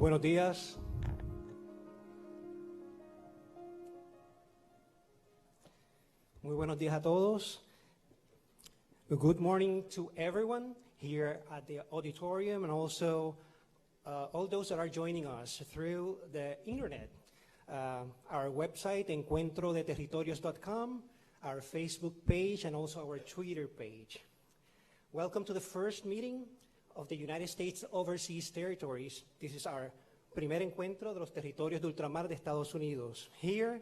Buenos días. Muy buenos días a todos. Good morning to everyone here at the auditorium and also all those that are joining us through the internet. Our website, encuentrodeterritorios.com, our Facebook page, and also our Twitter page. Welcome to the first meeting of the United States Overseas Territories. This is our primer encuentro de los territorios de ultramar de Estados Unidos. Here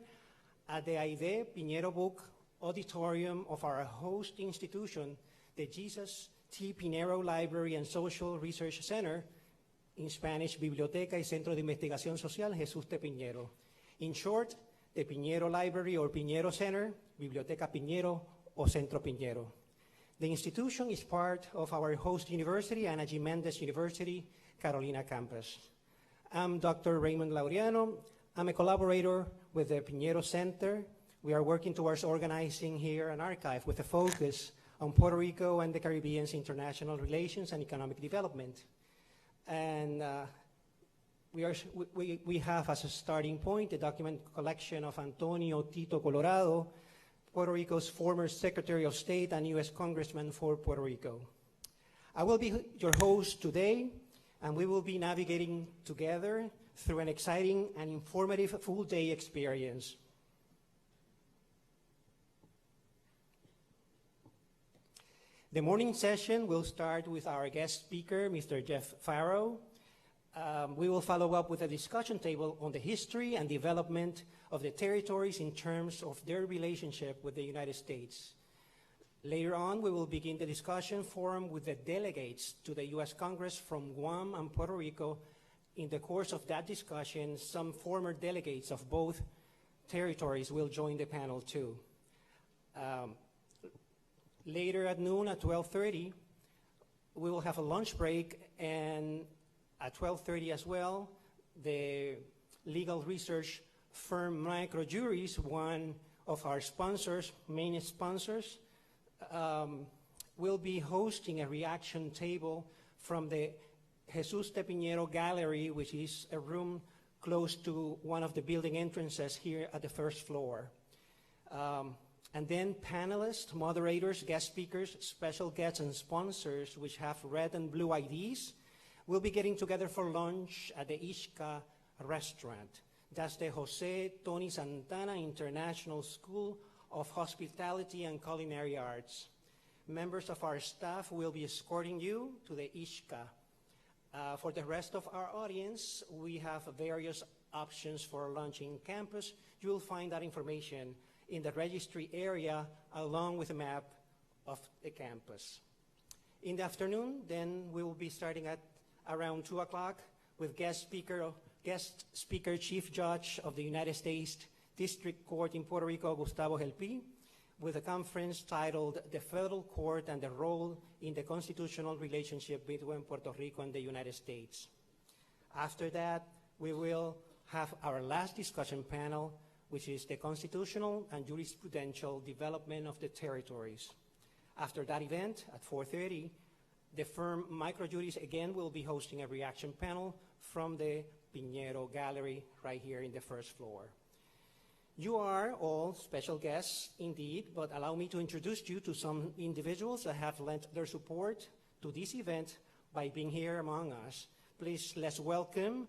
at the Aide Piñero Book Auditorium of our host institution, the Jesus T. Pinheiro Library and Social Research Center, in Spanish, Biblioteca y Centro de Investigación Social Jesús T. Piñero. In short, the Piñero Library or Piñero Center, Biblioteca Piñero o Centro Piñero. The institution is part of our host university, Ana G. Mendez University, Carolina campus. I'm Dr. Raymond Laureano. I'm a collaborator with the Piñero Center. We are working towards organizing here an archive with a focus on Puerto Rico and the Caribbean's international relations and economic development. And we have as a starting point a document collection of Antonio Tito Colorado, Puerto Rico's former Secretary of State and U.S. Congressman for Puerto Rico. I will be your host today, and we will be navigating together through an exciting and informative full-day experience. The morning session will start with our guest speaker, Mr. Jeff Farrow. We will follow up with a discussion table on the history and development of the territories in terms of their relationship with the United States. Later on, we will begin the discussion forum with the delegates to the U.S. Congress from Guam and Puerto Rico. In the course of that discussion, some former delegates of both territories will join the panel too. Later at noon at 12:30, we will have a lunch break, and at 12:30 as well, the legal research firm Microjuries, one of our sponsors, main sponsors, will be hosting a reaction table from the Jesus T. Piñero Gallery, which is a room close to one of the building entrances here at the first floor. And then panelists, moderators, guest speakers, special guests, and sponsors, which have red and blue IDs, will be getting together for lunch at the Ishka restaurant. That's the Jose Tony Santana International School of Hospitality and Culinary Arts. Members of our staff will be escorting you to the Ishka. For the rest of our audience, we have various options for lunch in campus. You will find that information in the registry area along with a map of the campus. In the afternoon, then we will be starting at around 2 o'clock with guest speaker Chief Judge of the United States District Court in Puerto Rico, Gustavo Gelpi, with a conference titled The Federal Court and the Role in the Constitutional Relationship between Puerto Rico and the United States. After that, we will have our last discussion panel, which is the constitutional and jurisprudential development of the territories. After that event, at 4:30, the firm Microjuries again will be hosting a reaction panel from the Piñero Gallery right here in the first floor. You are all special guests indeed, but allow me to introduce you to some individuals that have lent their support to this event by being here among us. Please, let's welcome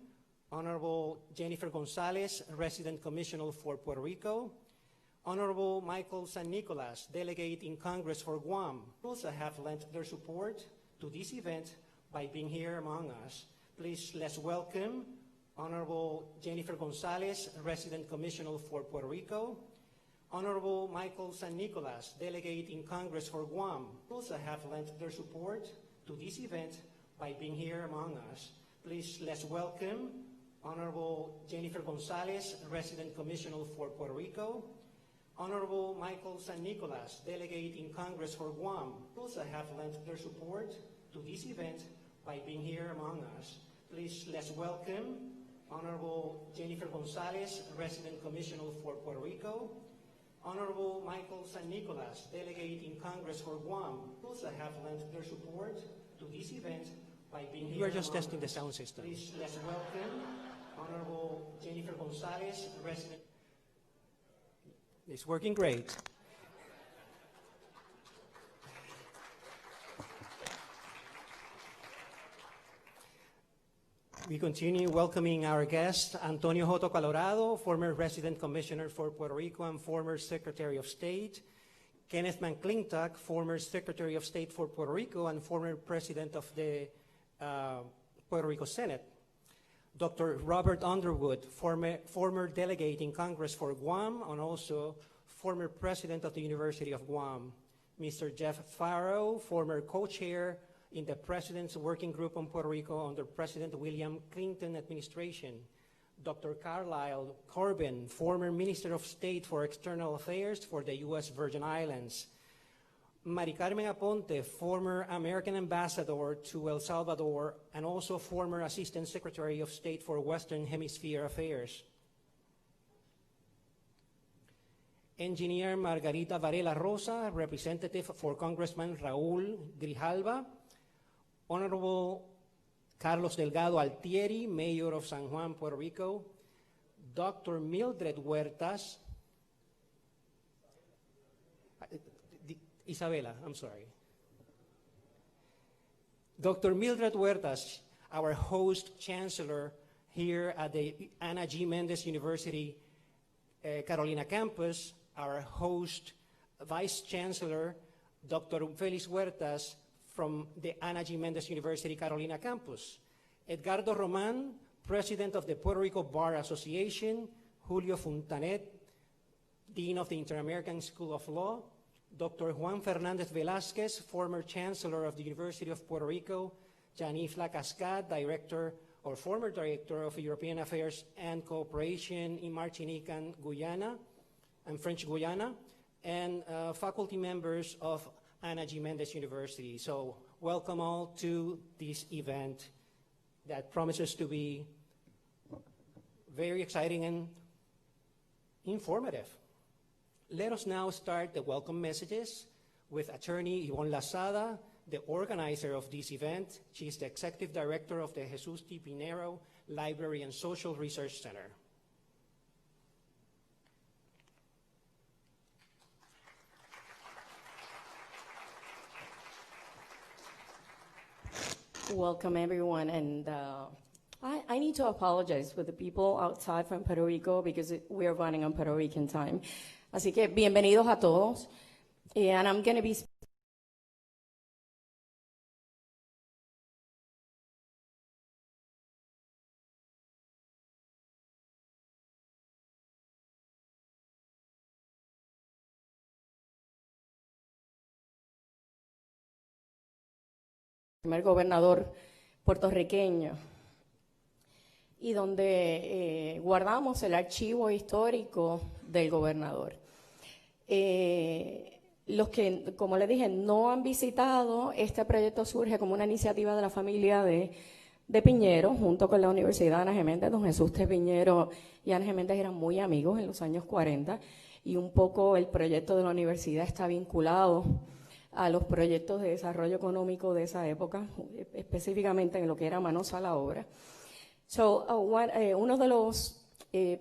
Honorable Jennifer Gonzalez, Resident Commissioner for Puerto Rico, Honorable Michael San Nicolas, Delegate in Congress for Guam. Those that have lent their support to this event by being here among us. Please, let's welcome Honorable Jennifer Gonzalez, Resident Commissioner for Puerto Rico, Honorable Michael San Nicolas, Delegate in Congress for Guam. Those that have lent their support to this event by being here among us. Please, let's welcome Honorable Jennifer Gonzalez, Resident Commissioner for Puerto Rico, Honorable Michael San Nicolas, Delegate in Congress for Guam. Those that have lent their support to this event by being here among us. Please, let's welcome Honorable Jennifer Gonzalez, Resident Commissioner for Puerto Rico, Honorable Michael San Nicolas, Delegate in Congress for Guam. Those that have lent their support to this event We are just testing the sound system. Please let's welcome Honorable Jennifer Gonzalez, resident. It's working great. We continue welcoming our guest, Antonio Joto Colorado, former resident commissioner for Puerto Rico and former Secretary of State. Kenneth McClintock, former Secretary of State for Puerto Rico and former president of the Puerto Rico Senate. Dr. Robert Underwood, former delegate in Congress for Guam and also former president of the University of Guam. Mr. Jeff Farrow, former co-chair in the President's Working Group on Puerto Rico under President William Clinton administration. Dr. Carlyle Corbin, former Minister of State for External Affairs for the U.S. Virgin Islands. Mari Carmen Aponte, former American Ambassador to El Salvador and also former Assistant Secretary of State for Western Hemisphere Affairs. Engineer Margarita Varela Rosa, representative for Congressman Raúl Grijalva. Honorable Carlos Delgado Altieri, Mayor of San Juan, Puerto Rico. Dr. Mildred Huertas, Isabela, I'm sorry. Dr. Mildred Huertas, our host chancellor here at the Ana G. Mendez University Carolina campus, our host vice chancellor, Dr. Felix Huertas, from the Ana G. Mendez University Carolina campus. Edgardo Roman, president of the Puerto Rico Bar Association. Julio Fontanet, dean of the Inter-American School of Law. Dr. Juan Fernandez Velázquez, former chancellor of the University of Puerto Rico. Janifla Cascade, director or former director of European Affairs and Cooperation in Martinique and Guyana, and French Guyana, and faculty members of Ana G. Mendez University. So welcome all to this event that promises to be very exciting and informative. Let us now start the welcome messages with Attorney Yvonne Lazada, the organizer of this event. She is the executive director of the Jesus T. Pinero Library and Social Research Center. Welcome, everyone, and I need to apologize for the people outside from Puerto Rico because we are running on Puerto Rican time. Así que bienvenidos a todos, and I'm going to be primer gobernador puertorriqueño y donde guardamos el archivo histórico del gobernador. Los que, como les dije, no han visitado, este proyecto surge como una iniciativa de la familia de Piñero, junto con la Universidad Ana G. Méndez. Don Jesús T. Piñero y Ana G. Méndez eran muy amigos en los años 40 y un poco el proyecto de la universidad está vinculado a los proyectos de desarrollo económico de esa época, específicamente en lo que era manos a la obra. Uno de los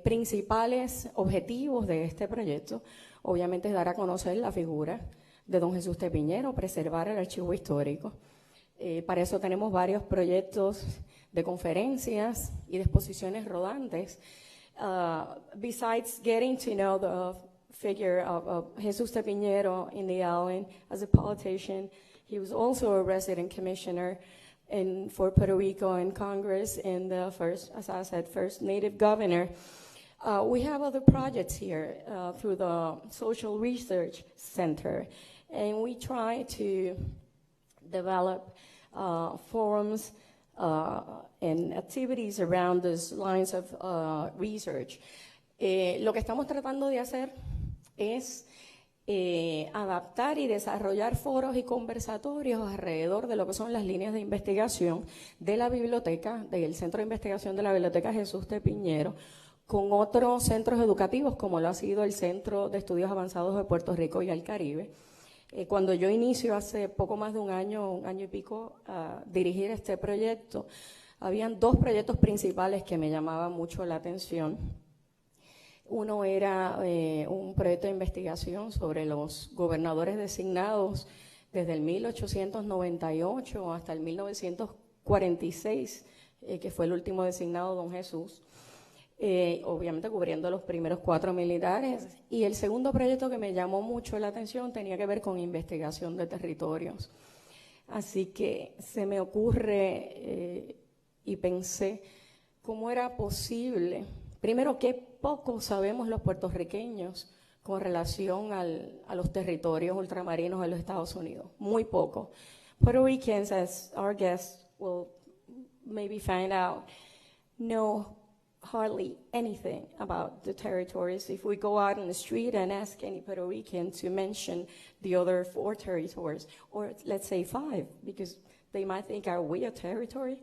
principales objetivos de este proyecto, obviamente, es dar a conocer la figura de don Jesús T. Piñero, preservar el archivo histórico. Para eso tenemos varios proyectos de conferencias y de exposiciones rodantes. Besides getting to know the figure of Jesus T. Piñero in the island as a politician, he was also a resident commissioner for Puerto Rico in Congress and the first, as I said, first native governor. We have other projects here through the Social Research Center, and we try to develop forums and activities around these lines of research. Lo que estamos tratando de hacer es adaptar y desarrollar foros y conversatorios alrededor de lo que son las líneas de investigación de la biblioteca, del Centro de Investigación de la Biblioteca Jesús T. Piñero, con otros centros educativos, como lo ha sido el Centro de Estudios Avanzados de Puerto Rico y el Caribe, Cuando yo inicio hace poco más de un año y pico, a dirigir este proyecto, habían dos proyectos principales que me llamaban mucho la atención. Uno era un proyecto de investigación sobre los gobernadores designados desde el 1898 hasta el 1946, que fue el último designado don Jesús, obviamente cubriendo los primeros 4 militares. Y el segundo proyecto que me llamó mucho la atención tenía que ver con investigación de territorios. Así que se me ocurre y pensé cómo era posible, primero, qué poco sabemos los puertorriqueños con relación a los territorios ultramarinos de los Estados Unidos, muy poco. Puerto Ricans, as our guests will maybe find out, know hardly anything about the territories. If we go out on the street and ask any Puerto Rican to mention the other 4 territories, or let's say 5, because they might think, are we a territory?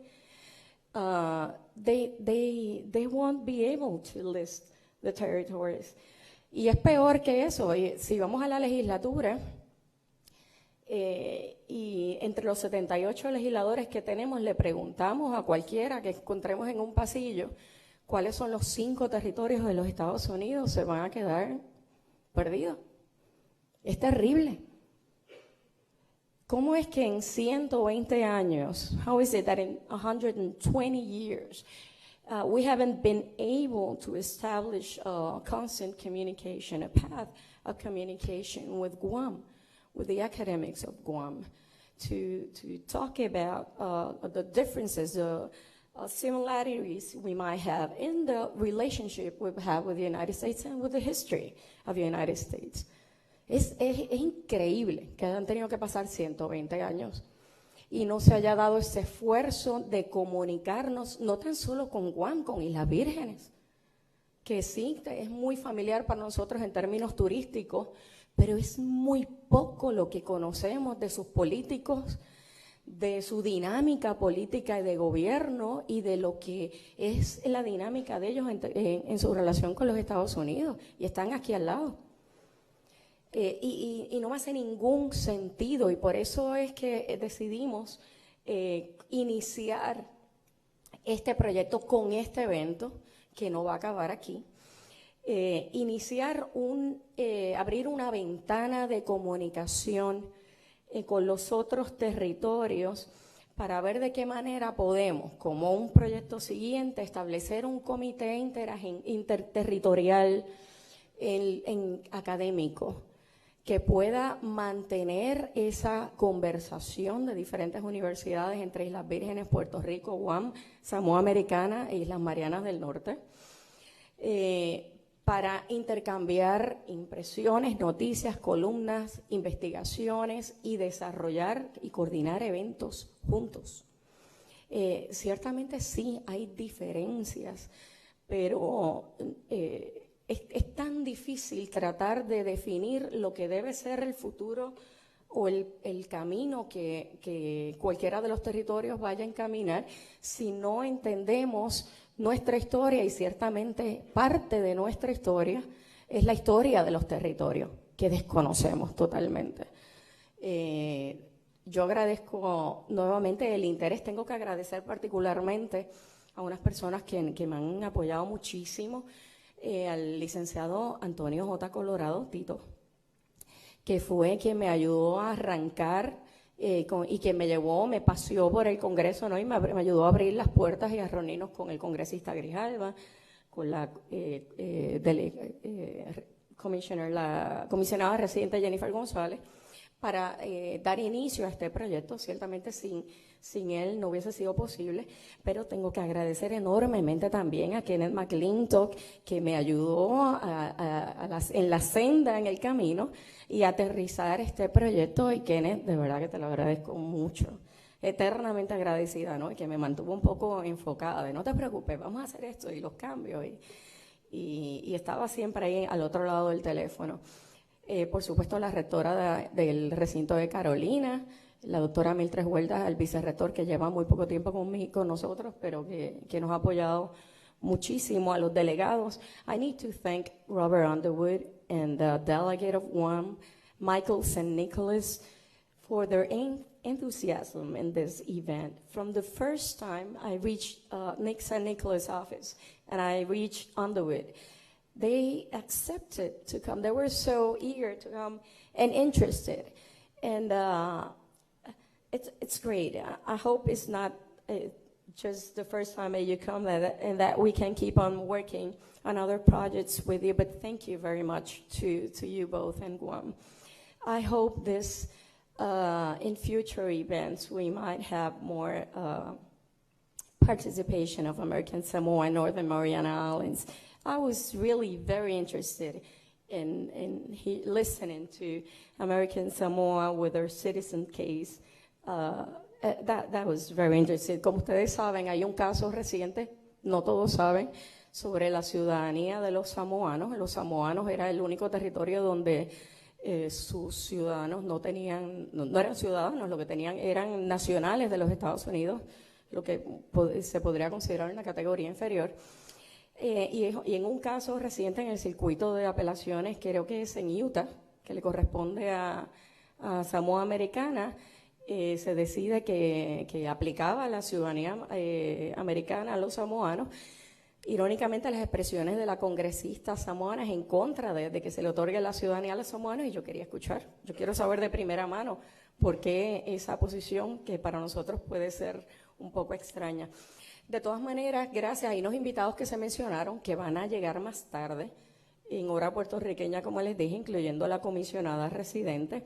They won't be able to list the territories. Y es peor que eso. Si vamos a la legislatura, y entre los 78 legisladores que tenemos, le preguntamos a cualquiera que encontremos en un pasillo cuáles son los 5 territorios de los Estados Unidos, se van a quedar perdidos. Es terrible. ¿Cómo es que en 120 años, how is it that in 120 years, we haven't been able to establish constant communication, a path of communication with Guam, with the academics of Guam, to talk about the differences, similarities we might have in the relationship we have with the United States and with the history of the United States? Es increíble que hayan tenido que pasar 120 años y no se haya dado ese esfuerzo de comunicarnos, no tan solo con Guam, con Islas Vírgenes, que sí es muy familiar para nosotros en términos turísticos, pero es muy poco lo que conocemos de sus políticos, de su dinámica política y de gobierno y de lo que es la dinámica de ellos en su relación con los Estados Unidos, y están aquí al lado. Y no me hace ningún sentido, y por eso es que decidimos iniciar este proyecto con este evento, que no va a acabar aquí, abrir una ventana de comunicación con los otros territorios para ver de qué manera podemos, como un proyecto siguiente, establecer un comité interterritorial académico que pueda mantener esa conversación de diferentes universidades entre Islas Vírgenes, Puerto Rico, Guam, Samoa Americana e Islas Marianas del Norte, para intercambiar impresiones, noticias, columnas, investigaciones y desarrollar y coordinar eventos juntos. Ciertamente sí hay diferencias, pero es tan difícil tratar de definir lo que debe ser el futuro o el camino que cualquiera de los territorios vaya a encaminar si no entendemos nuestra historia, y ciertamente parte de nuestra historia es la historia de los territorios que desconocemos totalmente. Yo agradezco nuevamente el interés. Tengo que agradecer particularmente a unas personas que me han apoyado muchísimo, al licenciado Antonio J. Colorado Tito, que fue quien me ayudó a arrancar y que me paseó por el Congreso, ¿no? Y me ayudó a abrir las puertas y a reunirnos con el congresista Grijalva, con la comisionada residente Jennifer González, para dar inicio a este proyecto. Ciertamente sin él no hubiese sido posible, pero tengo que agradecer enormemente también a Kenneth McClintock, que me ayudó en la senda, en el camino, y aterrizar este proyecto. Y Kenneth, de verdad que te lo agradezco mucho, eternamente agradecida, ¿no? Y que me mantuvo un poco enfocada de no te preocupes, vamos a hacer esto y los cambios, y estaba siempre ahí al otro lado del teléfono. Por supuesto, la rectora del recinto de Carolina, la doctora Miltres Huertas, el vicerrector, que lleva muy poco tiempo con nosotros, pero que nos ha apoyado muchísimo, a los delegados. I need to thank Robert Underwood and the delegate of Guam, Michael St. Nicholas, for their enthusiasm in this event. From the first time I reached St. Nicholas' office and I reached Underwood, they accepted to come. They were so eager to come and interested. And it's great. I hope it's not just the first time that you come and that we can keep on working on other projects with you. But thank you very much to you both and Guam. I hope this, in future events, we might have more participation of American Samoa and Northern Mariana Islands. I was really very interested in listening to American Samoa with their citizen case. That was very interesting. Como ustedes saben, hay un caso reciente, no todos saben, sobre la ciudadanía de los samoanos. Los samoanos era el único territorio donde sus ciudadanos no eran ciudadanos, lo que tenían eran nacionales de los Estados Unidos, lo que se podría considerar una categoría inferior. Y en un caso reciente en el circuito de apelaciones, creo que es en Utah, que le corresponde a Samoa Americana, se decide que aplicaba la ciudadanía americana a los samoanos. Irónicamente, las expresiones de la congresista samoana en contra de que se le otorgue la ciudadanía a los samoanos, y yo quiero saber de primera mano por qué esa posición que para nosotros puede ser un poco extraña. De todas maneras, gracias. Hay unos invitados que se mencionaron que van a llegar más tarde en hora puertorriqueña, como les dije, incluyendo la comisionada residente,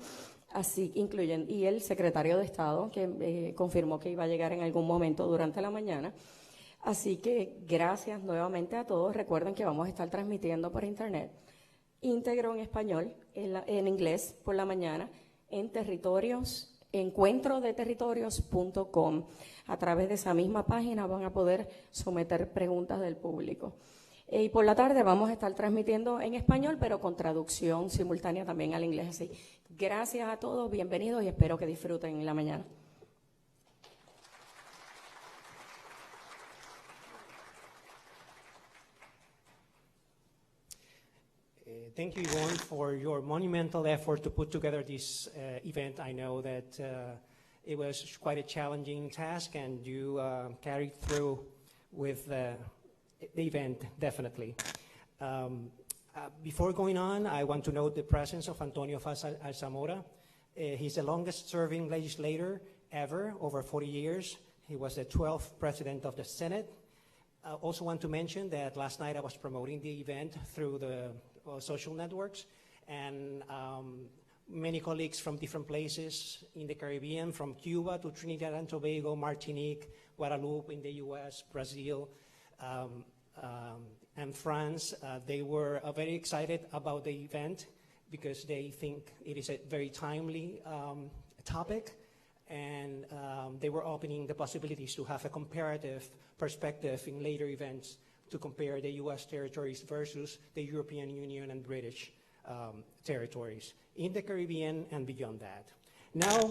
y el secretario de Estado, que confirmó que iba a llegar en algún momento durante la mañana. Así que gracias nuevamente a todos. Recuerden que vamos a estar transmitiendo por internet, íntegro en español, en inglés por la mañana, en encuentrodeterritorios.com. A través de esa misma página van a poder someter preguntas del público. Y por la tarde vamos a estar transmitiendo en español, pero con traducción simultánea también al inglés. Así, gracias a todos, bienvenidos y espero que disfruten la mañana. Thank you, Yvonne, for your monumental effort to put together this event. I know that it was quite a challenging task, and you carried through with the event, definitely. Before going on, I want to note the presence of Antonio Faz Alzamora. He's the longest-serving legislator ever, over 40 years. He was the 12th president of the Senate. I also want to mention that last night I was promoting the event through the social networks, and many colleagues from different places in the Caribbean, from Cuba to Trinidad and Tobago, Martinique, Guadeloupe in the US, Brazil, and France, they were very excited about the event because they think it is a very timely topic, and they were opening the possibilities to have a comparative perspective in later events to compare the US territories versus the European Union and British territories in the Caribbean and beyond that. Now,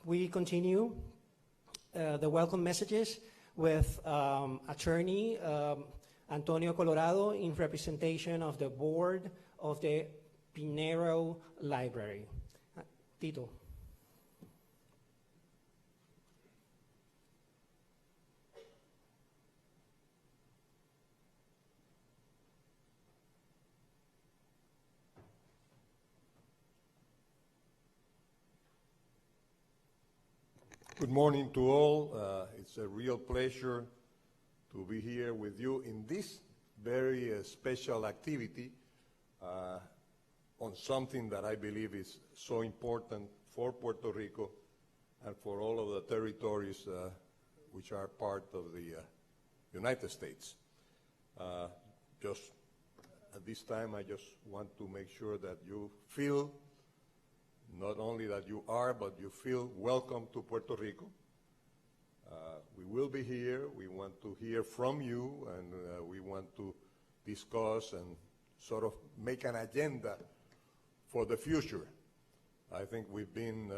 we continue the welcome messages with attorney Antonio Colorado in representation of the board of the Pinero Library. Tito. Good morning to all. It's a real pleasure to be here with you in this very special activity on something that I believe is so important for Puerto Rico and for all of the territories which are part of the United States. Just at this time, I just want to make sure that you feel not only that you are, but you feel welcome to Puerto Rico. We will be here. We want to hear from you, and we want to discuss and sort of make an agenda for the future. I think we've been,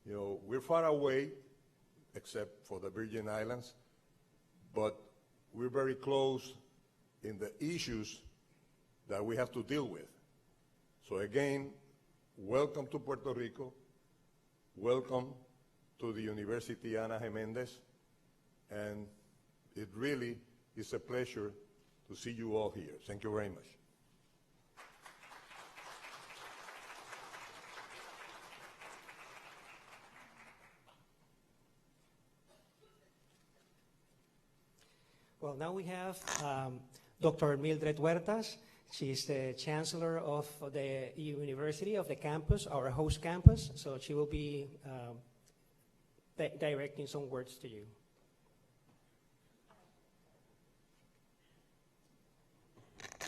we're far away, except for the Virgin Islands, but we're very close in the issues that we have to deal with. So again, welcome to Puerto Rico. Welcome to the University Ana Jiménez. And it really is a pleasure to see you all here. Thank you very much. Well, now we have Dr. Mildred Huertas. She's the chancellor of the university, of the campus, our host campus. So she will be directing some words to you.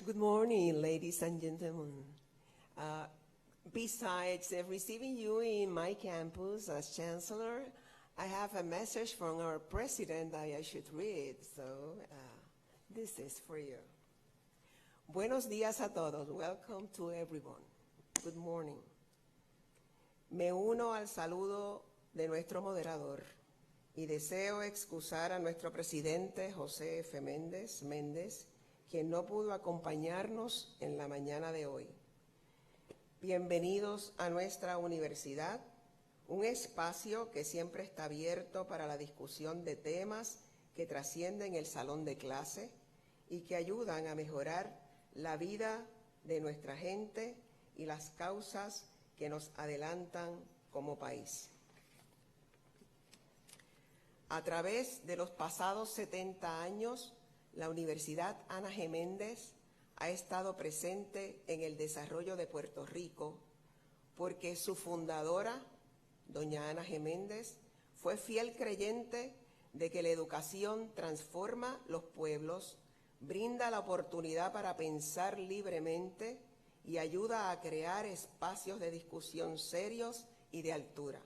Good morning, ladies and gentlemen. Besides receiving you in my campus as chancellor, I have a message from our president that I should read, so this is for you. Buenos días a todos. Welcome to everyone. Good morning. Me uno al saludo de nuestro moderador y deseo excusar a nuestro presidente José F. Méndez, quien no pudo acompañarnos en la mañana de hoy. Bienvenidos a nuestra universidad, un espacio que siempre está abierto para la discusión de temas que trascienden el salón de clase y que ayudan a mejorar la vida de nuestra gente y las causas que nos adelantan como país. A través de los pasados 70 años, la Universidad Ana Jiménez ha estado presente en el desarrollo de Puerto Rico porque su fundadora, doña Ana Jiménez, fue fiel creyente de que la educación transforma los pueblos, brinda la oportunidad para pensar libremente y ayuda a crear espacios de discusión serios y de altura.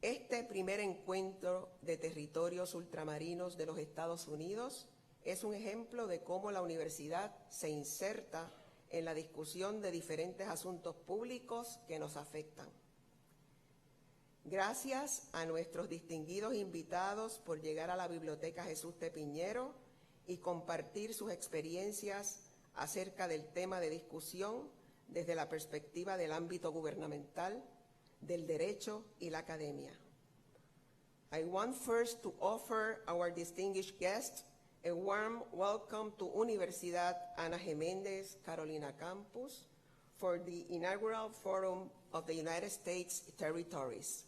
Este primer encuentro de territorios ultramarinos de los Estados Unidos es un ejemplo de cómo la universidad se inserta en la discusión de diferentes asuntos públicos que nos afectan. Gracias a nuestros distinguidos invitados por llegar a la Biblioteca Jesús de Piñero y compartir sus experiencias acerca del tema de discusión desde la perspectiva del ámbito gubernamental, del derecho y la academia. I want first to offer our distinguished guests a warm welcome to Universidad Ana Jiménez Carolina Campus for the inaugural Forum of the United States Territories.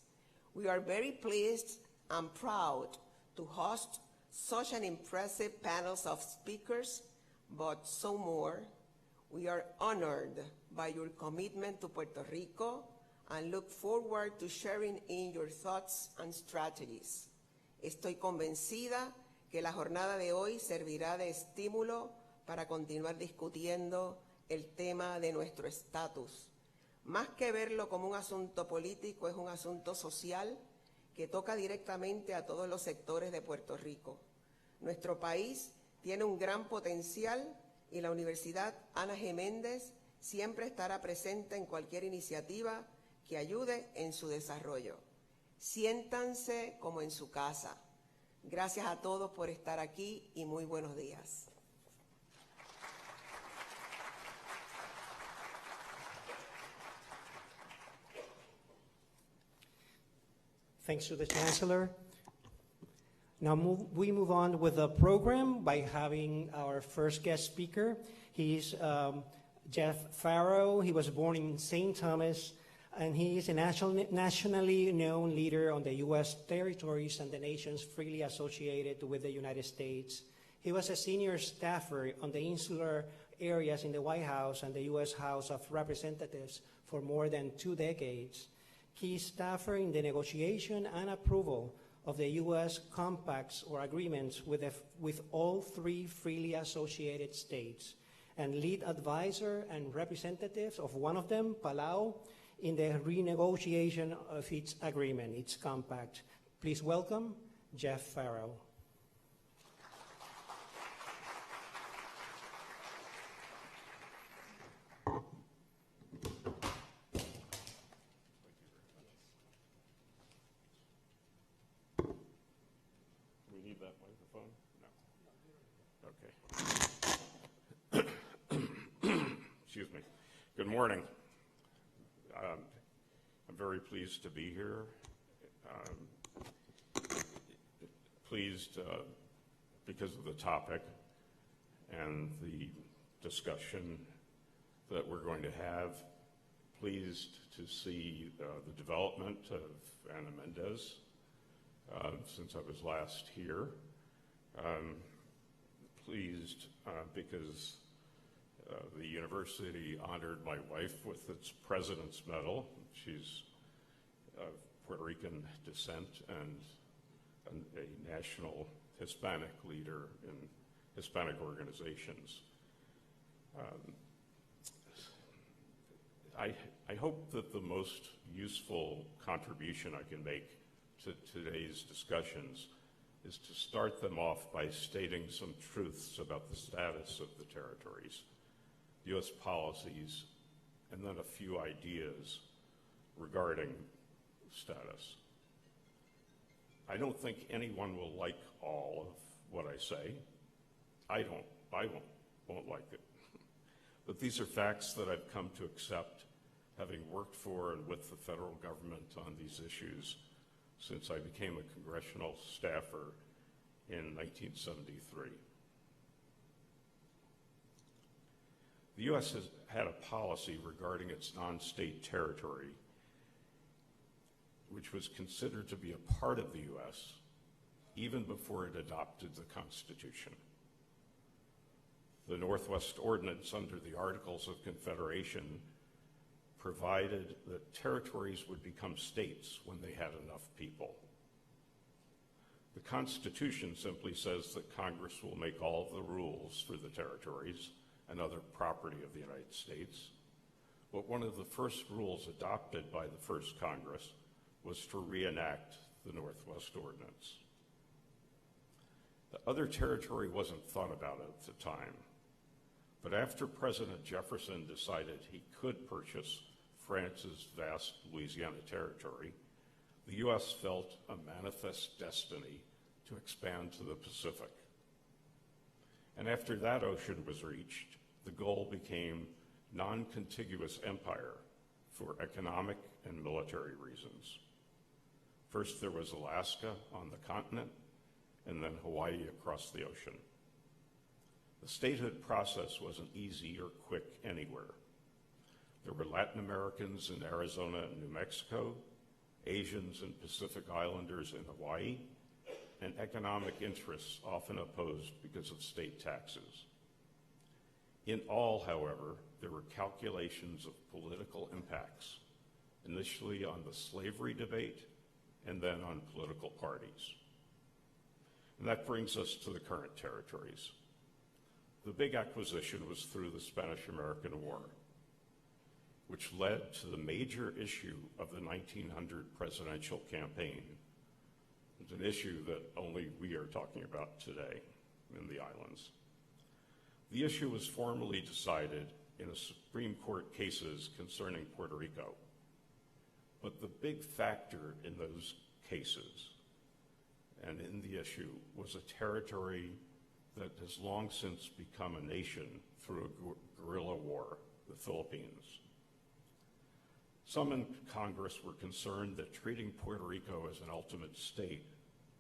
We are very pleased and proud to host such an impressive panel of speakers, but so more. We are honored by your commitment to Puerto Rico and look forward to sharing in your thoughts and strategies. Estoy convencida que la jornada de hoy servirá de estímulo para continuar discutiendo el tema de nuestro estatus. Más que verlo como un asunto político, es un asunto social que toca directamente a todos los sectores de Puerto Rico. Nuestro país tiene un gran potencial y la Universidad Ana Jiménez siempre estará presente en cualquier iniciativa que ayude en su desarrollo. Siéntanse como en su casa. Gracias a todos por estar aquí y muy buenos días. Thanks to the Chancellor. Now we move on with the program by having our first guest speaker. He's Jeff Farrow. He was born in St. Thomas, and he is a nationally known leader on the U.S. territories and the nations freely associated with the United States. He was a senior staffer on the insular areas in the White House and the U.S. House of Representatives for more than 2 decades. Key staffer in the negotiation and approval of the U.S. compacts or agreements with all 3 freely associated states, and lead advisor and representatives of one of them, Palau, in the renegotiation of its agreement, its compact. Please welcome Jeff Farrow. We need that microphone? No. Okay. Excuse me. Good morning. I'm very pleased to be here. Pleased because of the topic and the discussion that we're going to have. Pleased to see the development of Ana Mendez since I was last here. Pleased because the university honored my wife with its President's Medal. She's of Puerto Rican descent and a national Hispanic leader in Hispanic organizations. I hope that the most useful contribution I can make to today's discussions is to start them off by stating some truths about the status of the territories, U.S. policies, and then a few ideas regarding status. I don't think anyone will like all of what I say. I won't like it. But these are facts that I've come to accept, having worked for and with the federal government on these issues since I became a congressional staffer in 1973. The U.S. has had a policy regarding its non-state territory, which was considered to be a part of the U.S. even before it adopted the Constitution. The Northwest Ordinance under the Articles of Confederation provided that territories would become states when they had enough people. The Constitution simply says that Congress will make all of the rules for the territories and other property of the United States. But one of the first rules adopted by the first Congress was to reenact the Northwest Ordinance. The other territory wasn't thought about at the time, but after President Jefferson decided he could purchase France's vast Louisiana territory, the U.S. felt a manifest destiny to expand to the Pacific. And after that ocean was reached, the goal became non-contiguous empire for economic and military reasons. First, there was Alaska on the continent, and then Hawaii across the ocean. The statehood process wasn't easy or quick anywhere. There were Latin Americans in Arizona and New Mexico, Asians and Pacific Islanders in Hawaii, and economic interests often opposed because of state taxes. In all, however, there were calculations of political impacts, initially on the slavery debate and then on political parties. And that brings us to the current territories. The big acquisition was through the Spanish-American War, which led to the major issue of the 1900 presidential campaign. It's an issue that only we are talking about today in the islands. The issue was formally decided in a Supreme Court cases concerning Puerto Rico. But the big factor in those cases and in the issue was a territory that has long since become a nation through a guerrilla war, the Philippines. Some in Congress were concerned that treating Puerto Rico as an ultimate state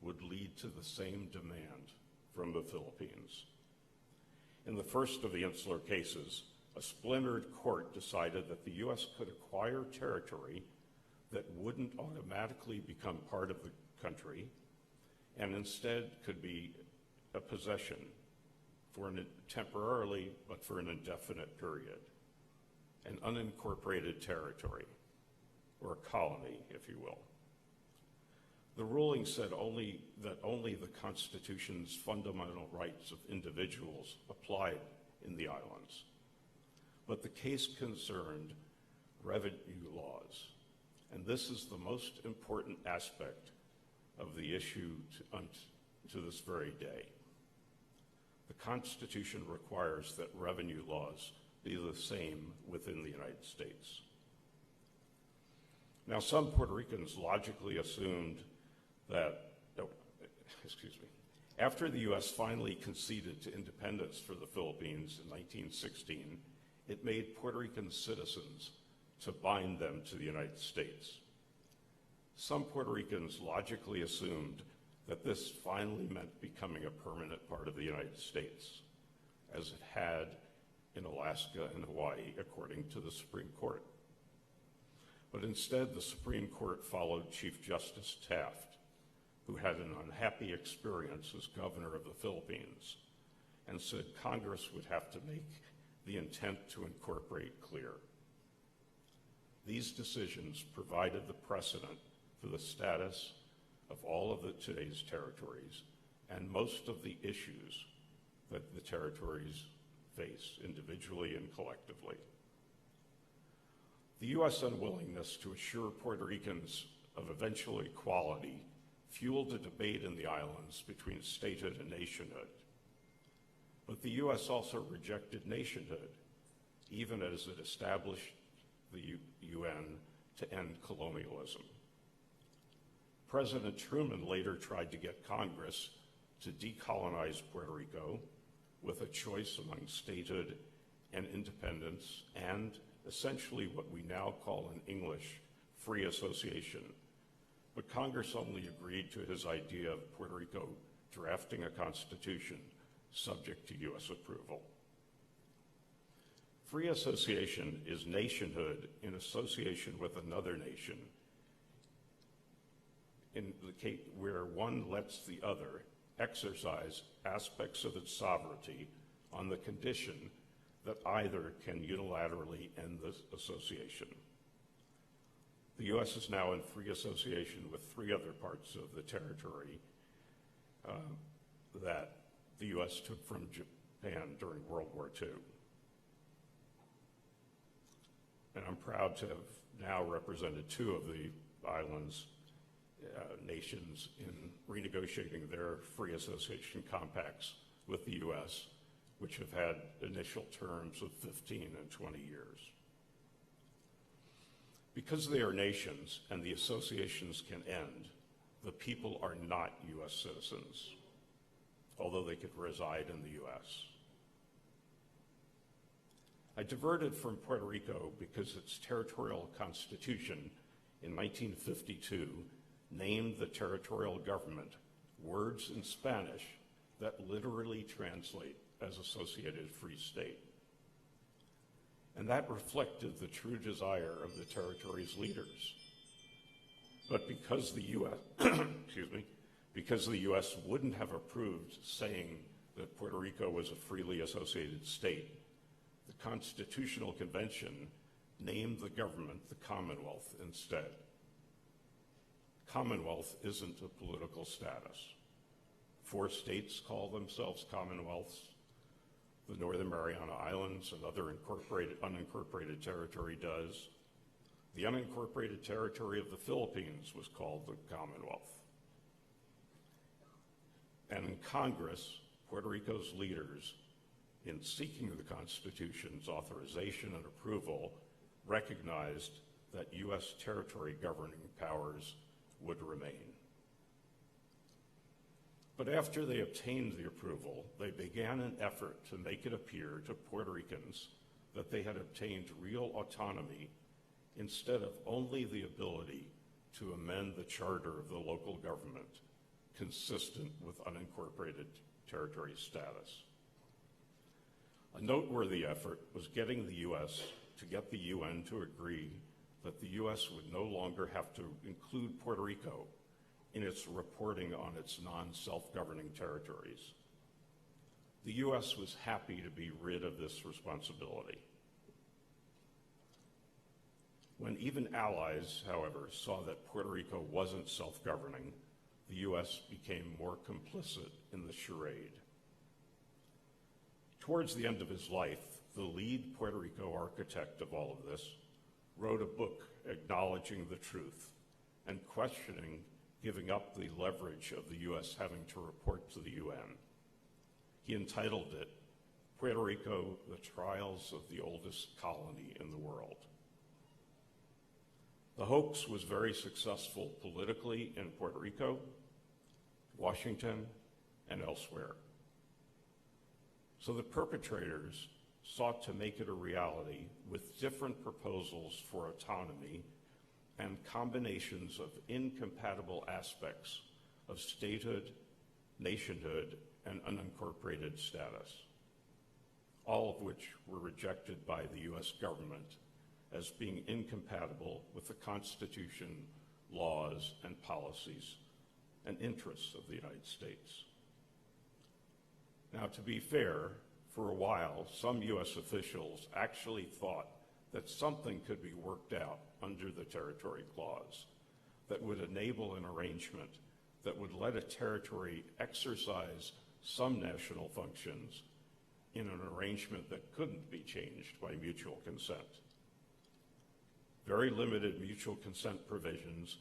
would lead to the same demand from the Philippines. In the first of the insular cases, a splintered court decided that the U.S. could acquire territory that wouldn't automatically become part of the country and instead could be a possession for temporarily, but for an indefinite period, an unincorporated territory, or a colony, if you will. The ruling said that only the Constitution's fundamental rights of individuals applied in the islands. But the case concerned revenue laws, and this is the most important aspect of the issue to this very day. The Constitution requires that revenue laws be the same within the United States. Now, some Puerto Ricans logically assumed that, after the U.S. finally conceded to independence for the Philippines in 1916, it made Puerto Rican citizens to bind them to the United States. Some Puerto Ricans logically assumed that this finally meant becoming a permanent part of the United States, as it had in Alaska and Hawaii, according to the Supreme Court. But instead, the Supreme Court followed Chief Justice Taft, who had an unhappy experience as governor of the Philippines, and said Congress would have to make the intent to incorporate clear. These decisions provided the precedent for the status of all of today's territories and most of the issues that the territories face individually and collectively. The U.S. unwillingness to assure Puerto Ricans of eventual equality fueled a debate in the islands between statehood and nationhood. But the U.S. also rejected nationhood, even as it established the UN to end colonialism. President Truman later tried to get Congress to decolonize Puerto Rico with a choice among statehood and independence and essentially what we now call in English free association. But Congress only agreed to his idea of Puerto Rico drafting a constitution subject to U.S. approval. Free association is nationhood in association with another nation, in the case where one lets the other exercise aspects of its sovereignty on the condition that either can unilaterally end the association. The U.S. is now in free association with 3 other parts of the territory that the U.S. took from Japan during World War II. And I'm proud to have now represented 2 of the islands' nations in renegotiating their free association compacts with the U.S., which have had initial terms of 15 and 20 years. Because they are nations and the associations can end, the people are not U.S. citizens, although they could reside in the U.S. I diverted from Puerto Rico because its territorial constitution in 1952 named the territorial government words in Spanish that literally translate as Associated Free State. And that reflected the true desire of the territory's leaders. But because the U.S. because the U.S. wouldn't have approved saying that Puerto Rico was a freely associated state, the Constitutional Convention named the government the Commonwealth instead. Commonwealth isn't a political status. 4 states call themselves Commonwealths. The Northern Mariana Islands and other unincorporated territory does. The unincorporated territory of the Philippines was called the Commonwealth. And in Congress, Puerto Rico's leaders, in seeking the Constitution's authorization and approval, recognized that U.S. territory governing powers would remain. But after they obtained the approval, they began an effort to make it appear to Puerto Ricans that they had obtained real autonomy instead of only the ability to amend the charter of the local government consistent with unincorporated territory status. A noteworthy effort was getting the U.S. to get the UN to agree that the U.S. would no longer have to include Puerto Rico in its reporting on its non-self-governing territories. The U.S. was happy to be rid of this responsibility. When even allies, however, saw that Puerto Rico wasn't self-governing, the U.S. became more complicit in the charade. Towards the end of his life, the lead Puerto Rico architect of all of this wrote a book acknowledging the truth and questioning giving up the leverage of the U.S. having to report to the UN. He entitled it, Puerto Rico, the Trials of the Oldest Colony in the World. The hoax was very successful politically in Puerto Rico, Washington, and elsewhere. So the perpetrators sought to make it a reality with different proposals for autonomy and combinations of incompatible aspects of statehood, nationhood, and unincorporated status, all of which were rejected by the U.S. government as being incompatible with the Constitution, laws, and policies and interests of the United States. Now, to be fair, for a while, some U.S. officials actually thought that something could be worked out under the Territory Clause that would enable an arrangement that would let a territory exercise some national functions in an arrangement that couldn't be changed by mutual consent. Very limited mutual consent provisions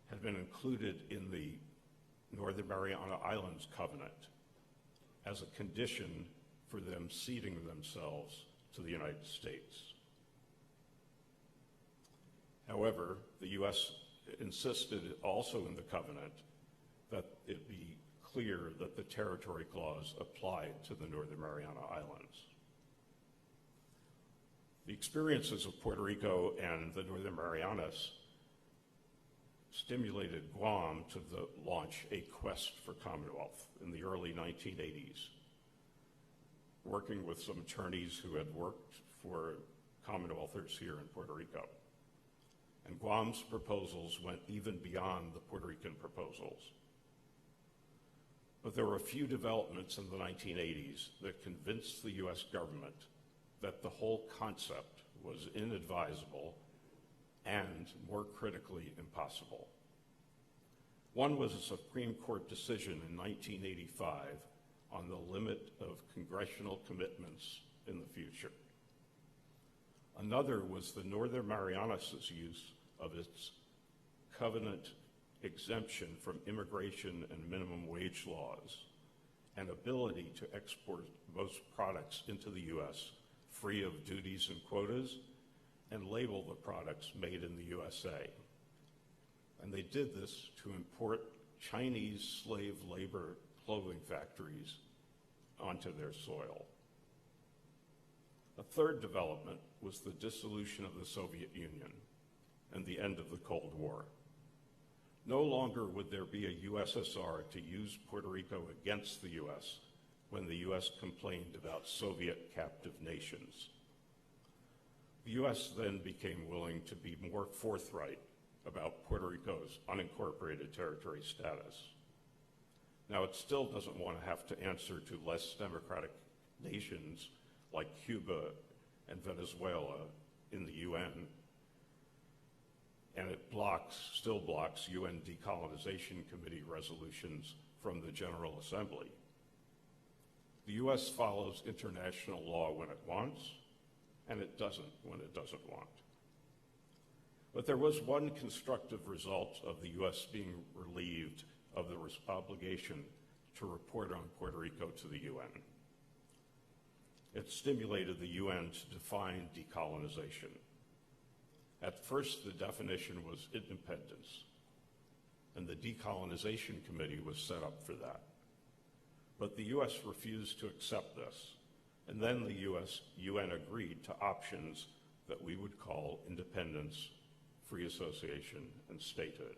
had been included in the Northern Mariana Islands Covenant as a condition for them ceding themselves to the United States. However, the U.S. insisted also in the covenant that it be clear that the Territory Clause applied to the Northern Mariana Islands. The experiences of Puerto Rico and the Northern Marianas stimulated Guam to launch a quest for Commonwealth in the early 1980s, working with some attorneys who had worked for Commonwealthers here in Puerto Rico. And Guam's proposals went even beyond the Puerto Rican proposals. But there were a few developments in the 1980s that convinced the U.S. government that the whole concept was inadvisable and, more critically, impossible. One was a Supreme Court decision in 1985 on the limit of congressional commitments in the future. Another was the Northern Marianas' use of its covenant exemption from immigration and minimum wage laws and ability to export most products into the U.S. free of duties and quotas and label the products made in the USA. And they did this to import Chinese slave labor clothing factories onto their soil. A third development was the dissolution of the Soviet Union and the end of the Cold War. No longer would there be a USSR to use Puerto Rico against the U.S. when the U.S. complained about Soviet captive nations. The U.S. then became willing to be more forthright about Puerto Rico's unincorporated territory status. Now, it still doesn't want to have to answer to less democratic nations like Cuba and Venezuela in the UN, and it still blocks UN Decolonization Committee resolutions from the General Assembly. The U.S. follows international law when it wants, and it doesn't when it doesn't want. But there was one constructive result of the U.S. being relieved of the obligation to report on Puerto Rico to the UN. It stimulated the UN to define decolonization. At first, the definition was independence, and the Decolonization Committee was set up for that. But the U.S. refused to accept this, and then the UN agreed to options that we would call independence, free association, and statehood.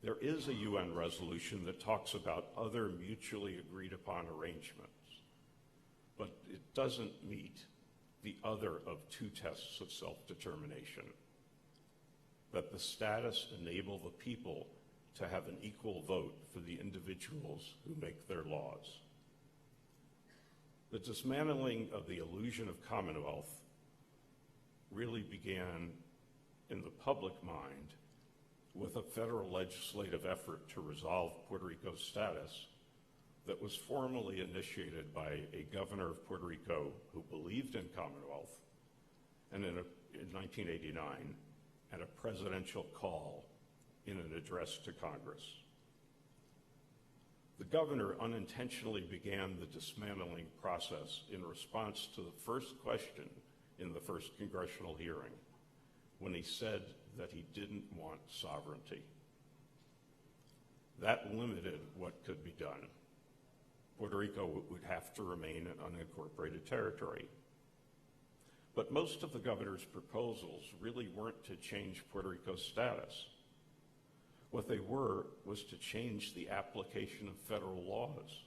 There is a UN resolution that talks about other mutually agreed upon arrangements, but it doesn't meet the other of two tests of self-determination, that the status enable the people to have an equal vote for the individuals who make their laws. The dismantling of the illusion of Commonwealth really began in the public mind with a federal legislative effort to resolve Puerto Rico's status that was formally initiated by a governor of Puerto Rico who believed in Commonwealth, and in 1989, and a presidential call in an address to Congress. The governor unintentionally began the dismantling process in response to the first question in the first congressional hearing, when he said that he didn't want sovereignty. That limited what could be done. Puerto Rico would have to remain an unincorporated territory. But most of the governor's proposals really weren't to change Puerto Rico's status. What they were was to change the application of federal laws.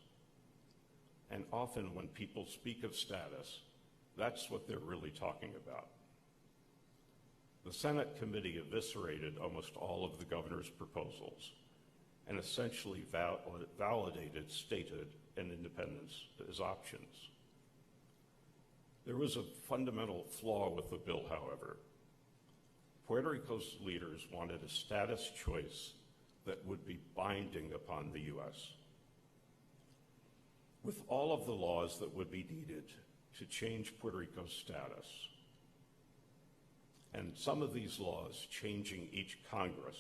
And often when people speak of status, that's what they're really talking about. The Senate committee eviscerated almost all of the governor's proposals and essentially validated statehood and independence as options. There was a fundamental flaw with the bill, however. Puerto Rico's leaders wanted a status choice that would be binding upon the U.S. With all of the laws that would be needed to change Puerto Rico's status, and some of these laws changing each Congress,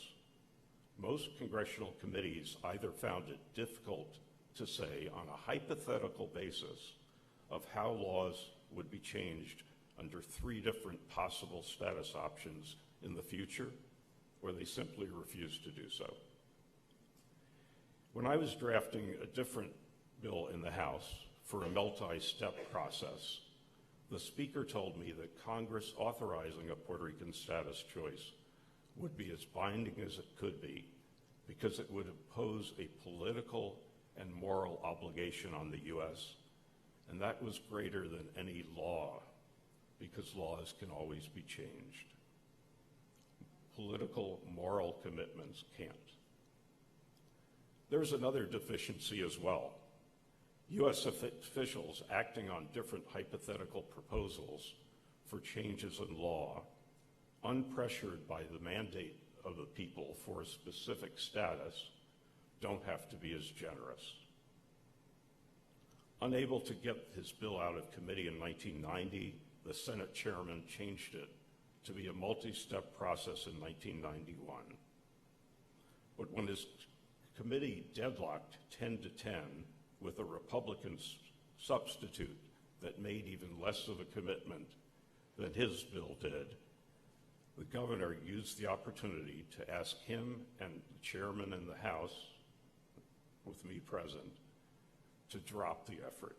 most congressional committees either found it difficult to say on a hypothetical basis of how laws would be changed under 3 different possible status options in the future, or they simply refused to do so. When I was drafting a different bill in the House for a multi-step process, the Speaker told me that Congress authorizing a Puerto Rican status choice would be as binding as it could be because it would impose a political and moral obligation on the U.S., and that was greater than any law because laws can always be changed. Political, moral commitments can't. There's another deficiency as well. U.S. officials acting on different hypothetical proposals for changes in law, unpressured by the mandate of the people for a specific status, don't have to be as generous. Unable to get his bill out of committee in 1990, the Senate chairman changed it to be a multi-step process in 1991. But when his committee deadlocked 10-10 with a Republican substitute that made even less of a commitment than his bill did, the governor used the opportunity to ask him and the chairman in the House, with me present, to drop the effort.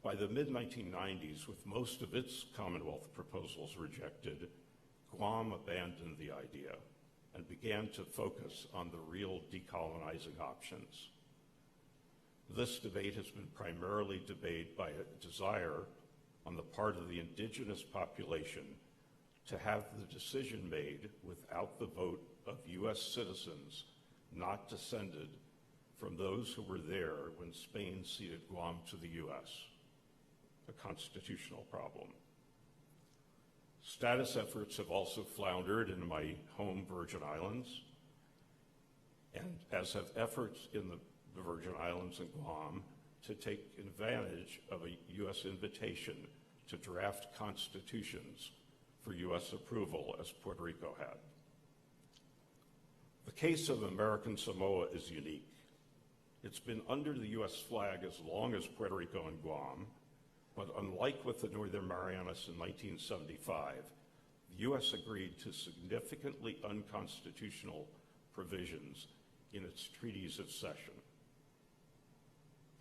By the mid-1990s, with most of its Commonwealth proposals rejected, Guam abandoned the idea and began to focus on the real decolonizing options. This debate has been primarily debated by a desire on the part of the indigenous population to have the decision made without the vote of U.S. citizens not descended from those who were there when Spain ceded Guam to the U.S., a constitutional problem. Status efforts have also floundered in my home Virgin Islands, and as have efforts in the Virgin Islands and Guam to take advantage of a U.S. invitation to draft constitutions for U.S. approval, as Puerto Rico had. The case of American Samoa is unique. It's been under the U.S. flag as long as Puerto Rico and Guam, but unlike with the Northern Marianas in 1975, the U.S. agreed to significantly unconstitutional provisions in its treaties of cession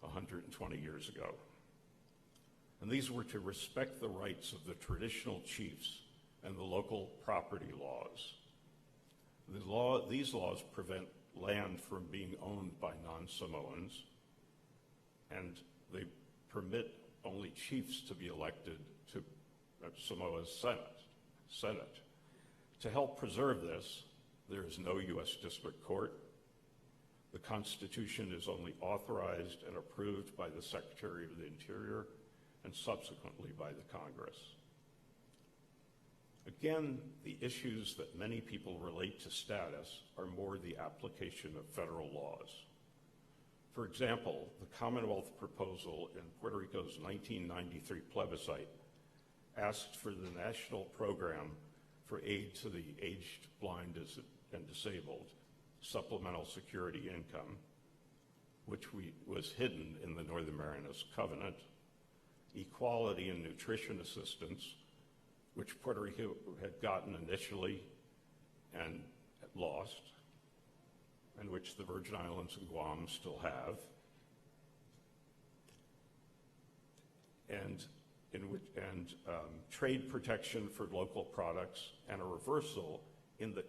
120 years ago. And these were to respect the rights of the traditional chiefs and the local property laws. These laws prevent land from being owned by non-Samoans, and they permit only chiefs to be elected to Samoa's Senate. To help preserve this, there is no U.S. district court. The Constitution is only authorized and approved by the Secretary of the Interior and subsequently by the Congress. Again, the issues that many people relate to status are more the application of federal laws. For example, the Commonwealth proposal in Puerto Rico's 1993 plebiscite asked for the national program for aid to the aged, blind, and disabled, supplemental security income, which was hidden in the Northern Marianas Covenant, equality and nutrition assistance, which Puerto Rico had gotten initially and lost, and which the Virgin Islands and Guam still have, and trade protection for local products, and a reversal in the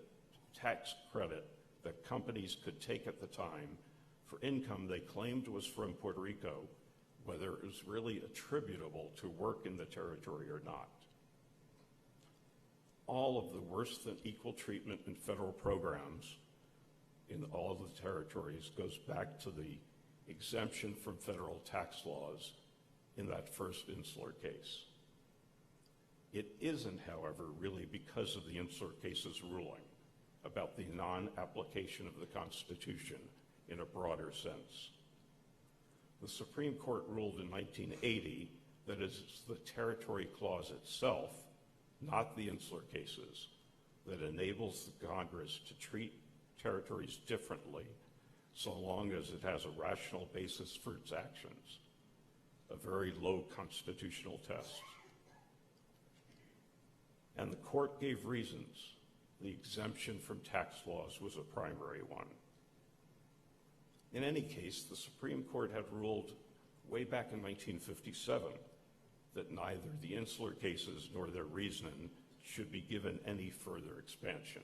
tax credit that companies could take at the time for income they claimed was from Puerto Rico, whether it was really attributable to work in the territory or not. All of the worse than equal treatment in federal programs in all of the territories goes back to the exemption from federal tax laws in that first insular case. It isn't, however, really because of the insular case's ruling about the non-application of the Constitution in a broader sense. The Supreme Court ruled in 1980 that it's the territory clause itself, not the insular cases, that enables the Congress to treat territories differently so long as it has a rational basis for its actions, a very low constitutional test. And the court gave reasons. The exemption from tax laws was a primary one. In any case, the Supreme Court had ruled way back in 1957 that neither the insular cases nor their reasoning should be given any further expansion.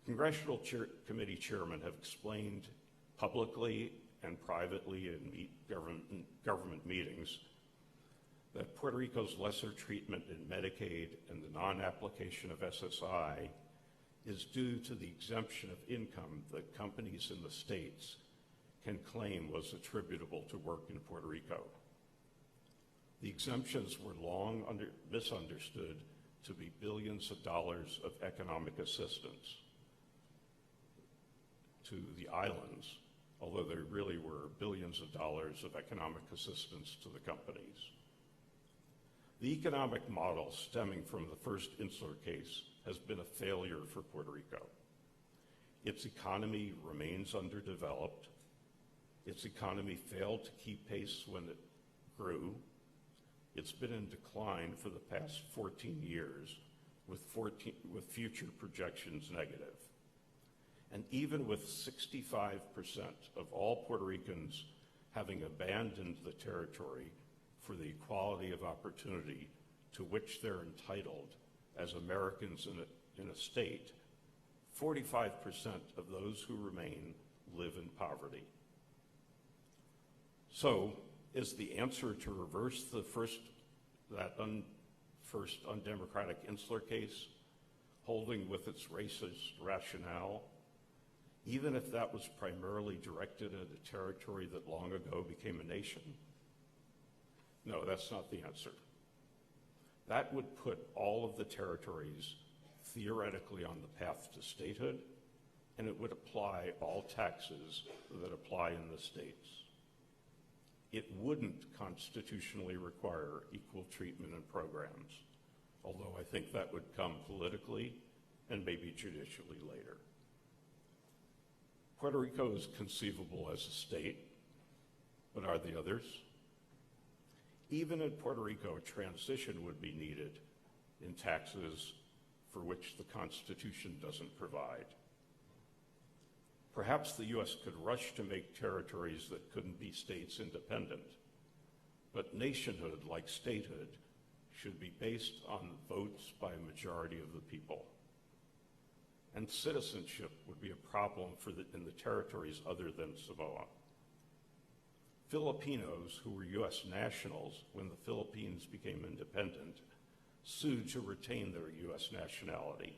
Congressional committee chairmen have explained publicly and privately in government meetings that Puerto Rico's lesser treatment in Medicaid and the non-application of SSI is due to the exemption of income that companies in the states can claim was attributable to work in Puerto Rico. The exemptions were long misunderstood to be billions of dollars of economic assistance to the islands, although there really were billions of dollars of economic assistance to the companies. The economic model stemming from the first insular case has been a failure for Puerto Rico. Its economy remains underdeveloped. Its economy failed to keep pace when it grew. It's been in decline for the past 14 years, with future projections negative. And even with 65% of all Puerto Ricans having abandoned the territory for the equality of opportunity to which they're entitled as Americans in a state, 45% of those who remain live in poverty. So, is the answer to reverse the first undemocratic insular case, holding with its racist rationale, even if that was primarily directed at a territory that long ago became a nation? No, that's not the answer. That would put all of the territories theoretically on the path to statehood, and it would apply all taxes that apply in the states. It wouldn't constitutionally require equal treatment in programs, although I think that would come politically and maybe judicially later. Puerto Rico is conceivable as a state, but are the others? Even in Puerto Rico, a transition would be needed in taxes for which the Constitution doesn't provide. Perhaps the U.S. could rush to make territories that couldn't be states independent, but nationhood, like statehood, should be based on votes by a majority of the people. And citizenship would be a problem in the territories other than Samoa. Filipinos who were U.S. nationals when the Philippines became independent sued to retain their U.S. nationality.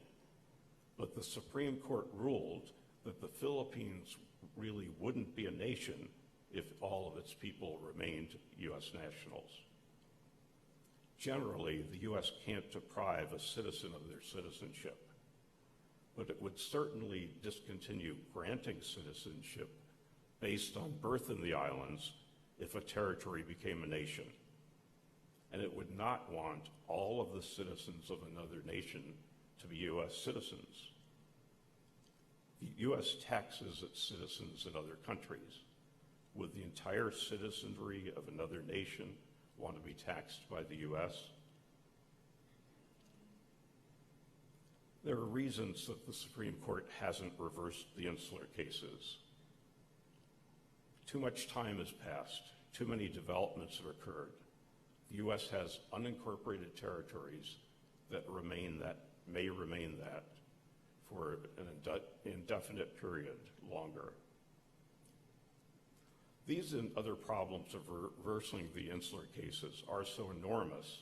But the Supreme Court ruled that the Philippines really wouldn't be a nation if all of its people remained U.S. nationals. Generally, the U.S. can't deprive a citizen of their citizenship, but it would certainly discontinue granting citizenship based on birth in the islands if a territory became a nation. And it would not want all of the citizens of another nation to be U.S. citizens. The U.S. taxes its citizens in other countries. Would the entire citizenry of another nation want to be taxed by the U.S.? There are reasons that the Supreme Court hasn't reversed the insular cases. Too much time has passed. too many developments have occurred. The U.S. has unincorporated territories that may remain that for an indefinite period longer. These and other problems of reversing the insular cases are so enormous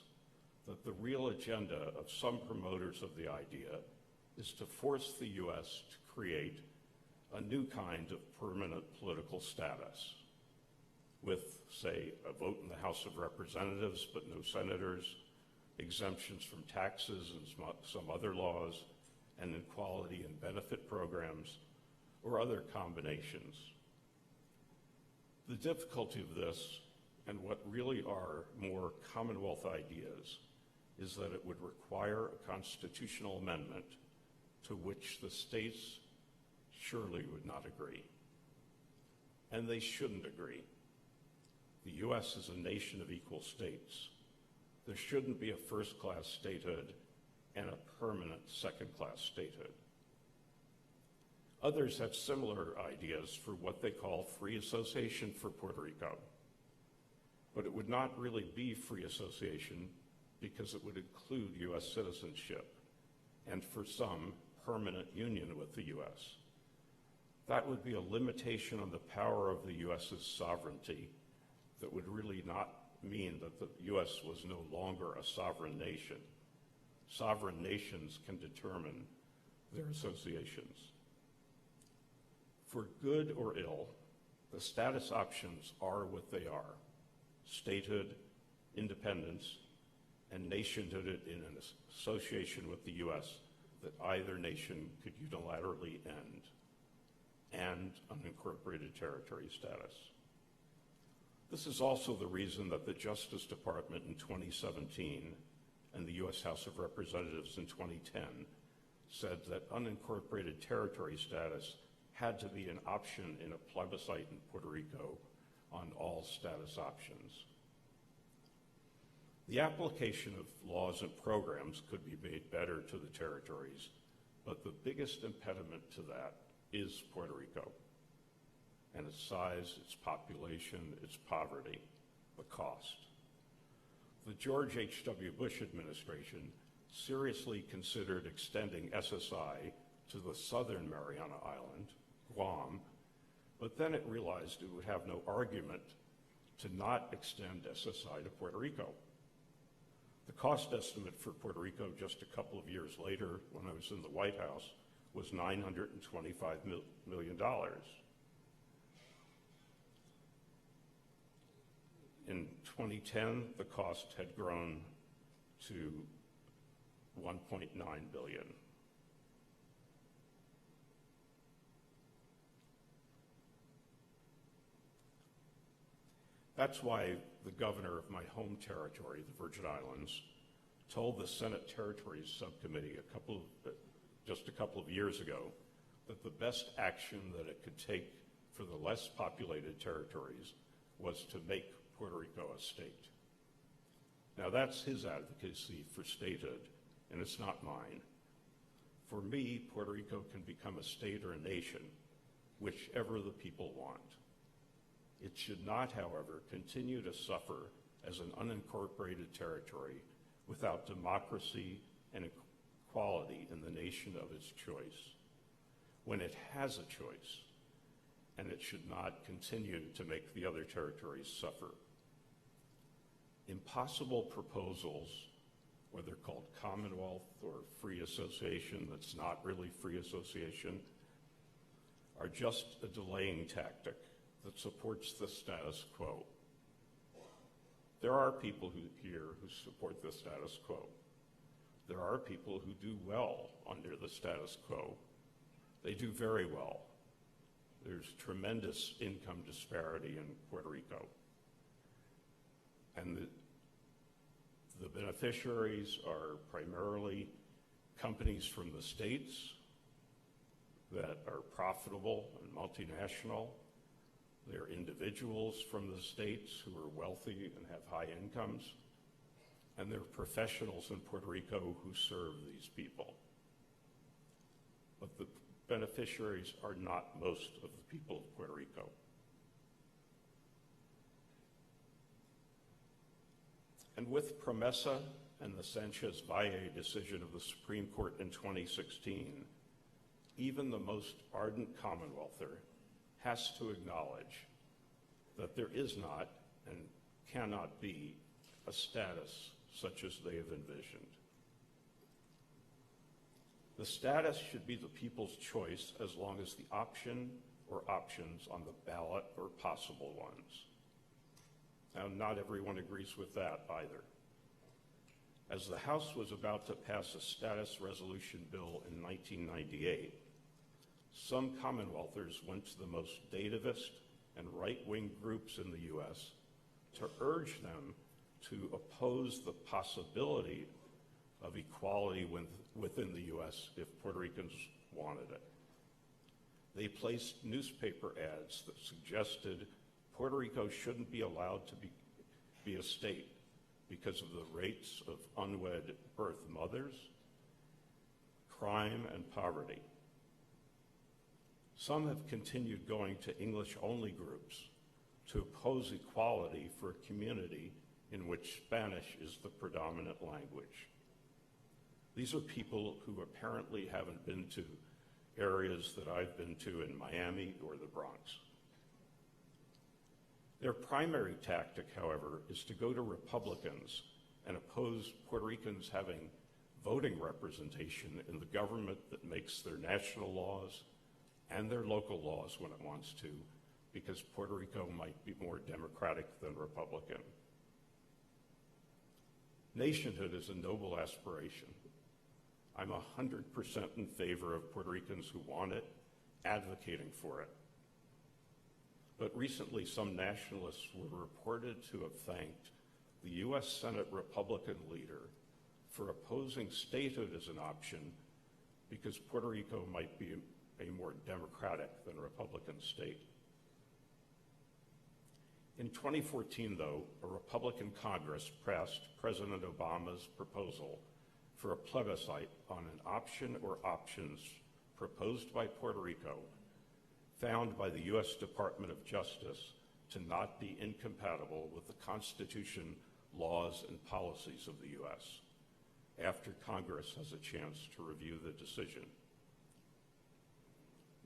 that the real agenda of some promoters of the idea is to force the U.S. to create a new kind of permanent political status with, say, a vote in the House of Representatives but no senators, exemptions from taxes and some other laws, and equality and benefit programs, or other combinations. The difficulty of this, and what really are more Commonwealth ideas, is that it would require a constitutional amendment to which the states surely would not agree. And they shouldn't agree. The U.S. is a nation of equal states. There shouldn't be a first-class statehood and a permanent second-class statehood. Others have similar ideas for what they call free association for Puerto Rico. But it would not really be free association because it would include U.S. citizenship and, for some, permanent union with the U.S. That would be a limitation on the power of the U.S.'s sovereignty that would really not mean that the U.S. was no longer a sovereign nation. Sovereign nations can determine their associations. For good or ill, the status options are what they are: statehood, independence, and nationhood in an association with the U.S. that either nation could unilaterally end, and unincorporated territory status. This is also the reason that the Justice Department in 2017 and the U.S. House of Representatives in 2010 said that unincorporated territory status had to be an option in a plebiscite in Puerto Rico on all status options. The application of laws and programs could be made better to the territories, but the biggest impediment to that is Puerto Rico, and its size, its population, its poverty, the cost. The George H.W. Bush administration seriously considered extending SSI to the southern Mariana Island, Guam, but then it realized it would have no argument to not extend SSI to Puerto Rico. The cost estimate for Puerto Rico just a couple of years later, when I was in the White House, was $925 million. In 2010, the cost had grown to $1.9 billion. That's why the governor of my home territory, the Virgin Islands, told the Senate Territories Subcommittee just a couple of years ago that the best action that it could take for the less populated territories was to make Puerto Rico a state. Now that's his advocacy for statehood, and it's not mine. For me, Puerto Rico can become a state or a nation, whichever the people want. It should not, however, continue to suffer as an unincorporated territory without democracy and equality in the nation of its choice, when it has a choice, and it should not continue to make the other territories suffer. Impossible proposals, whether called Commonwealth or free association that's not really free association, are just a delaying tactic that supports the status quo. There are people here who support the status quo. There are people who do well under the status quo. They do very well. There's tremendous income disparity in Puerto Rico. And the beneficiaries are primarily companies from the states that are profitable and multinational. They're individuals from the states who are wealthy and have high incomes. And they're professionals in Puerto Rico who serve these people. But the beneficiaries are not most of the people of Puerto Rico. And with Promesa and the Sanchez Valle decision of the Supreme Court in 2016, even the most ardent Commonwealther has to acknowledge that there is not and cannot be a status such as they have envisioned. The status should be the people's choice as long as the option or options on the ballot are possible ones. Now, not everyone agrees with that either. As the House was about to pass a status resolution bill in 1998, some Commonwealthers went to the most nativist and right-wing groups in the U.S. to urge them to oppose the possibility of equality within the U.S. if Puerto Ricans wanted it. They placed newspaper ads that suggested Puerto Rico shouldn't be allowed to be a state because of the rates of unwed birth mothers, crime, and poverty. Some have continued going to English-only groups to oppose equality for a community in which Spanish is the predominant language. These are people who apparently haven't been to areas that I've been to in Miami or the Bronx. Their primary tactic, however, is to go to Republicans and oppose Puerto Ricans having voting representation in the government that makes their national laws and their local laws when it wants to, because Puerto Rico might be more democratic than Republican. Nationhood is a noble aspiration. I'm 100% in favor of Puerto Ricans who want it, advocating for it. But recently, some nationalists were reported to have thanked the U.S. Senate Republican leader for opposing statehood as an option because Puerto Rico might be a more democratic than Republican state. In 2014, though, a Republican Congress passed President Obama's proposal for a plebiscite on an option or options proposed by Puerto Rico, found by the U.S. Department of Justice to not be incompatible with the Constitution, laws, and policies of the U.S., after Congress has a chance to review the decision.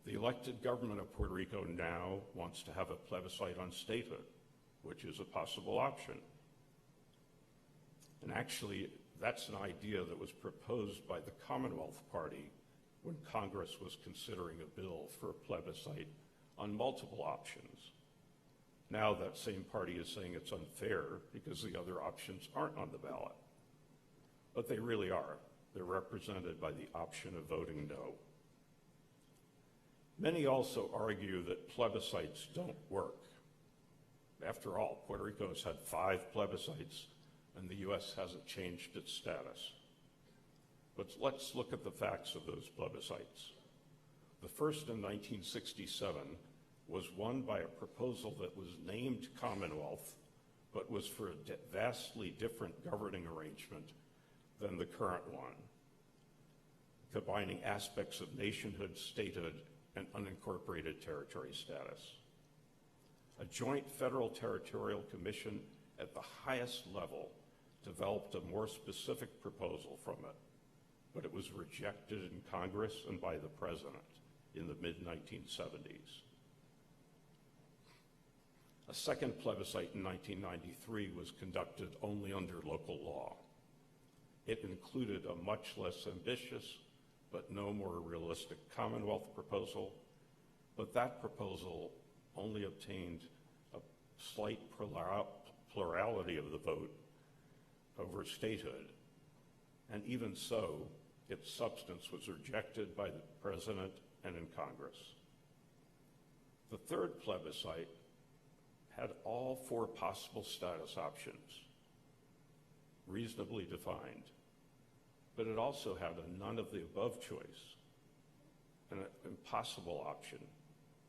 The elected government of Puerto Rico now wants to have a plebiscite on statehood, which is a possible option. And actually, that's an idea that was proposed by the Commonwealth Party when Congress was considering a bill for a plebiscite on multiple options. Now that same party is saying it's unfair because the other options aren't on the ballot. But they really are. They're represented by the option of voting no. Many also argue that plebiscites don't work. After all, Puerto Rico has had 5 plebiscites and the U.S. hasn't changed its status. But let's look at the facts of those plebiscites. The first in 1967 was won by a proposal that was named Commonwealth, but was for a vastly different governing arrangement than the current one, combining aspects of nationhood, statehood, and unincorporated territory status. A joint federal territorial commission at the highest level developed a more specific proposal from it, but it was rejected in Congress and by the president in the mid-1970s. A second plebiscite in 1993 was conducted only under local law. It included a much less ambitious but no more realistic Commonwealth proposal, but that proposal only obtained a slight plurality of the vote over statehood, and even so, its substance was rejected by the president and in Congress. The third plebiscite had all 4 possible status options, reasonably defined, but it also had a none of the above choice, an impossible option,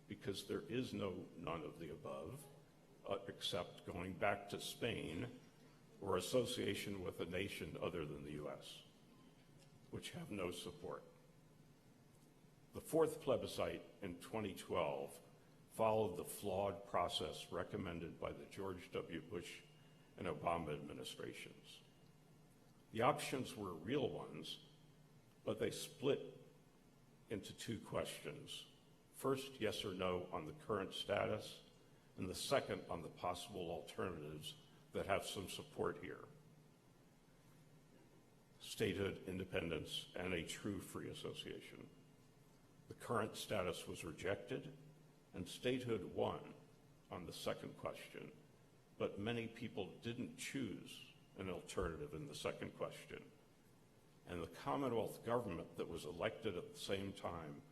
because there is no none of the above, except going back to Spain or association with a nation other than the U.S., which have no support. The fourth plebiscite in 2012 followed the flawed process recommended by the George W. Bush and Obama administrations. The options were real ones, but they split into two questions. First, yes or no on the current status, and the second on the possible alternatives that have some support here. Statehood, independence, and a true free association. The current status was rejected, and statehood won on the second question, but many people didn't choose an alternative in the second question. And the Commonwealth government that was elected at the same time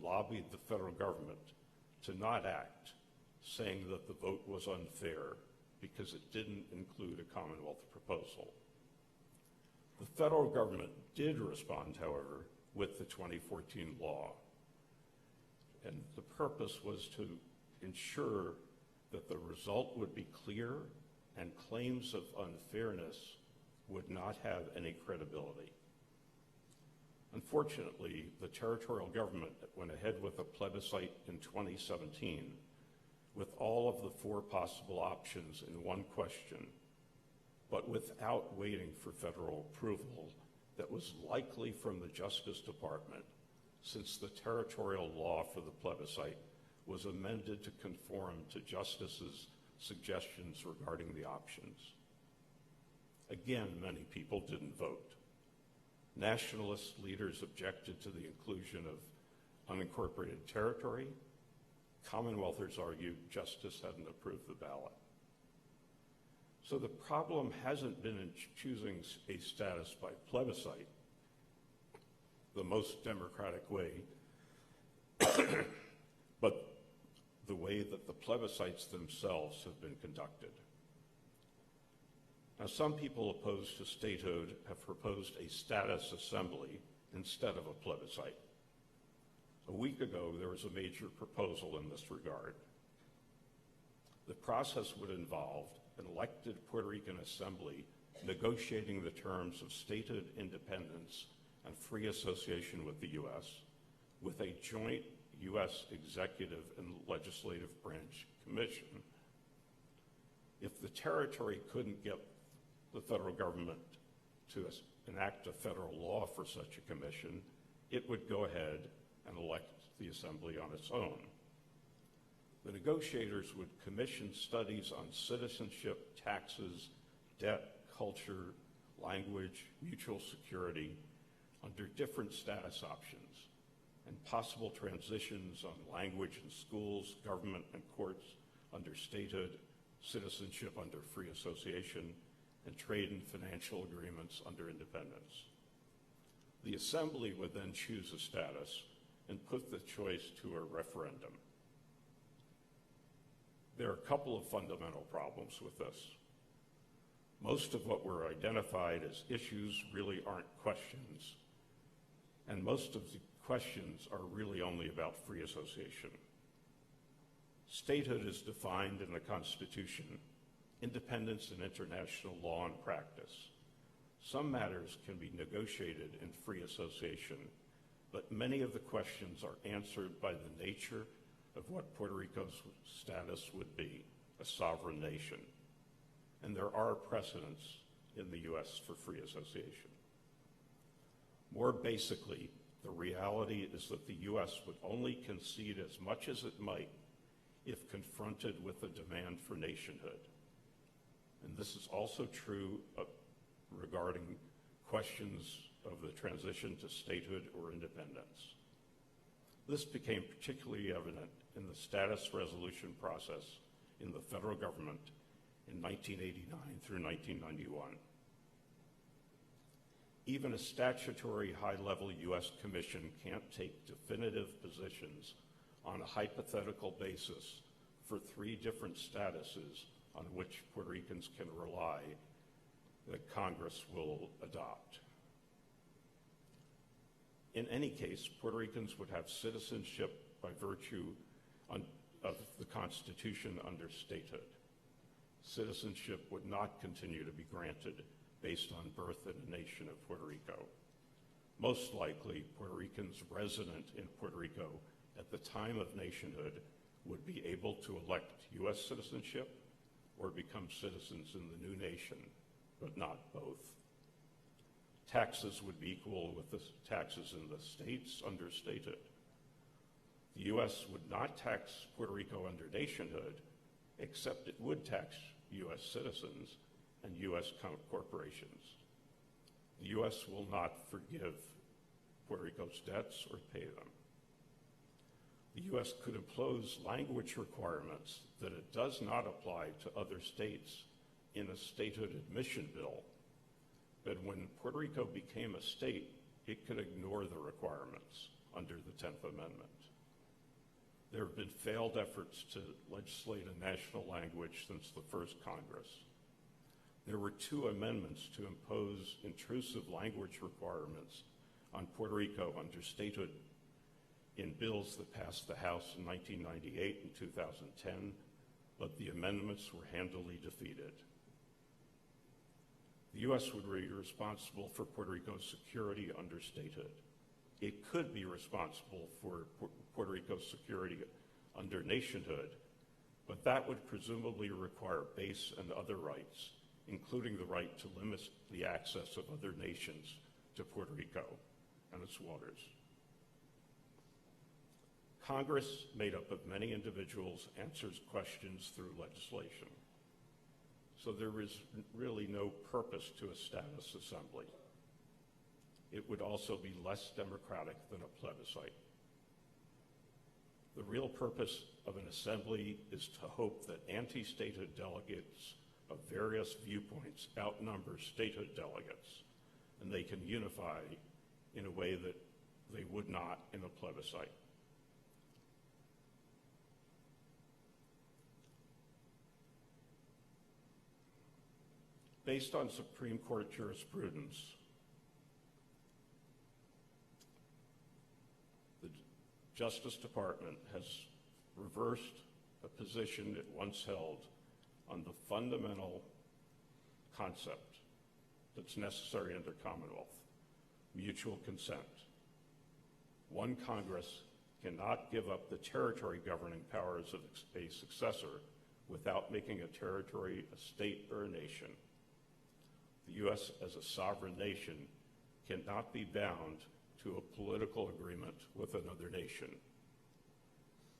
lobbied the federal government to not act, saying that the vote was unfair because it didn't include a Commonwealth proposal. The federal government did respond, however, with the 2014 law. And the purpose was to ensure that the result would be clear and claims of unfairness would not have any credibility. Unfortunately, the territorial government went ahead with a plebiscite in 2017 with all of the four possible options in one question, but without waiting for federal approval that was likely from the Justice Department, since the territorial law for the plebiscite was amended to conform to Justice's suggestions regarding the options. Again, many people didn't vote. Nationalist leaders objected to the inclusion of unincorporated territory. Commonwealthers argued Justice hadn't approved the ballot. So the problem hasn't been in choosing a status by plebiscite, the most democratic way, but the way that the plebiscites themselves have been conducted. Now, some people opposed to statehood have proposed a status assembly instead of a plebiscite. A week ago, there was a major proposal in this regard. The process would involve an elected Puerto Rican assembly negotiating the terms of statehood independence and free association with the U.S. with a joint U.S. executive and legislative branch commission. If the territory couldn't get the federal government to enact a federal law for such a commission, it would go ahead and elect the assembly on its own. The negotiators would commission studies on citizenship, taxes, debt, culture, language, mutual security under different status options, and possible transitions on language in schools, government, and courts under statehood, citizenship under free association, and trade and financial agreements under independence. The assembly would then choose a status and put the choice to a referendum. There are a couple of fundamental problems with this. Most of what were identified as issues really aren't questions, and most of the questions are really only about free association. Statehood is defined in the Constitution, independence in international law and practice. Some matters can be negotiated in free association, but many of the questions are answered by the nature of what Puerto Rico's status would be, a sovereign nation. And there are precedents in the U.S. for free association. More basically, the reality is that the U.S. would only concede as much as it might if confronted with a demand for nationhood. And this is also true regarding questions of the transition to statehood or independence. This became particularly evident in the status resolution process in the federal government in 1989 through 1991. Even a statutory high-level U.S. commission can't take definitive positions on a hypothetical basis for three different statuses on which Puerto Ricans can rely that Congress will adopt. In any case, Puerto Ricans would have citizenship by virtue of the Constitution under statehood. Citizenship would not continue to be granted based on birth in a nation of Puerto Rico. Most likely, Puerto Ricans resident in Puerto Rico at the time of nationhood would be able to elect U.S. citizenship or become citizens in the new nation, but not both. Taxes would be equal with the taxes in the states under statehood. The U.S. would not tax Puerto Rico under nationhood, except it would tax U.S. citizens and U.S. corporations. The U.S. will not forgive Puerto Rico's debts or pay them. The U.S. could impose language requirements that it does not apply to other states in a statehood admission bill, but when Puerto Rico became a state, it could ignore the requirements under the 10th Amendment. There have been failed efforts to legislate a national language since the first Congress. There were 2 amendments to impose intrusive language requirements on Puerto Rico under statehood in bills that passed the House in 1998 and 2010, but the amendments were handily defeated. The U.S. would be responsible for Puerto Rico's security under statehood. It could be responsible for Puerto Rico's security under nationhood, but that would presumably require base and other rights, including the right to limit the access of other nations to Puerto Rico and its waters. Congress, made up of many individuals, answers questions through legislation. So there is really no purpose to a status assembly. It would also be less democratic than a plebiscite. The real purpose of an assembly is to hope that anti-statehood delegates of various viewpoints outnumber statehood delegates, and they can unify in a way that they would not in a plebiscite. Based on Supreme Court jurisprudence, the Justice Department has reversed a position it once held on the fundamental concept that's necessary under Commonwealth: mutual consent. One Congress cannot give up the territory governing powers of a successor without making a territory a state or a nation. The U.S. as a sovereign nation cannot be bound to a political agreement with another nation.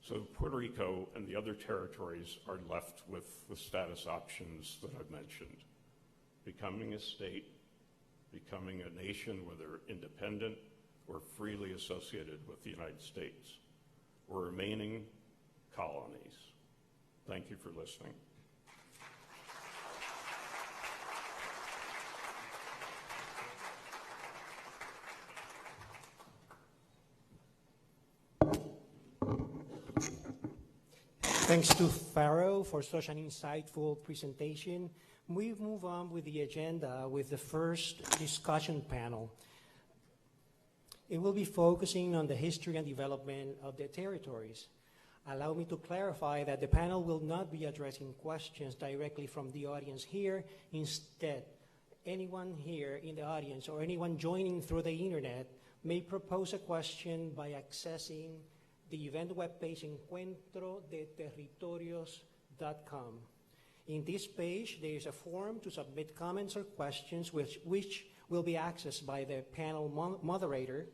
So Puerto Rico and the other territories are left with the status options that I've mentioned: becoming a state, becoming a nation, whether independent or freely associated with the United States, or remaining colonies. Thank you for listening. Thanks to Pharaoh for such an insightful presentation. We move on with the agenda with the first discussion panel. It will be focusing on the history and development of the territories. Allow me to clarify that the panel will not be addressing questions directly from the audience here. Instead, anyone here in the audience or anyone joining through the internet may propose a question by accessing the event webpage encuentrodeterritorios.com. In this page, there is a form to submit comments or questions which will be accessed by the panel moderator,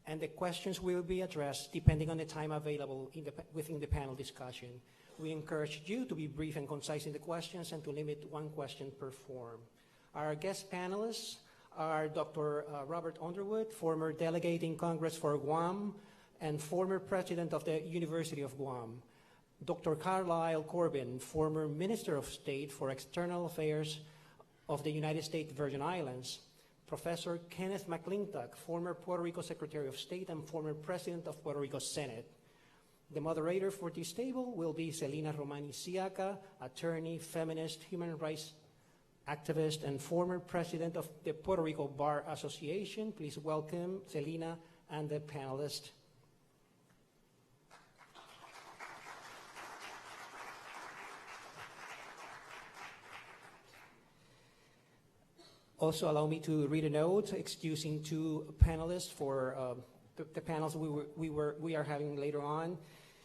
and the questions will be addressed depending on the time available within the panel discussion. We encourage you to be brief and concise in the questions and to limit one question per form. Our guest panelists are Dr. Robert Underwood, former delegate in Congress for Guam and former president of the University of Guam. Dr. Carlisle Corbin, former Minister of State for External Affairs of the United States Virgin Islands. Professor Kenneth McClintock, former Puerto Rico Secretary of State and former President of Puerto Rico Senate. The moderator for this table will be Selena Romani-Siaca, attorney, feminist, human rights activist, and former president of the Puerto Rico Bar Association. Please welcome Selena and the panelists. Also, allow me to read a note excusing 2 panelists for the panels we are having later on.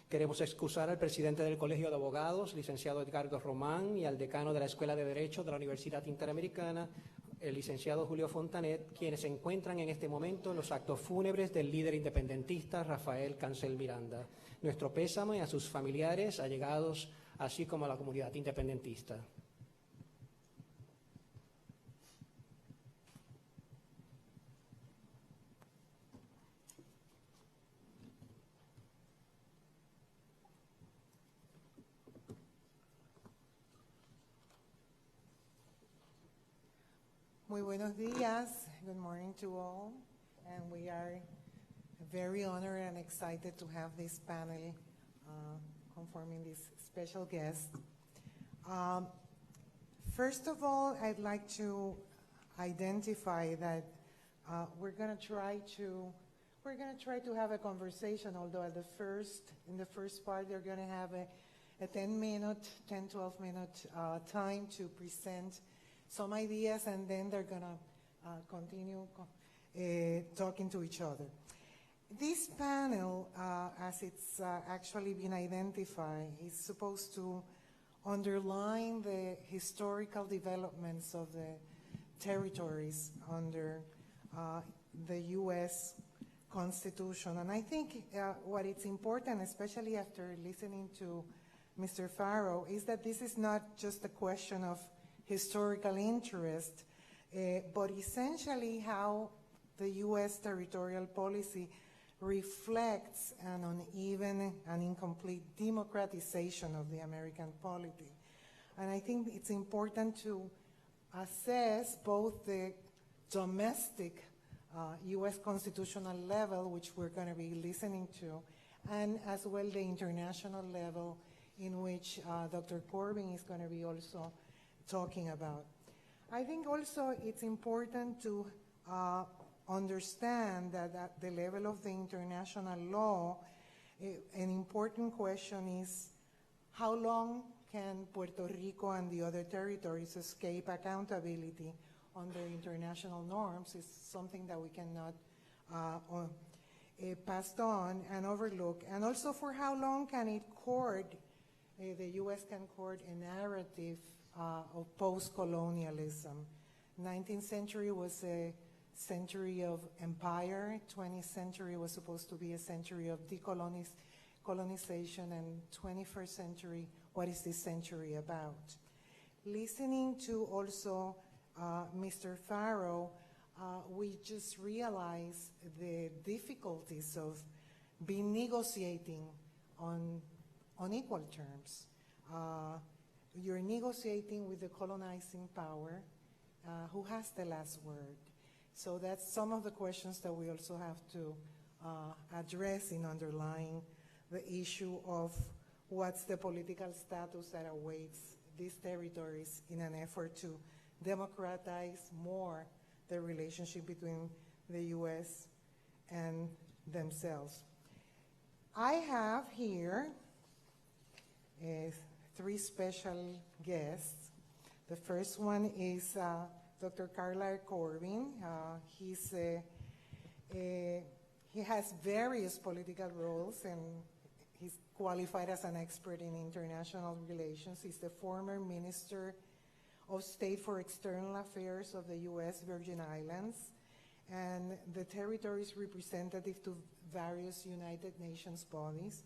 Queremos excusar al presidente del Colegio de Abogados, licenciado Edgardo Román, y al decano de la Escuela de Derecho de la Universidad Interamericana, el licenciado Julio Fontanet, quienes se encuentran en este momento en los actos fúnebres del líder independentista Rafael Cancel Miranda. Nuestro pésame a sus familiares, allegados, así como a la comunidad independentista. Muy buenos días. Good morning to all. And we are very honored and excited to have this panel conforming this special guest. First of all, I'd like to identify that we're going to try to have a conversation, although in the first part, they're going to have a 12-minute time to present some ideas, and then they're going to continue talking to each other. This panel, as it's actually been identified, is supposed to underline the historical developments of the territories under the U.S. Constitution. And I think what it's important, especially after listening to Mr. Farrow, is that this is not just a question of historical interest, but essentially how the U.S. territorial policy reflects an uneven and incomplete democratization of the American polity. And I think it's important to assess both the domestic U.S. constitutional level, which we're going to be listening to, and as well the international level in which Dr. Corbin is going to be also talking about. I think also it's important to understand that at the level of the international law, an important question is how long can Puerto Rico and the other territories escape accountability under international norms? Is something that we cannot pass on and overlook. And also for how long can it court, the U.S. can court a narrative of post-colonialism. 19th century was a century of empire. 20th century was supposed to be a century of decolonization, and 21st century, what is this century about? Listening to also Mr. Farrow, we just realized the difficulties of being negotiating on equal terms. You're negotiating with the colonizing power, who has the last word. So that's some of the questions that we also have to address in underlying the issue of what's the political status that awaits these territories in an effort to democratize more the relationship between the U.S. and themselves. I have here three special guests. The first one is Dr. Carlisle Corbin. He has various political roles, and he's qualified as an expert in international relations. He's the former Minister of State for External Affairs of the U.S. Virgin Islands, and the territory's representative to various United Nations bodies.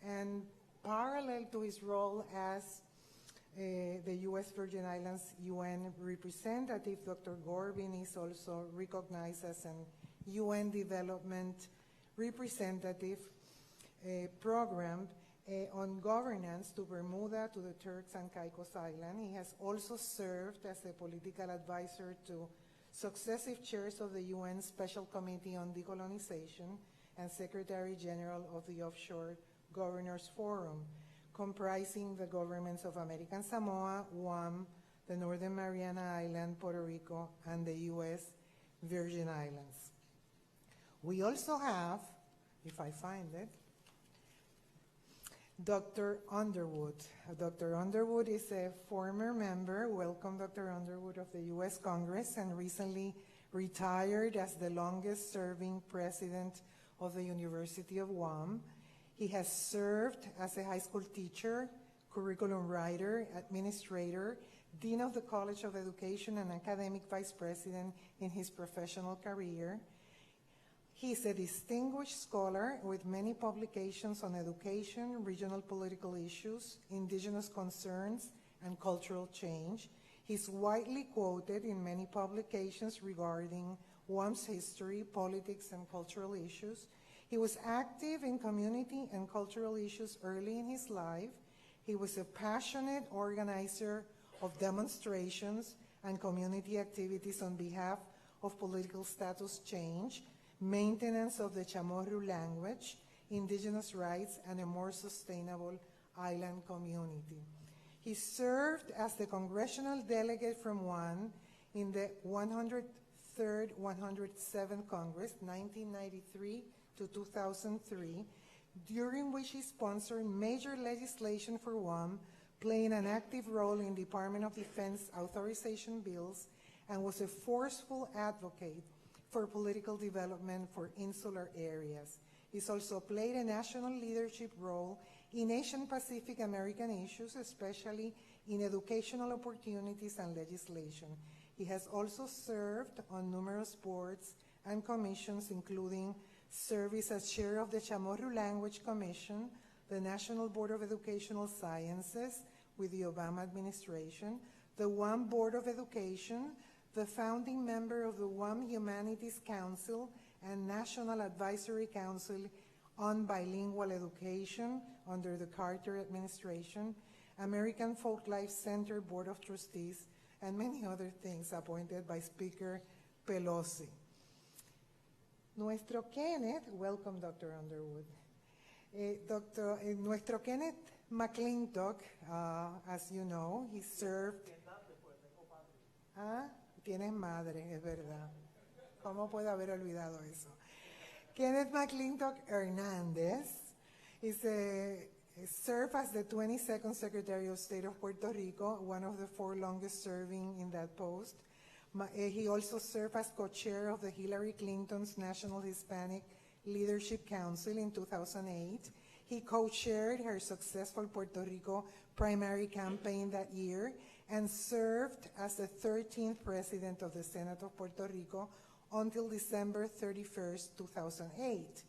And parallel to his role as the U.S. Virgin Islands UN representative, Dr. Corbin is also recognized as an UN development representative program on governance to Bermuda, to the Turks and Caicos Islands. He has also served as a political advisor to successive chairs of the UN Special Committee on Decolonization and Secretary General of the Offshore Governors Forum, comprising the governments of American Samoa, Guam, the Northern Mariana Islands, Puerto Rico, and the U.S. Virgin Islands. We also have, if I find it, Dr. Underwood. Dr. Underwood is a former member, welcome Dr. Underwood, of the U.S. Congress, and recently retired as the longest serving president of the University of Guam. He has served as a high school teacher, curriculum writer, administrator, dean of the College of Education, and academic vice president in his professional career. He is a distinguished scholar with many publications on education, regional political issues, indigenous concerns, and cultural change. He's widely quoted in many publications regarding Guam's history, politics, and cultural issues. He was active in community and cultural issues early in his life. He was a passionate organizer of demonstrations and community activities on behalf of political status change, maintenance of the Chamorro language, indigenous rights, and a more sustainable island community. He served as the congressional delegate from Guam in the 103rd, 107th Congress, 1993 to 2003, during which he sponsored major legislation for Guam, playing an active role in Department of Defense authorization bills, and was a forceful advocate for political development for insular areas. He's also played a national leadership role in Asian Pacific American issues, especially in educational opportunities and legislation. He has also served on numerous boards and commissions, including service as chair of the Chamorro Language Commission, the National Board of Educational Sciences with the Obama administration, the Guam Board of Education, the founding member of the Guam Humanities Council and National Advisory Council on Bilingual Education under the Carter administration, American Folklife Center Board of Trustees, and many other things appointed by Speaker Pelosi. Nuestro Kenneth, welcome Dr. Underwood. Nuestro Kenneth McClintock, as you know, he served... Tienes madre, es verdad. ¿Cómo puedo haber olvidado eso? Kenneth McClintock Hernandez served as the 22nd Secretary of State of Puerto Rico, one of the 4 longest serving in that post. He also served as co-chair of the Hillary Clinton's National Hispanic Leadership Council in 2008. He co-chaired her successful Puerto Rico primary campaign that year and served as the 13th president of the Senate of Puerto Rico until December 31st, 2008.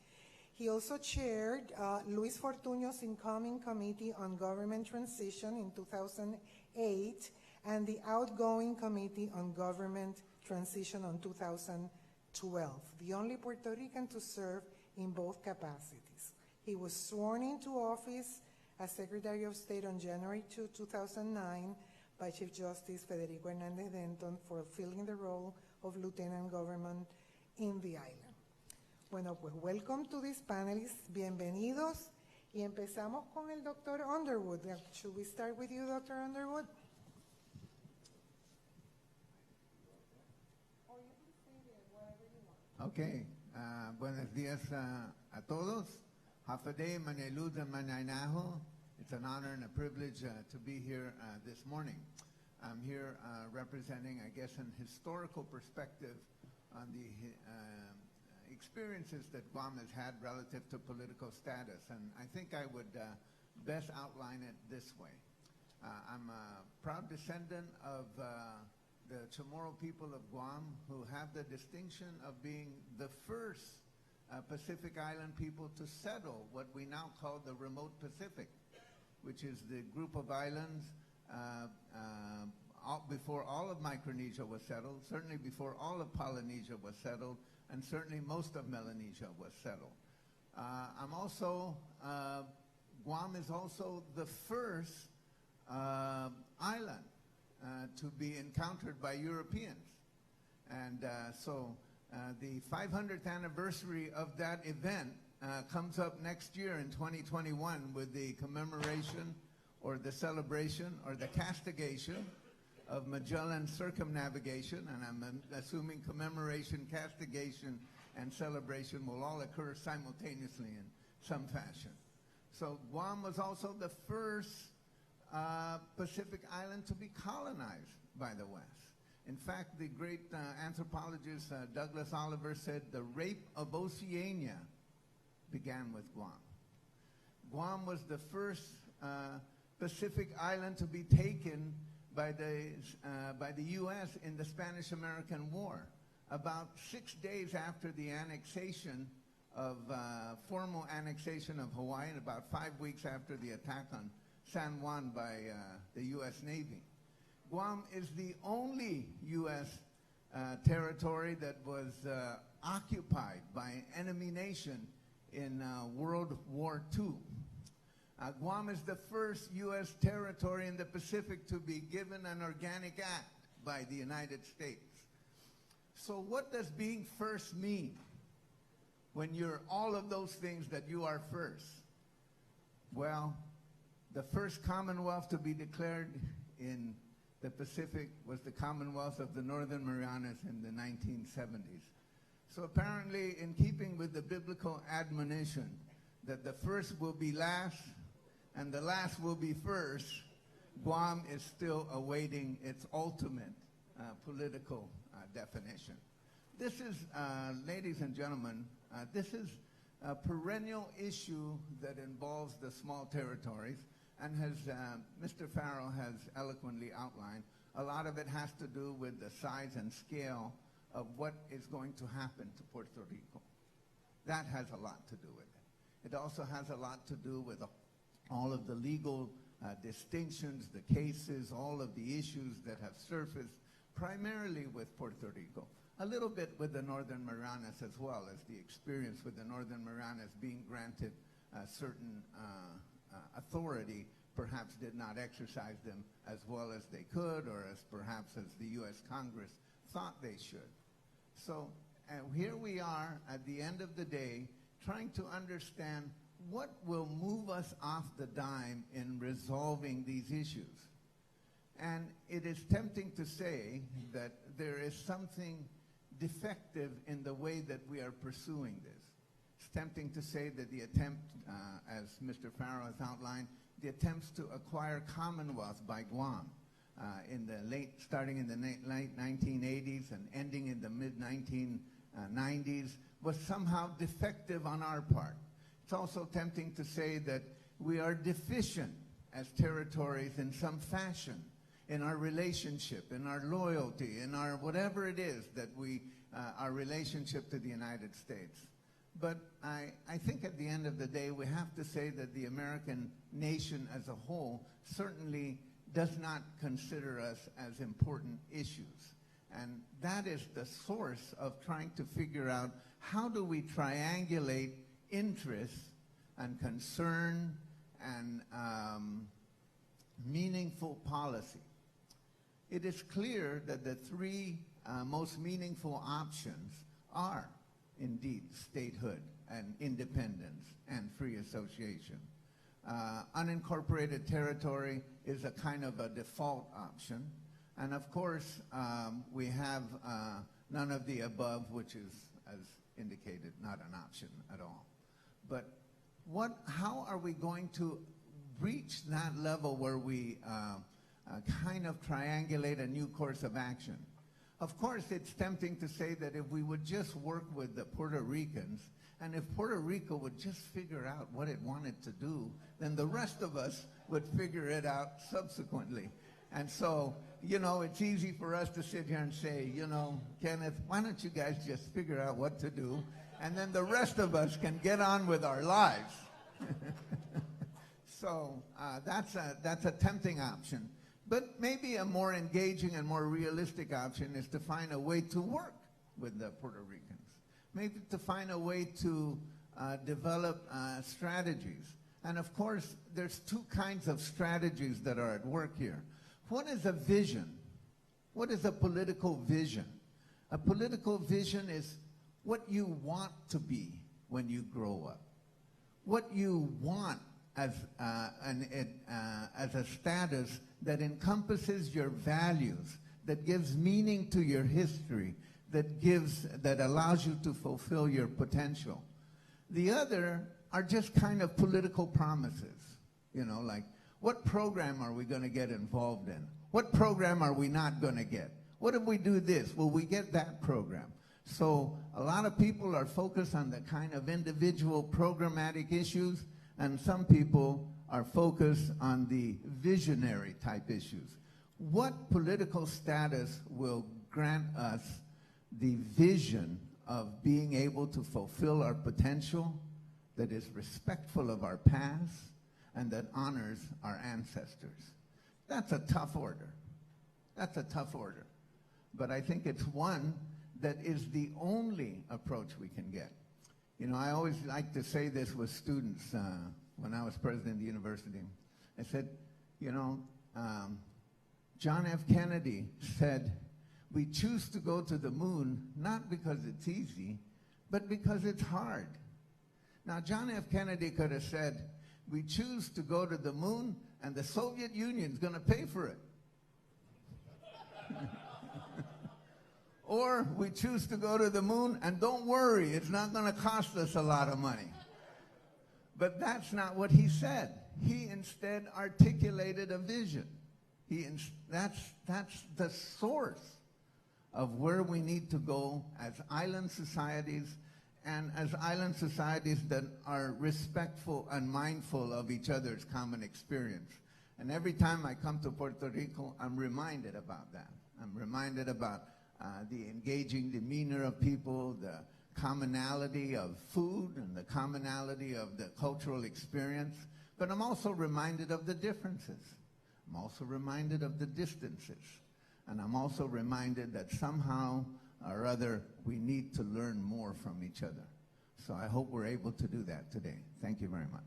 He also chaired Luis Fortuño's incoming Committee on Government Transition in 2008 and the outgoing Committee on Government Transition in 2012, the only Puerto Rican to serve in both capacities. He was sworn into office as Secretary of State on January 2, 2009 by Chief Justice Federico Hernández Denton, fulfilling the role of Lieutenant Governor in the island. Bueno, pues welcome to these panelists, bienvenidos, y empezamos con el Dr. Underwood. Should we start with you, Dr. Underwood? Okay, buenos días a todos. Hafade Maneluda Manainaho. It's an honor and a privilege to be here this morning. I'm here representing, I guess, an historical perspective on the experiences that Guam has had relative to political status, and I think I would best outline it this way. I'm a proud descendant of the Chamorro people of Guam, who have the distinction of being the first Pacific Island people to settle what we now call the remote Pacific, which is the group of islands before all of Micronesia was settled, certainly before all of Polynesia was settled, and certainly most of Melanesia was settled. Guam is also the first island to be encountered by Europeans. And the 500th anniversary of that event comes up next year in 2021 with the commemoration or the celebration or the castigation of Magellan's circumnavigation, and I'm assuming commemoration, castigation, and celebration will all occur simultaneously in some fashion. So Guam was also the first Pacific island to be colonized by the West. In fact, the great anthropologist Douglas Oliver said the rape of Oceania began with Guam. Guam was the first Pacific island to be taken by the U.S. in the Spanish-American War. About 6 days after the annexation of formal annexation of Hawaii, and about 5 weeks after the attack on San Juan by the U.S. Navy. Guam is the only U.S. territory that was occupied by an enemy nation in World War II. Guam is the first U.S. territory in the Pacific to be given an organic act by the United States. So what does being first mean when you're all of those things that you are first? Well, the first Commonwealth to be declared in the Pacific was the Commonwealth of the Northern Marianas in the 1970s. So apparently, in keeping with the biblical admonition that the first will be last and the last will be first, Guam is still awaiting its ultimate political definition. This is, ladies and gentlemen, this is a perennial issue that involves the small territories, and as Mr. Farrell has eloquently outlined, a lot of it has to do with the size and scale of what is going to happen to Puerto Rico. That has a lot to do with it. It also has a lot to do with all of the legal distinctions, the cases, all of the issues that have surfaced, primarily with Puerto Rico. A little bit with the Northern Marianas as well, as the experience with the Northern Marianas being granted certain authority, perhaps did not exercise them as well as they could, or as perhaps as the U.S. Congress thought they should. So here we are at the end of the day trying to understand what will move us off the dime in resolving these issues. And it is tempting to say that there is something defective in the way that we are pursuing this. It's tempting to say that the attempt, as Mr. Farrell has outlined, the attempts to acquire Commonwealth by Guam starting in the late 1980s and ending in the mid-1990s was somehow defective on our part. It's also tempting to say that we are deficient as territories in some fashion in our relationship, in our loyalty, in our whatever it is that our relationship to the United States. But I think at the end of the day, we have to say that the American nation as a whole certainly does not consider us as important issues. And that is the source of trying to figure out how do we triangulate interest and concern and meaningful policy. It is clear that the three most meaningful options are indeed statehood and independence and free association. Unincorporated territory is a kind of a default option. And of course, we have none of the above, which is, as indicated, not an option at all. But how are we going to reach that level where we kind of triangulate a new course of action? Of course, it's tempting to say that if we would just work with the Puerto Ricans, and if Puerto Rico would just figure out what it wanted to do, then the rest of us would figure it out subsequently. And so, you know, it's easy for us to sit here and say, you know, Kenneth, why don't you guys just figure out what to do, and then the rest of us can get on with our lives. So that's a tempting option. But maybe a more engaging and more realistic option is to find a way to work with the Puerto Ricans. Maybe to find a way to develop strategies. And of course, there's two kinds of strategies that are at work here. One is a vision. What is a political vision? A political vision is what you want to be when you grow up. What you want as a status that encompasses your values, that gives meaning to your history, that allows you to fulfill your potential. The other are just kind of political promises, you know, like what program are we going to get involved in? What program are we not going to get? What if we do this? Will we get that program? So a lot of people are focused on the kind of individual programmatic issues, and some people are focused on the visionary type issues. What political status will grant us the vision of being able to fulfill our potential that is respectful of our past and that honors our ancestors? That's a tough order. That's a tough order. But I think it's one that is the only approach we can get. You know, I always like to say this with students when I was president of the university. I said, you know, John F. Kennedy said, we choose to go to the moon not because it's easy, but because it's hard. Now, John F. Kennedy could have said, we choose to go to the moon and the Soviet Union's going to pay for it. Or we choose to go to the moon, and don't worry, it's not going to cost us a lot of money. But that's not what he said. He instead articulated a vision. That's the source of where we need to go as island societies, and as island societies that are respectful and mindful of each other's common experience. And every time I come to Puerto Rico, I'm reminded about that. I'm reminded about the engaging demeanor of people, the commonality of food and the commonality of the cultural experience. But I'm also reminded of the differences. I'm also reminded of the distances. And I'm also reminded that somehow or other we need to learn more from each other. So I hope we're able to do that today. Thank you very much.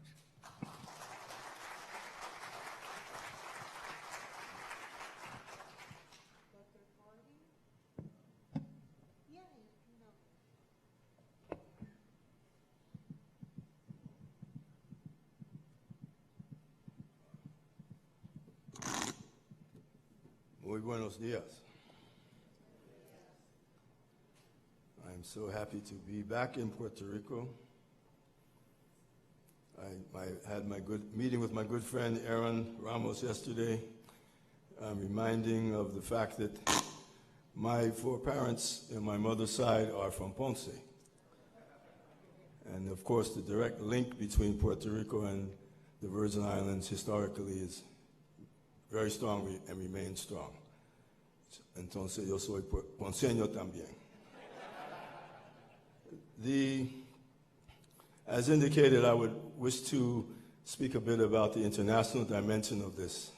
Muy buenos días. I'm so happy to be back in Puerto Rico. I had my good meeting with my good friend Aaron Ramos yesterday. I'm reminding of the fact that my four parents on my mother's side are from Ponce. And of course, the direct link between Puerto Rico and the Virgin Islands historically is very strong and remains strong. Entonces, yo soy ponceño también. As indicated, I would wish to speak a bit about the international dimension of this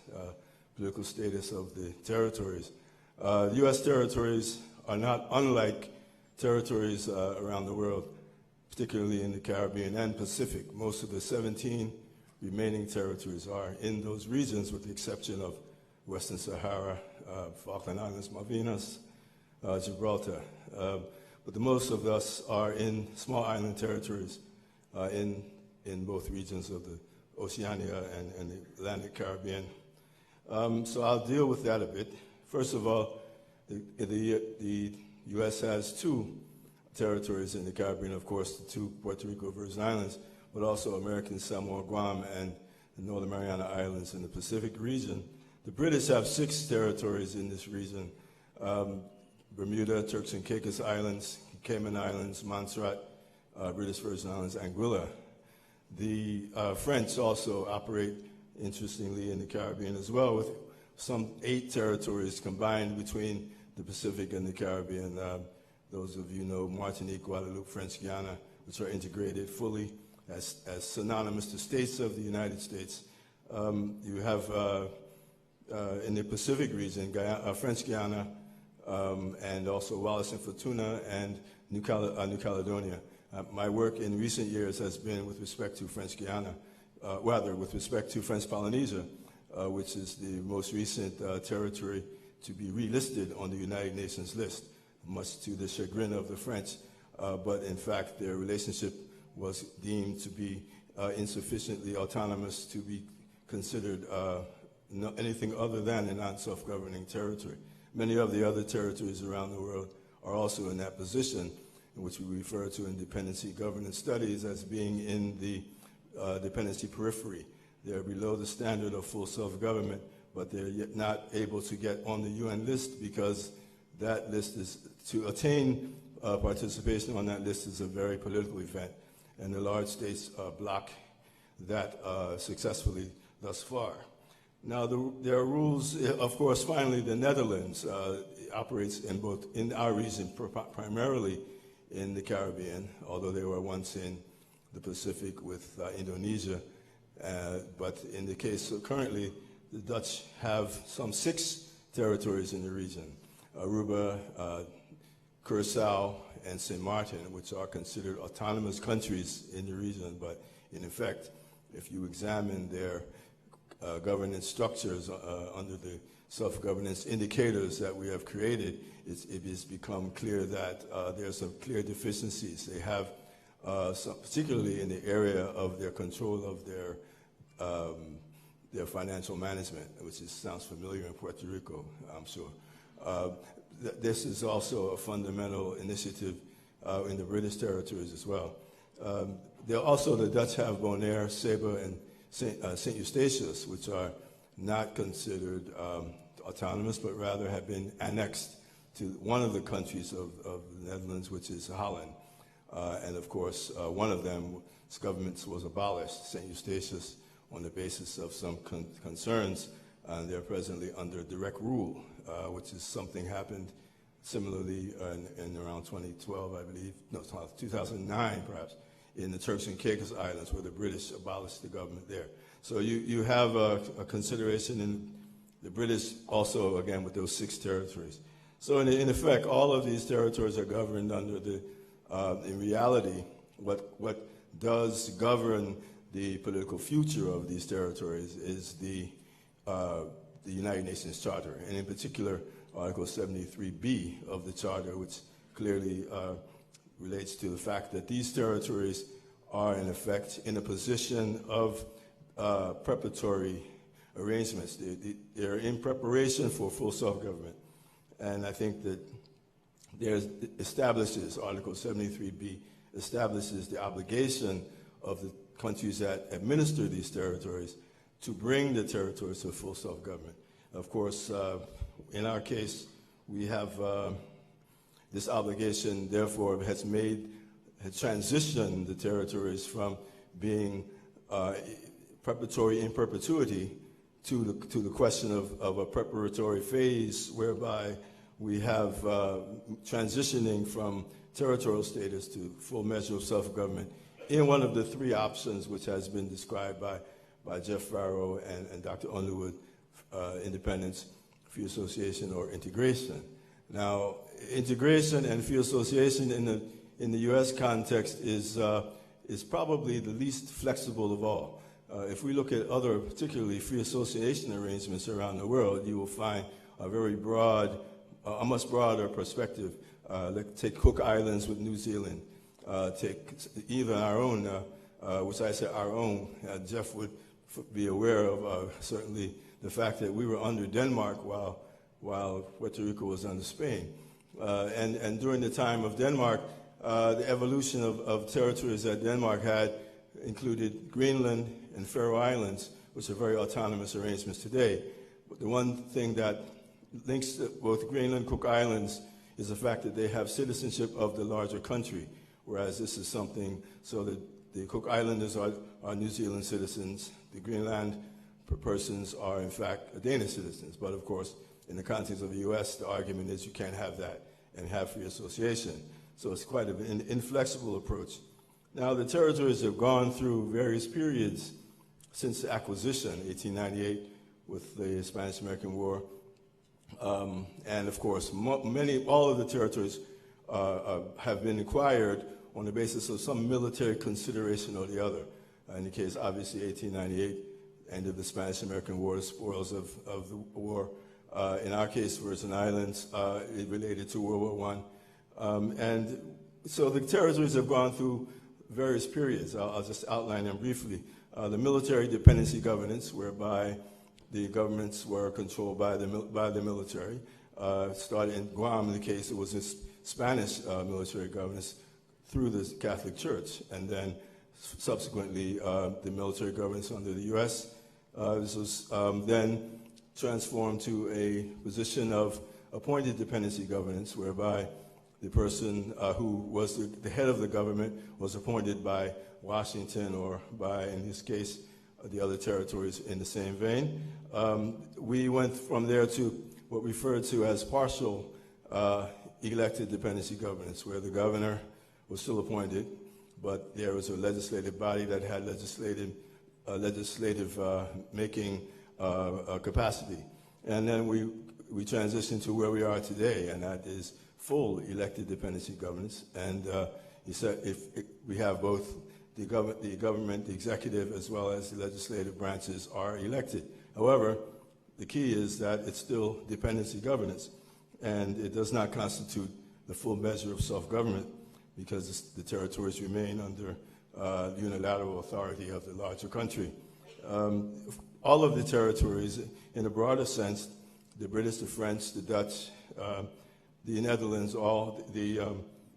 political status of the territories. U.S. territories are not unlike territories around the world, particularly in the Caribbean and Pacific. Most of the 17 remaining territories are in those regions, with the exception of Western Sahara, Falkland Islands, Malvinas, Gibraltar. But the most of us are in small island territories in both regions of the Oceania and the Atlantic Caribbean. So I'll deal with that a bit. First of all, the U.S. has two territories in the Caribbean, of course, the two Puerto Rico Virgin Islands, but also American Samoa, Guam, and the Northern Mariana Islands in the Pacific region. The British have 6 territories in this region: Bermuda, Turks and Caicos Islands, Cayman Islands, Montserrat, British Virgin Islands, Anguilla. The French also operate, interestingly, in the Caribbean as well, with some 8 territories combined between the Pacific and the Caribbean. Those of you know Martinique, Guadeloupe, French Guiana, which are integrated fully as synonymous to states of the United States. You have in the Pacific region, French Guiana, and also Wallis and Futuna and New Caledonia. My work in recent years has been with respect to French Guiana, with respect to French Polynesia, which is the most recent territory to be relisted on the United Nations list, much to the chagrin of the French. But in fact, their relationship was deemed to be insufficiently autonomous to be considered anything other than a non-self-governing territory. Many of the other territories around the world are also in that position, in which we refer to in dependency governance studies as being in the dependency periphery. They're below the standard of full self-government, but they're yet not able to get on the UN list, because that list is, to attain participation on that list is a very political event, and the large states block that successfully thus far. Now, there are rules, of course. Finally, the Netherlands operates in our region, primarily in the Caribbean, although they were once in the Pacific with Indonesia. But in the case of currently, the Dutch have some 6 territories in the region: Aruba, Curaçao, and St. Martin, which are considered autonomous countries in the region. But in effect, if you examine their governance structures under the self-governance indicators that we have created, it has become clear that there are some clear deficiencies. They have, particularly in the area of their control of their financial management, which sounds familiar in Puerto Rico, I'm sure. This is also a fundamental initiative in the British territories as well. The Dutch have Bonaire, Saba, and St. Eustatius, which are not considered autonomous, but rather have been annexed to one of the countries of the Netherlands, which is Holland. And of course, one of them's government was abolished, St. Eustatius, on the basis of some concerns. They're presently under direct rule, which is something happened similarly in around 2012, I believe, no, 2009 perhaps, in the Turks and Caicos Islands, where the British abolished the government there. So you have a consideration in the British also, again, with those 6 territories. So in effect, all of these territories are governed under in reality, what does govern the political future of these territories is the United Nations Charter, and in particular, Article 73B of the Charter, which clearly relates to the fact that these territories are, in effect, in a position of preparatory arrangements. They're in preparation for full self-government. And I think that Article 73B establishes the obligation of the countries that administer these territories to bring the territories to full self-government. Of course, in our case, we have this obligation, therefore, has transitioned the territories from being preparatory in perpetuity to the question of a preparatory phase, whereby we have transitioning from territorial status to full measure of self-government in one of the 3 options which has been described by Jeff Farrow and Dr. Underwood: independence, free association, or integration. Now, integration and free association in the U.S. context is probably the least flexible of all. If we look at other, particularly free association arrangements around the world, you will find a very broad, a much broader perspective. Take Cook Islands with New Zealand. Take even our own, which I say our own. Jeff would be aware of certainly the fact that we were under Denmark while Puerto Rico was under Spain. And during the time of Denmark, the evolution of territories that Denmark had included Greenland and Faroe Islands, which are very autonomous arrangements today. But the one thing that links both Greenland and Cook Islands is the fact that they have citizenship of the larger country, whereas this is something, so that the Cook Islanders are New Zealand citizens, the Greenland persons are in fact Danish citizens. But of course, in the context of the U.S., the argument is you can't have that and have free association. So it's quite an inflexible approach. Now, the territories have gone through various periods since the acquisition, 1898, with the Spanish-American War. And of course, all of the territories have been acquired on the basis of some military consideration or the other. In the case, obviously, 1898, end of the Spanish-American War, the spoils of the war. In our case, Virgin Islands, it related to World War I. And so the territories have gone through various periods. I'll just outline them briefly. The military dependency governance, whereby the governments were controlled by the military. Started in Guam, in the case, it was this Spanish military governance through the Catholic Church, and then subsequently the military governance under the U.S. This was then transformed to a position of appointed dependency governance, whereby the person who was the head of the government was appointed by Washington or by, in this case, the other territories in the same vein. We went from there to what we referred to as partial elected dependency governance, where the governor was still appointed, but there was a legislative body that had legislative making capacity. And then we transitioned to where we are today, and that is full elected dependency governance. And he said we have both the government, the executive, as well as the legislative branches are elected. However, the key is that it's still dependency governance, and it does not constitute the full measure of self-government because the territories remain under unilateral authority of the larger country. All of the territories, in a broader sense, the British, the French, the Dutch, the Netherlands, all the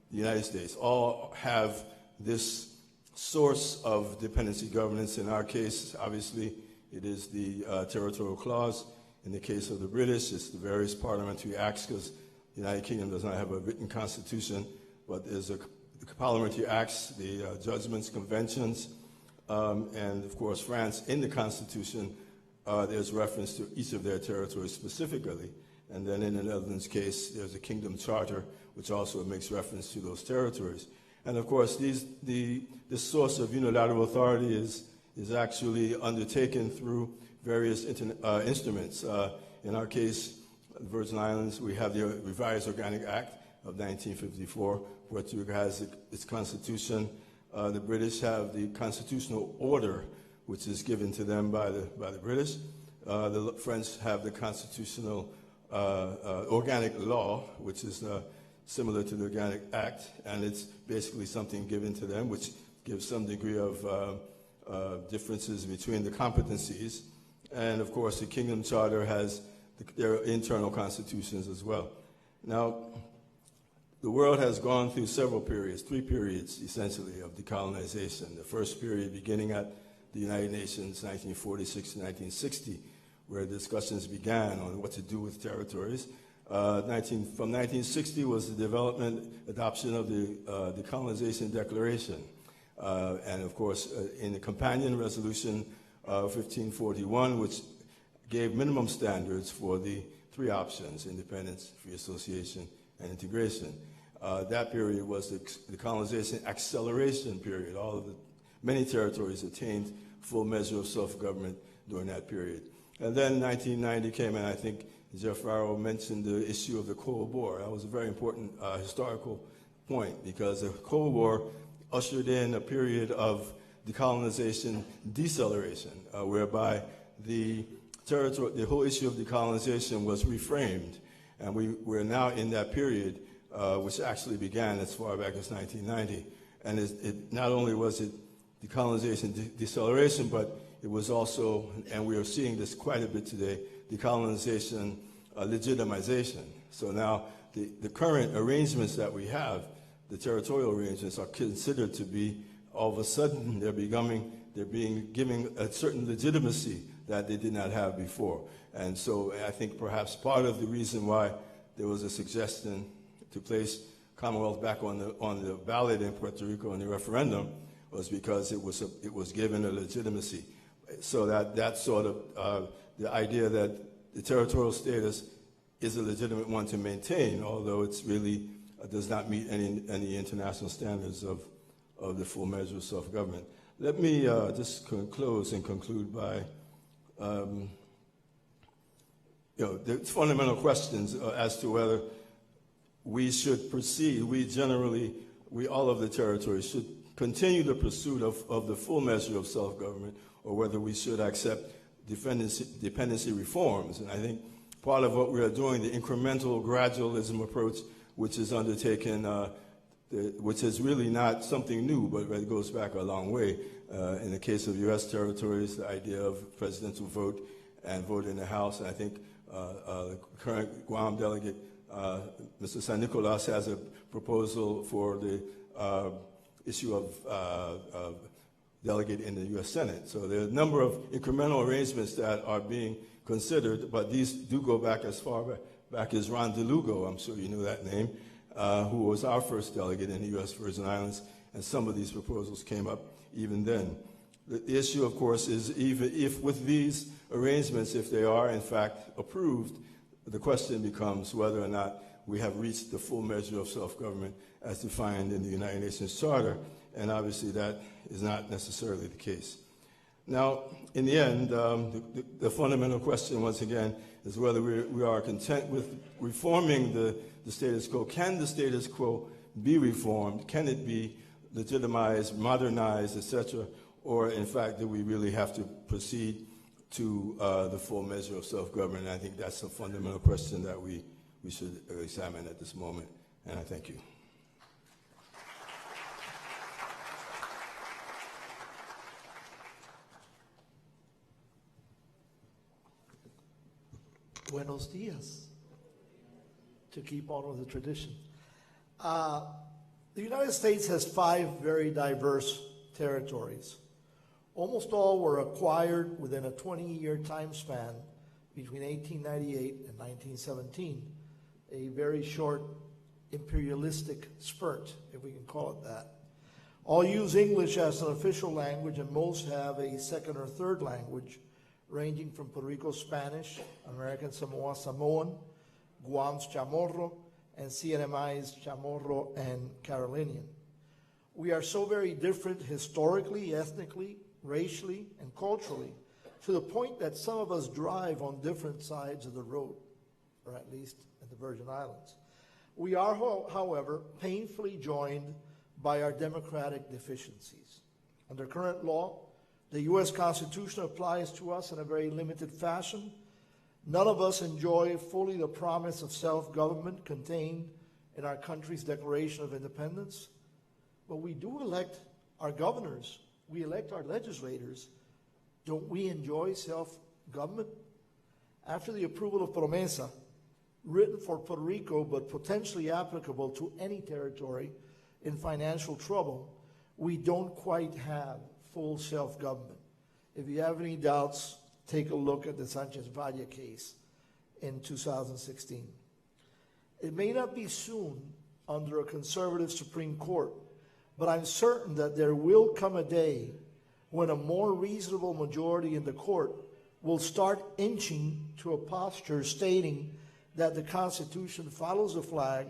United States, all have this source of dependency governance. In our case, obviously, it is the territorial clause. In the case of the British, it's the various parliamentary acts, because the United Kingdom does not have a written constitution, but there's the parliamentary acts, the judgments, conventions, and of course France. In the Constitution, there's reference to each of their territories specifically, and then in the Netherlands case, there's a kingdom charter, which also makes reference to those territories. And of course, this source of unilateral authority is actually undertaken through various instruments. In our case, the Virgin Islands, we have the Revised Organic Act of 1954, Puerto Rico has its constitution. The British have the constitutional order, which is given to them by the British. The French have the constitutional organic law, which is similar to the Organic Act, and it's basically something given to them, which gives some degree of differences between the competencies. And of course, the Kingdom Charter has their internal constitutions as well. Now, the world has gone through several periods, 3 periods essentially of decolonization. The first period beginning at the United Nations, 1946 to 1960, where discussions began on what to do with territories. From 1960 was the adoption of the Decolonization Declaration. And of course, in the companion resolution of 1541, which gave minimum standards for the 3 options: independence, free association, and integration. That period was the colonization acceleration period. Many territories attained full measure of self-government during that period. And then 1990 came, and I think Jeff Farrell mentioned the issue of the Cold War. That was a very important historical point, because the Cold War ushered in a period of decolonization deceleration, whereby the whole issue of decolonization was reframed. And we're now in that period, which actually began as far back as 1990. And it not only was it decolonization deceleration, but it was also, and we are seeing this quite a bit today, decolonization legitimization. So now the current arrangements that we have, the territorial arrangements, are considered to be, all of a sudden, they're being given a certain legitimacy that they did not have before. And so I think perhaps part of the reason why there was a suggestion to place Commonwealth back on the ballot in Puerto Rico in the referendum was because it was given a legitimacy. So that sort of the idea that the territorial status is a legitimate one to maintain, although it's really does not meet any international standards of the full measure of self-government. Let me just close and conclude by the fundamental questions as to whether we should proceed. We all of the territories should continue the pursuit of the full measure of self-government, or whether we should accept dependency reforms. And I think part of what we are doing, the incremental gradualism approach, which is undertaken, which is really not something new, but it goes back a long way. In the case of U.S. territories, the idea of presidential vote and vote in the House, and I think the current Guam delegate, Mr. San Nicolas, has a proposal for the issue of delegate in the U.S. Senate. So there are a number of incremental arrangements that are being considered, but these do go back as far back as Ron DeLugo. I'm sure you know that name. who was our first delegate in the U.S. Virgin Islands, and some of these proposals came up even then. The issue, of course, is even if with these arrangements, if they are in fact approved, the question becomes whether or not we have reached the full measure of self-government as defined in the United Nations Charter, and obviously that is not necessarily the case. Now, in the end, the fundamental question, once again, is whether we are content with reforming the status quo. Can the status quo be reformed? Can it be legitimized, modernized, etc.? Or, in fact, do we really have to proceed to the full measure of self-government? And I think that's a fundamental question that we should examine at this moment. And I thank you. Buenos dias, to keep on with the tradition. The United States has 5 very diverse territories. Almost all were acquired within a 20-year time span between 1898 and 1917, a very short imperialistic spurt, if we can call it that. All use English as an official language, and most have a second or third language, ranging from Puerto Rico Spanish, American Samoa Samoan, Guam's Chamorro, and CNMI's Chamorro and Carolinian. We are so very different historically, ethnically, racially, and culturally, to the point that some of us drive on different sides of the road, or at least in the Virgin Islands. We are, however, painfully joined by our democratic deficiencies. Under current law, the U.S. Constitution applies to us in a very limited fashion. None of us enjoy fully the promise of self-government contained in our country's Declaration of Independence, but we do elect our governors. We elect our legislators. Don't we enjoy self-government? After the approval of Promesa, written for Puerto Rico but potentially applicable to any territory in financial trouble, we don't quite have full self-government. If you have any doubts, take a look at the Sanchez Valle case in 2016. It may not be soon under a conservative Supreme Court, but I'm certain that there will come a day when a more reasonable majority in the court will start inching to a posture stating that the Constitution follows the flag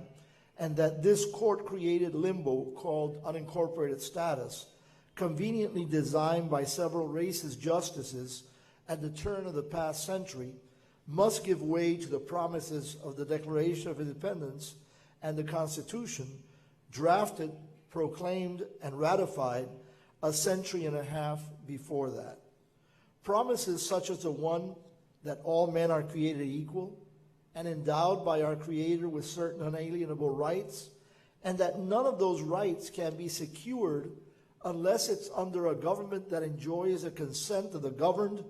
and that this court-created limbo called unincorporated status, conveniently designed by several racist justices at the turn of the past century, must give way to the promises of the Declaration of Independence and the Constitution, drafted, proclaimed, and ratified a century and a half before that. Promises such as the one that all men are created equal and endowed by our Creator with certain unalienable rights, and that none of those rights can be secured unless it's under a government that enjoys the consent of the governed,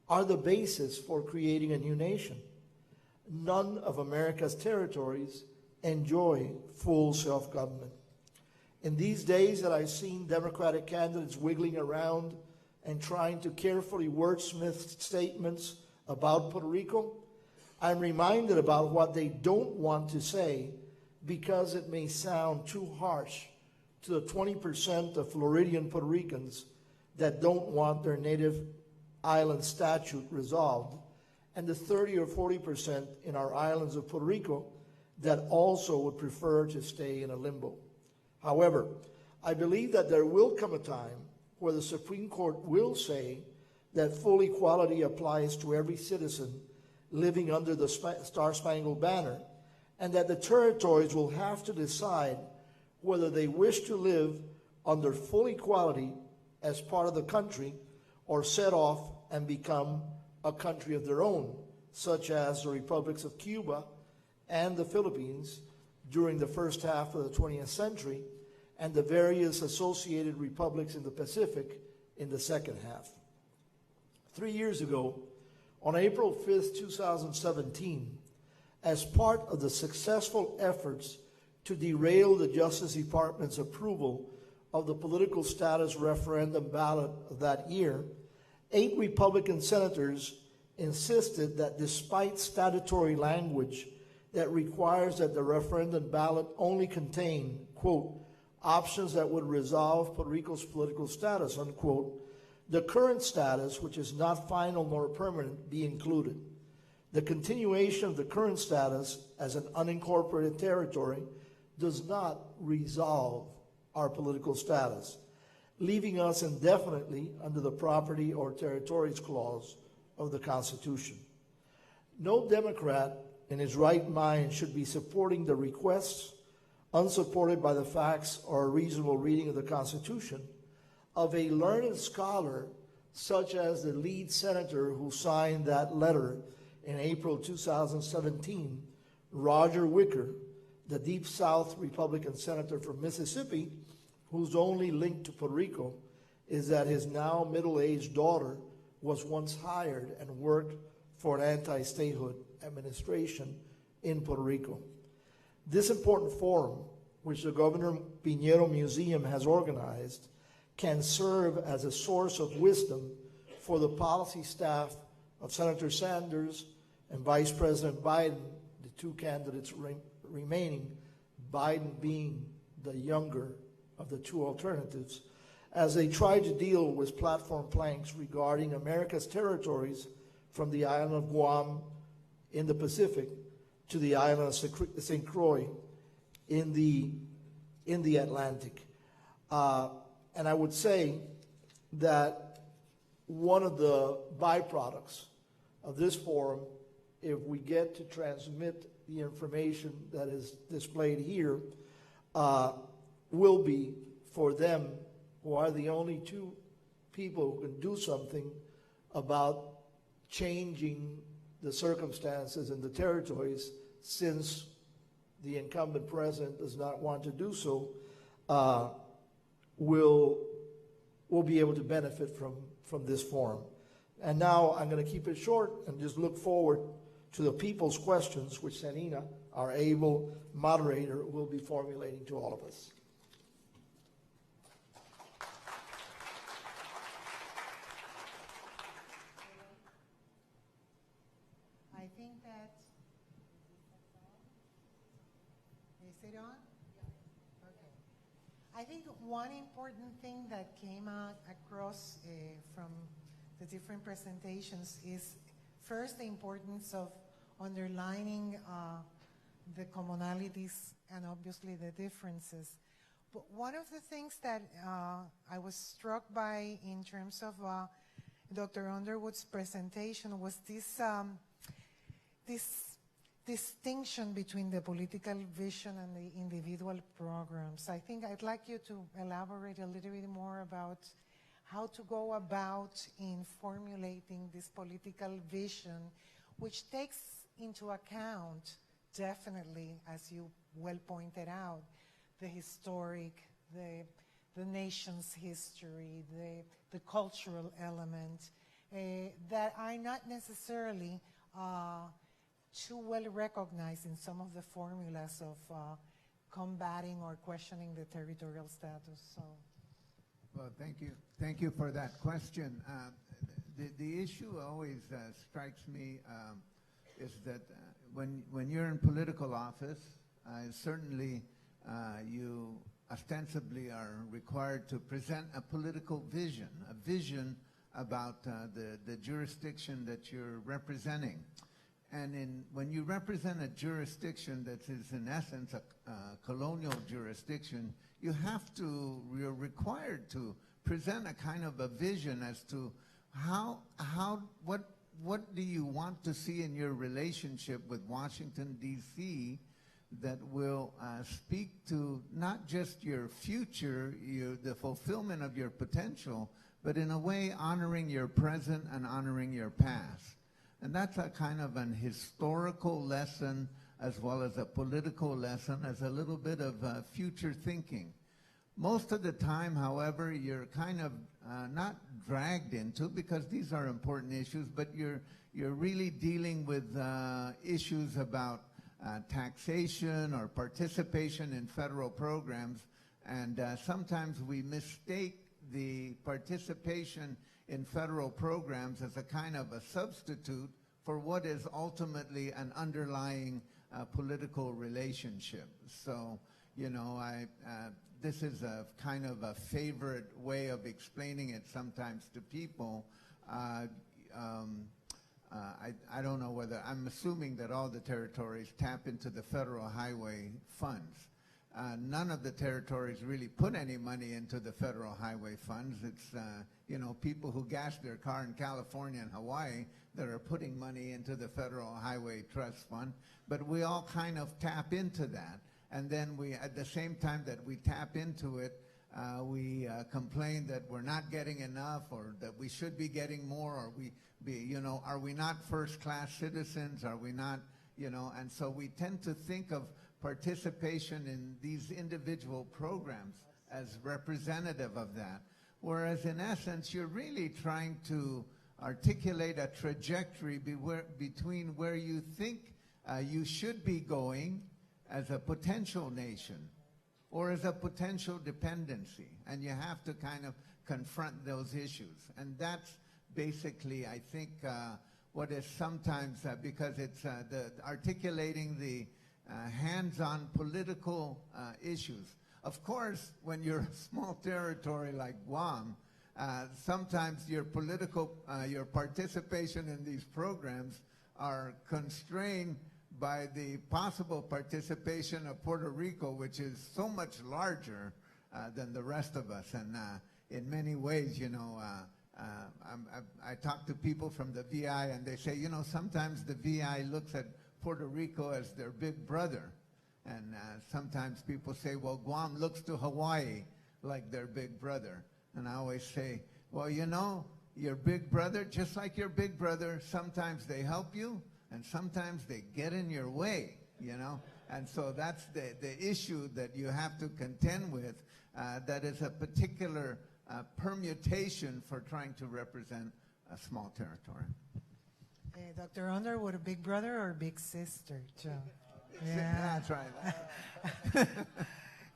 are the basis for creating a new nation. None of America's territories enjoy full self-government. In these days that I've seen Democratic candidates wiggling around and trying to carefully wordsmith statements about Puerto Rico, I'm reminded about what they don't want to say because it may sound too harsh to the 20% of Floridian Puerto Ricans that don't want their native island statute resolved, and the 30 or 40% in our islands of Puerto Rico that also would prefer to stay in a limbo. However, I believe that there will come a time where the Supreme Court will say that full equality applies to every citizen living under the Star-Spangled Banner, and that the territories will have to decide whether they wish to live under full equality as part of the country or set off and become a country of their own, such as the republics of Cuba and the Philippines during the first half of the 20th century, and the various associated republics in the Pacific in the second half. 3 years ago, on April 5th, 2017, as part of the successful efforts to derail the Justice Department's approval of the political status referendum ballot of that year, 8 Republican senators insisted that despite statutory language that requires that the referendum ballot only contain, quote, options that would resolve Puerto Rico's political status, unquote, the current status, which is not final nor permanent, be included. The continuation of the current status as an unincorporated territory does not resolve our political status, leaving us indefinitely under the Property or Territories Clause of the Constitution. No Democrat in his right mind should be supporting the requests, unsupported by the facts or a reasonable reading of the Constitution, of a learned scholar such as the lead senator who signed that letter in April 2017, Roger Wicker, the Deep South Republican senator from Mississippi, whose only link to Puerto Rico is that his now middle-aged daughter was once hired and worked for an anti-statehood administration in Puerto Rico. This important forum, which the Governor Piñero Museum has organized, can serve as a source of wisdom for the policy staff of Senator Sanders and Vice President Biden, the two candidates remaining, Biden being the younger of the two alternatives, as they try to deal with platform planks regarding America's territories from the island of Guam in the Pacific to the island of St. Croix in the Atlantic. And I would say that one of the byproducts of this forum, if we get to transmit the information that is displayed here, will be for them, who are the only two people who can do something about changing the circumstances in the territories, since the incumbent president does not want to do so, will be able to benefit from this forum. And now I'm going to keep it short and just look forward to the people's questions, which Sanina, our able moderator, will be formulating to all of us. I think that, is it on? Okay. I think one important thing that came out across from the different presentations is first the importance of underlining the commonalities and obviously the differences. But one of the things that I was struck by in terms of Dr. Underwood's presentation was this distinction between the political vision and the individual programs. I think I'd like you to elaborate a little bit more about how to go about in formulating this political vision, which takes into account, definitely, as you well pointed out, the historic, the nation's history, the cultural element, that are not necessarily too well recognized in some of the formulas of combating or questioning the territorial status. So, well, thank you. Thank you for that question. The issue always strikes me is that when you're in political office, certainly you ostensibly are required to present a political vision, a vision about the jurisdiction that you're representing. And when you represent a jurisdiction that is in essence a colonial jurisdiction, you're required to present a kind of a vision as to what do you want to see in your relationship with Washington, D.C., that will speak to not just your future, the fulfillment of your potential, but in a way honoring your present and honoring your past. And that's a kind of an historical lesson as well as a political lesson, as a little bit of future thinking. Most of the time, however, you're kind of not dragged into, because these are important issues, but you're really dealing with issues about taxation or participation in federal programs, and sometimes we mistake the participation in federal programs as a kind of a substitute for what is ultimately an underlying political relationship. So, you know, this is a kind of a favorite way of explaining it sometimes to people. I don't know whether, I'm assuming that all the territories tap into the federal highway funds. None of the territories really put any money into the federal highway funds. It's, you know, people who gas their car in California and Hawaii that are putting money into the Federal Highway Trust Fund. But we all kind of tap into that. And then we, at the same time that we tap into it, we complain that we're not getting enough, or that we should be getting more, or you know, are we not first-class citizens? Are we not, you know? And so we tend to think of participation in these individual programs as representative of that. Whereas in essence, you're really trying to articulate a trajectory between where you think you should be going as a potential nation or as a potential dependency. And you have to kind of confront those issues. And that's basically, I think, what is sometimes, because it's articulating the hands-on political issues. Of course, when you're a small territory like Guam, sometimes your political, your participation in these programs are constrained by the possible participation of Puerto Rico, which is so much larger than the rest of us. And in many ways, you know, I talk to people from the VI, and they say, you know, sometimes the VI looks at Puerto Rico as their big brother. And sometimes people say, well, Guam looks to Hawaii like their big brother. And I always say, well, you know, your big brother, just like your big brother, sometimes they help you and sometimes they get in your way, you know? And so that's the issue that you have to contend with, that is a particular permutation for trying to represent a small territory. Dr. Underwood, a big brother or big sister, Joe? Yeah, that's right.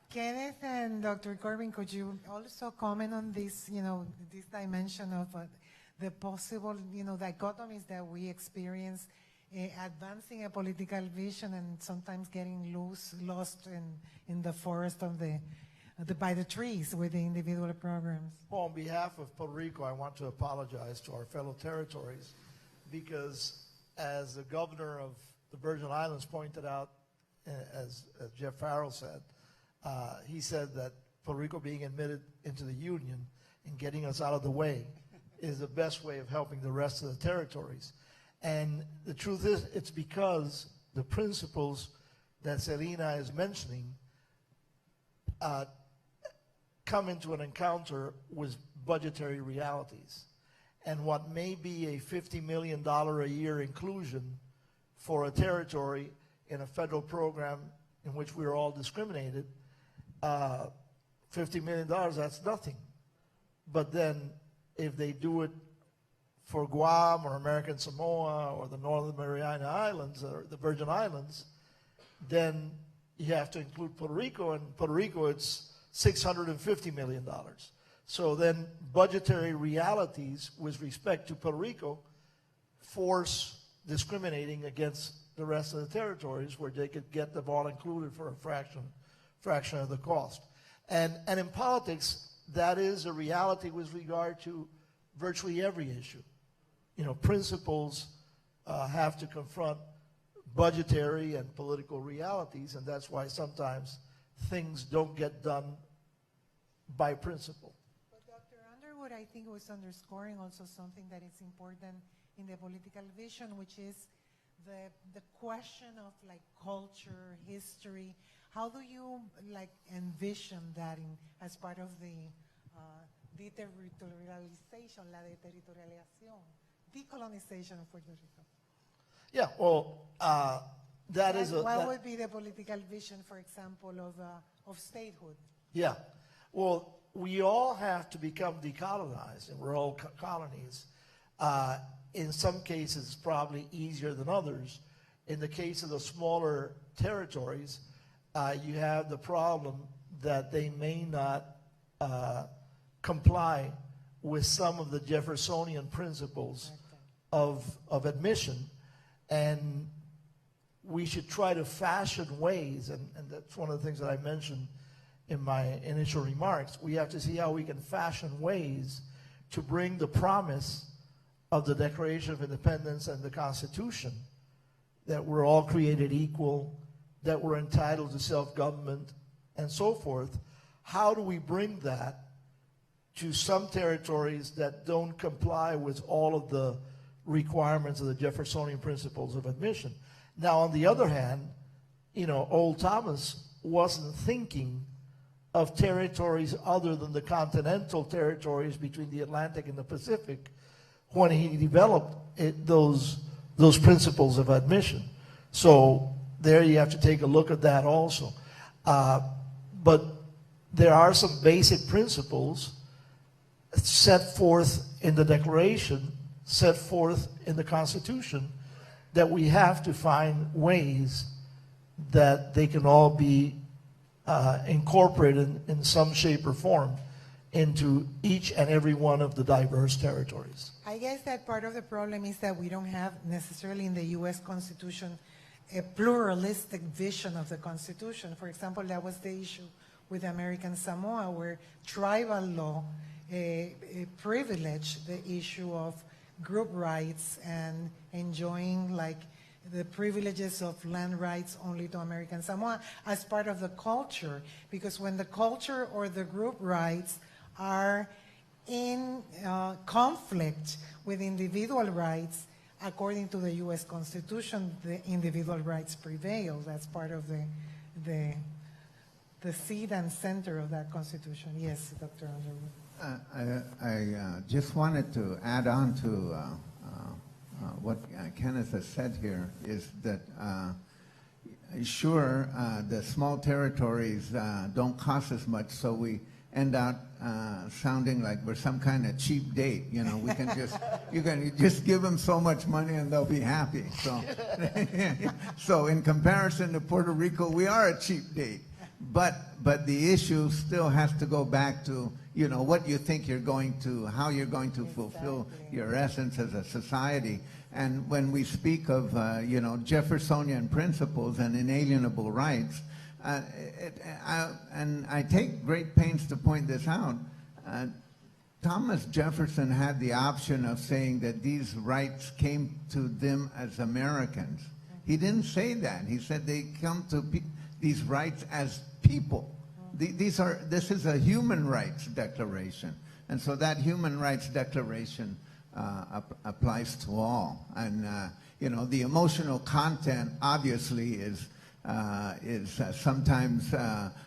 Kenneth and Dr. Corbin, could you also comment on this, you know, this dimension of the possible, you know, dichotomies that we experience advancing a political vision and sometimes getting lost in the forest of by the trees with the individual programs? Well, on behalf of Puerto Rico, I want to apologize to our fellow territories because, as the governor of the Virgin Islands pointed out, as Jeff Farrell said, he said that Puerto Rico being admitted into the Union and getting us out of the way is the best way of helping the rest of the territories. And the truth is, it's because the principles that Selena is mentioning come into an encounter with budgetary realities. And what may be a $50 million a year inclusion for a territory in a federal program in which we are all discriminated, $50 million, that's nothing. But then if they do it for Guam or American Samoa or the Northern Mariana Islands or the Virgin Islands, then you have to include Puerto Rico, and Puerto Rico it's $650 million. So then budgetary realities with respect to Puerto Rico force discriminating against the rest of the territories where they could get the ball included for a fraction of the cost. And in politics, that is a reality with regard to virtually every issue. You know, principles have to confront budgetary and political realities, and that's why sometimes things don't get done by principle. But Dr. Underwood, I think, was underscoring also something that is important in the political vision, which is the question of like culture, history. How do you like envision that as part of the deterritorialization, la deterritorialización, decolonization of Puerto Rico? Yeah, well, what would be the political vision, for example, of statehood? Yeah, well, we all have to become decolonized, and we're all colonies. In some cases, it's probably easier than others. In the case of the smaller territories, you have the problem that they may not comply with some of the Jeffersonian principles of admission. And we should try to fashion ways, and that's one of the things that I mentioned in my initial remarks. We have to see how we can fashion ways to bring the promise of the Declaration of Independence and the Constitution, that we're all created equal, that we're entitled to self-government, and so forth. How do we bring that to some territories that don't comply with all of the requirements of the Jeffersonian principles of admission? Now, on the other hand, old Thomas wasn't thinking of territories other than the continental territories between the Atlantic and the Pacific when he developed those principles of admission. So there you have to take a look at that also. But there are some basic principles set forth in the Declaration, set forth in the Constitution, that we have to find ways that they can all be incorporated in some shape or form into each and every one of the diverse territories. I guess that part of the problem is that we don't have necessarily in the U.S. Constitution a pluralistic vision of the Constitution. For example, that was the issue with American Samoa, where tribal law privileged the issue of group rights and enjoying like the privileges of land rights only to American Samoa as part of the culture. Because when the culture or the group rights are in conflict with individual rights, according to the U.S. Constitution, the individual rights prevail. That's part of the seed and center of that Constitution. Yes, Dr. Underwood. I just wanted to add on to what Kenneth has said here, is that sure, the small territories don't cost as much, so we end up sounding like we're some kind of cheap date. We can just, you can just give them so much money and they'll be happy. So, so in comparison to Puerto Rico, we are a cheap date. But the issue still has to go back to, what you think you're going to, how you're going to fulfill your essence as a society. And when we speak of, Jeffersonian principles and inalienable rights, and I take great pains to point this out, Thomas Jefferson had the option of saying that these rights came to them as Americans. He didn't say that. He said they come to these rights as people. This is a human rights declaration. And so that human rights declaration applies to all. And, the emotional content obviously is sometimes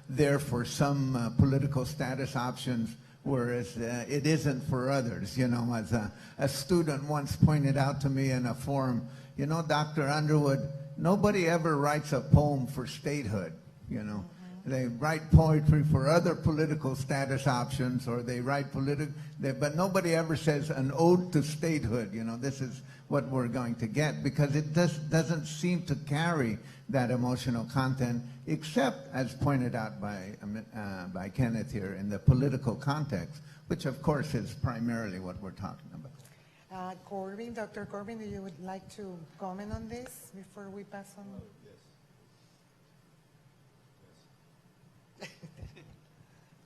there for some political status options, whereas it isn't for others. As a student once pointed out to me in a forum, Dr. Underwood, nobody ever writes a poem for statehood. They write poetry for other political status options, or they write but nobody ever says an ode to statehood. This is what we're going to get, because it doesn't seem to carry that emotional content, except as pointed out by Kenneth here, in the political context, which of course is primarily what we're talking about. Corbin, Dr. Corbin, do you would like to comment on this before we pass on?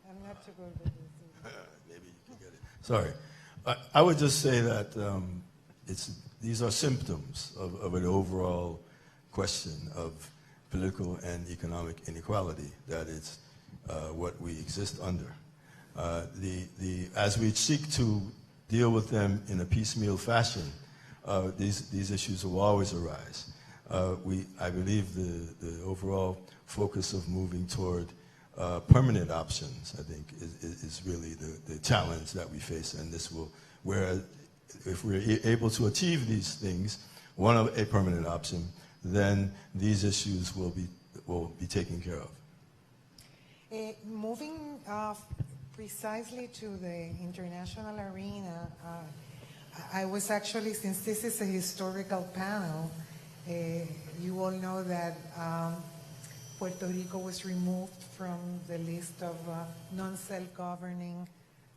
I'm not too good with this. Maybe you can get it. Sorry. I would just say that these are symptoms of an overall question of political and economic inequality, that is what we exist under. As we seek to deal with them in a piecemeal fashion, these issues will always arise. I believe the overall focus of moving toward permanent options, I think, is really the challenge that we face, and this will, where if we're able to achieve these things, a permanent option, then these issues will be taken care of. Moving precisely to the international arena, I was actually, since this is a historical panel, you all know that Puerto Rico was removed from the list of non-self-governing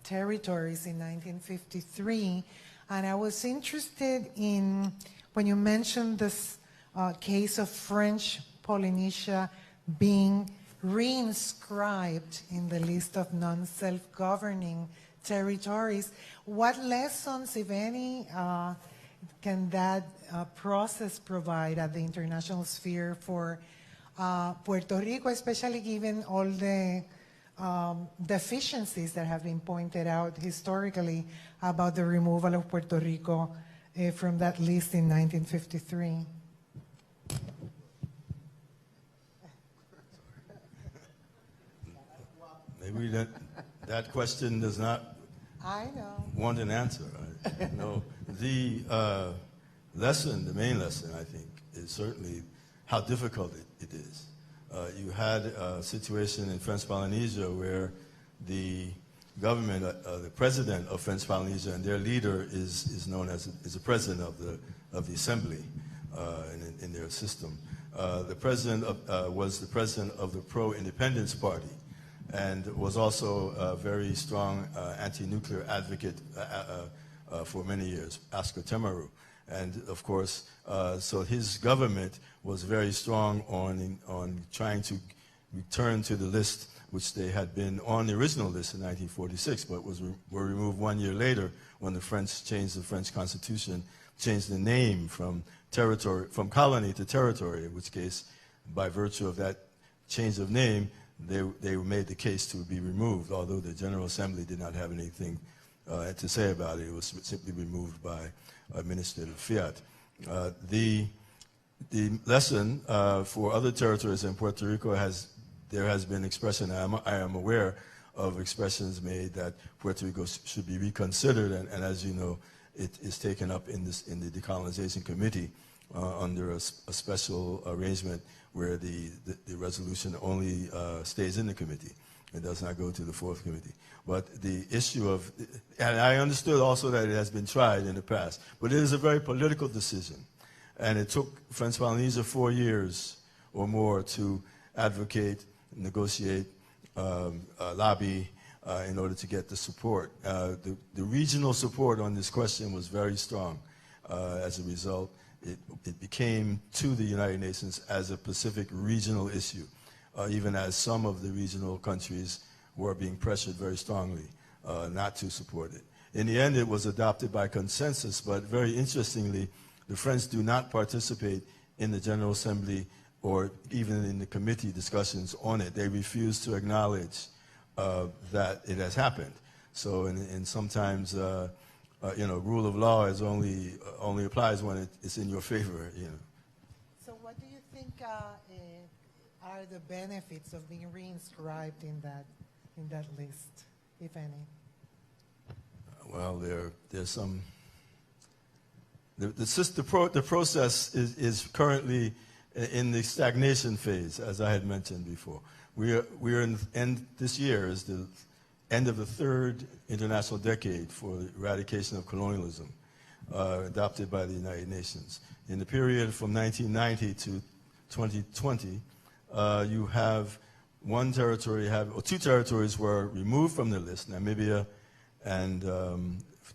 territories in 1953. And I was interested in, when you mentioned this case of French Polynesia being reinscribed in the list of non-self-governing territories. What lessons, if any, can that process provide at the international sphere for Puerto Rico, especially given all the deficiencies that have been pointed out historically about the removal of Puerto Rico from that list in 1953? Maybe that question does not I know. want an answer. No, the lesson, the main lesson, I think, is certainly how difficult it is. You had a situation in French Polynesia where the government, the president of French Polynesia, and their leader is known as the president of the assembly in their system. The president was the president of the pro-independence party, and was also a very strong anti-nuclear advocate for many years, Oscar Temaru. And of course, so his government was very strong on trying to return to the list which they had been on the original list in 1946, but were removed 1 year later when the French changed the French Constitution, changed the name from colony to territory, in which case, by virtue of that change of name, they made the case to be removed, although the General Assembly did not have anything to say about it. It was simply removed by administrative fiat. The lesson for other territories in Puerto Rico there has been expression, I am aware of expressions made that Puerto Rico should be reconsidered, and as you know, it is taken up in the Decolonization Committee under a special arrangement where the resolution only stays in the committee. It does not go to the fourth committee. But the issue of, and I understood also that it has been tried in the past, but it is a very political decision. And it took French Polynesia 4 years or more to advocate, negotiate, lobby in order to get the support. The regional support on this question was very strong. As a result, it became to the United Nations as a Pacific regional issue, even as some of the regional countries were being pressured very strongly not to support it. In the end, it was adopted by consensus, but very interestingly, the French do not participate in the General Assembly or even in the committee discussions on it. They refuse to acknowledge that it has happened. So, and sometimes, rule of law is only applies when it's in your favor. So, what do you think are the benefits of being reinscribed in that list, if any? Well, there's some. The process is currently in the stagnation phase, as I had mentioned before. We're in this year is the end of the third international decade for the eradication of colonialism, adopted by the United Nations. In the period from 1990 to 2020, you have two territories were removed from the list, Namibia and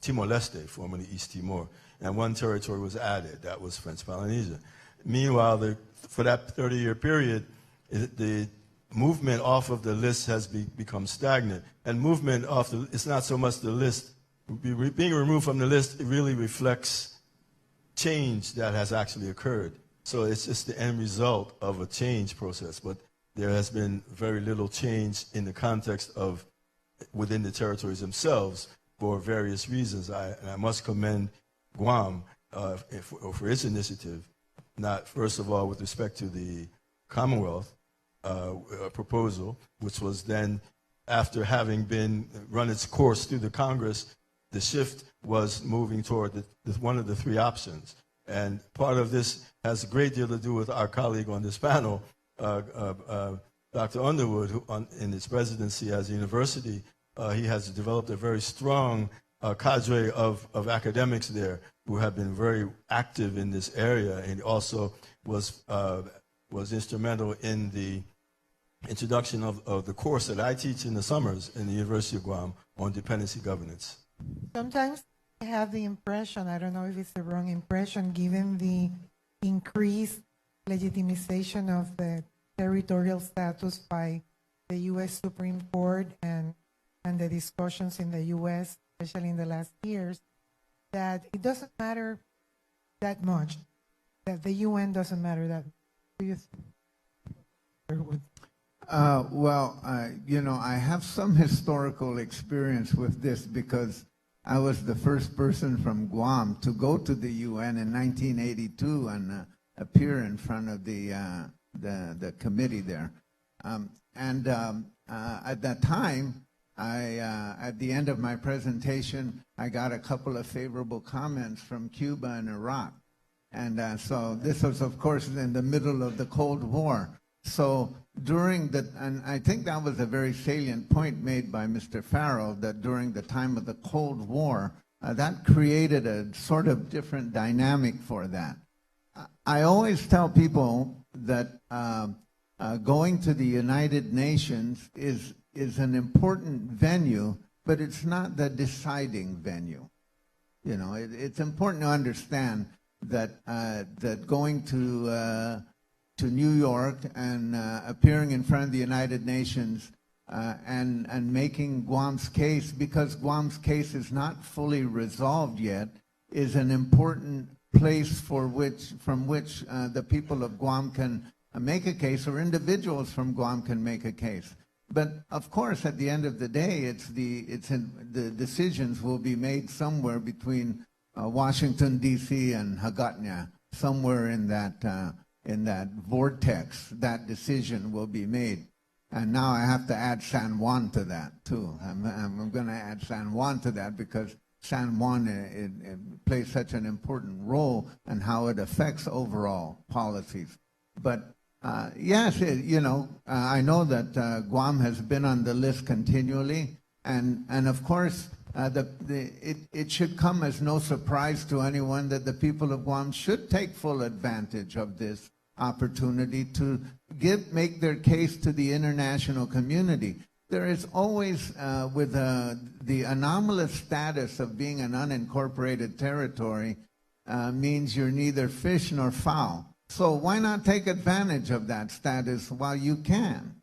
Timor-Leste, formerly East Timor, and one territory was added, that was French Polynesia. Meanwhile, for that 30-year period, the movement off of the list has become stagnant. And movement off it's not so much the list. Being removed from the list, it really reflects change that has actually occurred. So it's just the end result of a change process. But there has been very little change in the context of within the territories themselves for various reasons. And I must commend Guam for its initiative, not first of all with respect to the Commonwealth proposal, which was then, after having been run its course through the Congress, the shift was moving toward one of the three options. And part of this has a great deal to do with our colleague on this panel, Dr. Underwood, who in his presidency as a university, he has developed a very strong cadre of academics there who have been very active in this area, and also was instrumental in the introduction of the course that I teach in the summers in the University of Guam on dependency governance. Sometimes I have the impression, I don't know if it's the wrong impression, given the increased legitimization of the territorial status by the U.S. Supreme Court and the discussions in the U.S., especially in the last years, that it doesn't matter that much, that the UN doesn't matter that much. Do you think? I have some historical experience with this because I was the first person from Guam to go to the UN in 1982 and appear in front of the committee there. At that time, at the end of my presentation, I got a couple of favorable comments from Cuba and Iraq. And so this was, of course, in the middle of the Cold War. So and I think that was a very salient point made by Mr. Farrell, that during the time of the Cold War, that created a sort of different dynamic for that. I always tell people that going to the United Nations is an important venue, but it's not the deciding venue. You know, it's important to understand that going to New York and appearing in front of the United Nations and making Guam's case, because Guam's case is not fully resolved yet, is an important place from which the people of Guam can make a case, or individuals from Guam can make a case. But of course, at the end of the day, the decisions will be made somewhere between Washington D.C. and Hagatna, somewhere in that vortex. That decision will be made. And now I have to add San Juan to that too. I'm going to add San Juan to that because San Juan it plays such an important role in how it affects overall policies. But yes, I know that Guam has been on the list continually, and of course, it should come as no surprise to anyone that the people of Guam should take full advantage of this opportunity to make their case to the international community. There is always, with the anomalous status of being an unincorporated territory, means you're neither fish nor fowl. So why not take advantage of that status while you can?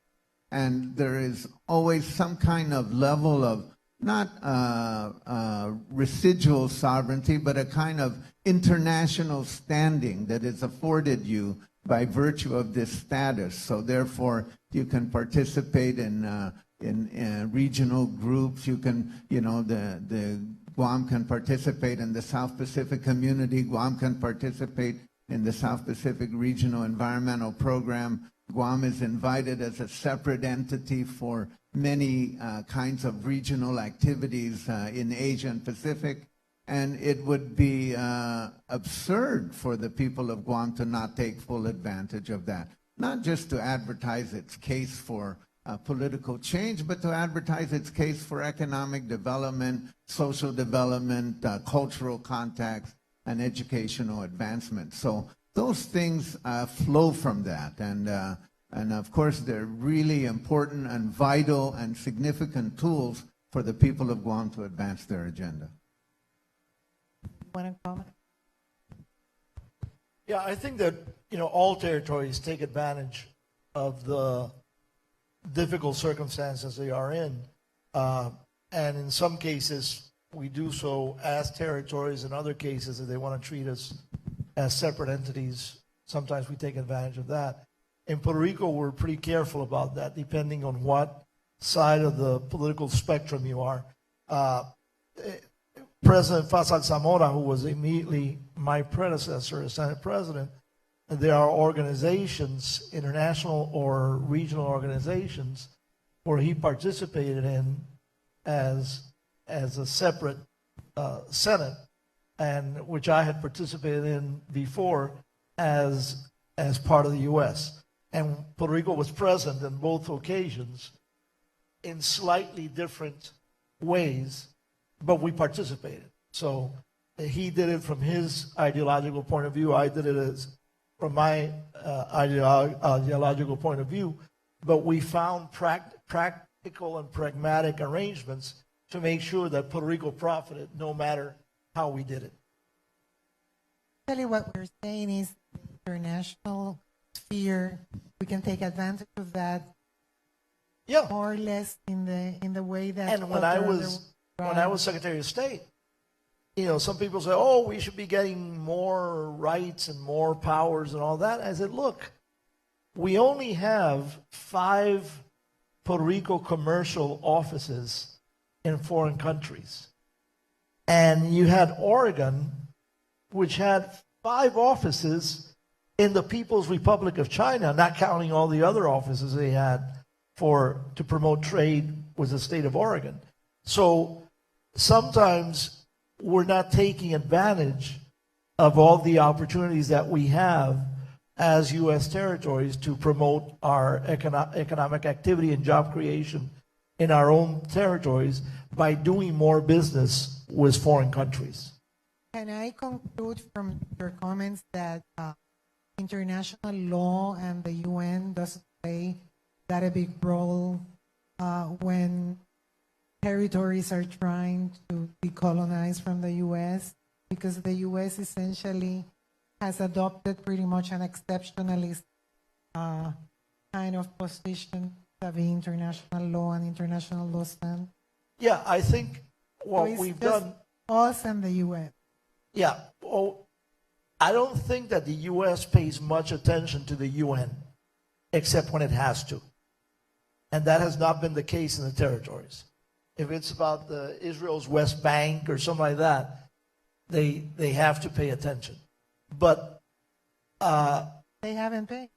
And there is always some kind of level of not residual sovereignty, but a kind of international standing that is afforded you by virtue of this status. So therefore, you can participate in regional groups. You can, the Guam can participate in the South Pacific Community. Guam can participate in the South Pacific Regional Environmental Program. Guam is invited as a separate entity for many kinds of regional activities in Asia and Pacific. And it would be absurd for the people of Guam to not take full advantage of that. Not just to advertise its case for political change, but to advertise its case for economic development, social development, cultural contacts, and educational advancement. So those things flow from that. And of course, they're really important and vital and significant tools for the people of Guam to advance their agenda. Want to comment? Yeah, I think that all territories take advantage of the difficult circumstances they are in, and in some cases we do so as territories. In other cases, if they want to treat us as separate entities, sometimes we take advantage of that. In Puerto Rico, we're pretty careful about that, depending on what side of the political spectrum you are. President Fasal Zamora, who was immediately my predecessor as Senate President, there are organizations, international or regional organizations, where he participated in as a separate Senate, and which I had participated in before as part of the U.S. And Puerto Rico was present in both occasions in slightly different ways, but we participated. So he did it from his ideological point of view. I did it from my ideological point of view. But we found practical and pragmatic arrangements to make sure that Puerto Rico profited no matter how we did it. Actually, what we're saying is international fear, we can take advantage of that Yeah. more or less in the way that. And when I was Secretary of State, you know, some people say, oh, we should be getting more rights and more powers and all that. I said, look, we only have 5 Puerto Rico commercial offices in foreign countries. And you had Oregon, which had 5 offices in the People's Republic of China, not counting all the other offices they had to promote trade with the state of Oregon. So sometimes we're not taking advantage of all the opportunities that we have as U.S. territories to promote our economic activity and job creation in our own territories by doing more business with foreign countries. Can I conclude from your comments that international law and the UN doesn't play that a big role when territories are trying to decolonize from the U.S., because the U.S. essentially has adopted pretty much an exceptionalist kind of position of international law and international law stand? Yeah, I think what it's we've just done. us and the U.S. Yeah, well, I don't think that the U.S. pays much attention to the UN, except when it has to. And that has not been the case in the territories. If it's about Israel's West Bank or something like that, they have to pay attention. But They haven't paid.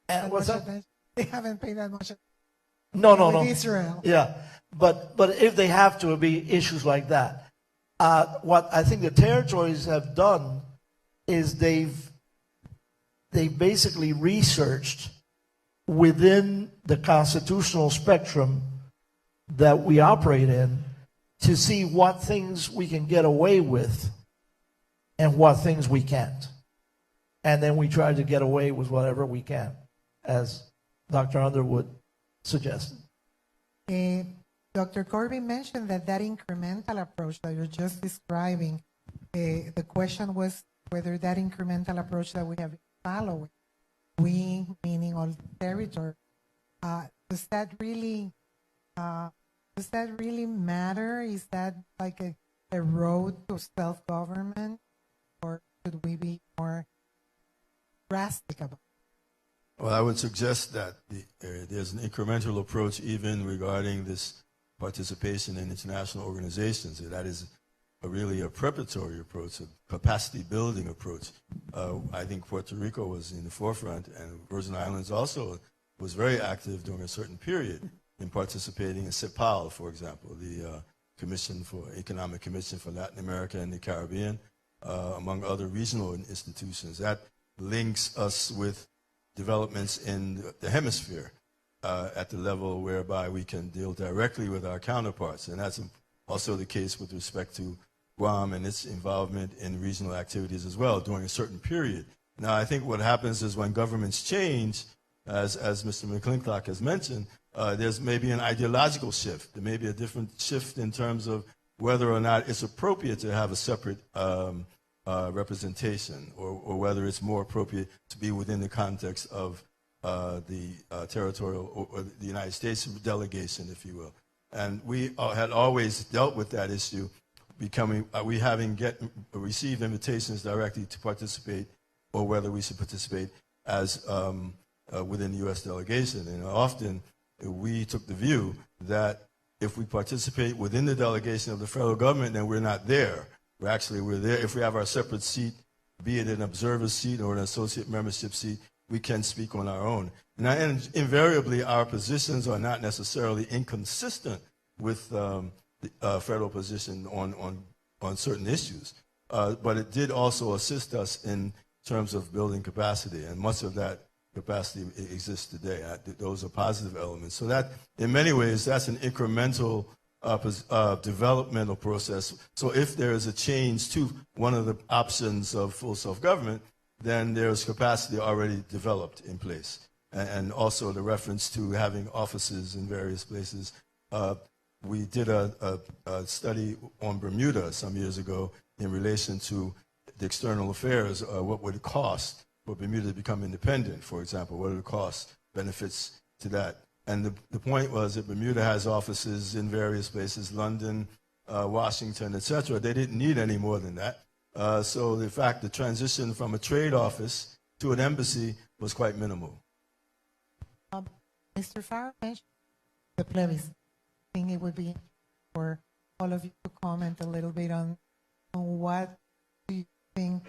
and what's that? They haven't paid that much. No. With Israel. Yeah, but if they have to, it'll be issues like that. What I think the territories have done is they've basically researched within the constitutional spectrum that we operate in to see what things we can get away with and what things we can't. And then we try to get away with whatever we can, as Dr. Underwood suggested. Dr. Corby mentioned that incremental approach that you're just describing, the question was whether that incremental approach that we have been following, we, meaning all territory, does that really matter? Is that like a road to self-government, or should we be more drastic about it? Well, I would suggest that there's an incremental approach even regarding this participation in international organizations. That is really a preparatory approach, a capacity building approach. I think Puerto Rico was in the forefront, and Virgin Islands also was very active during a certain period in participating in CEPAL, for example, the Economic Commission for Latin America and the Caribbean, among other regional institutions. That links us with developments in the hemisphere at the level whereby we can deal directly with our counterparts. And that's also the case with respect to Guam and its involvement in regional activities as well during a certain period. Now, I think what happens is when governments change, as Mr. McClintock has mentioned, there's maybe an ideological shift. There may be a different shift in terms of whether or not it's appropriate to have a separate representation, or whether it's more appropriate to be within the context of the territorial or the United States delegation, if you will. And we had always dealt with that issue, we having received invitations directly to participate, or whether we should participate as within the U.S. delegation. And often we took the view that if we participate within the delegation of the federal government, then we're not there. We're there. If we have our separate seat, be it an observer seat or an associate membership seat, we can speak on our own. And invariably, our positions are not necessarily inconsistent with the federal position on certain issues. But it did also assist us in terms of building capacity, and much of that capacity exists today. Those are positive elements. So that, in many ways, that's an incremental developmental process. So if there is a change to one of the options of full self-government, then there's capacity already developed in place. And also the reference to having offices in various places. We did a study on Bermuda some years ago in relation to the external affairs, what would it cost for Bermuda to become independent, for example? What are the costs, benefits to that? And the point was that Bermuda has offices in various places, London, Washington, etc. They didn't need any more than that. So in fact, the transition from a trade office to an embassy was quite minimal. Mr. Farrow mentioned the plebiscite. I think it would be for all of you to comment a little bit on what do you think,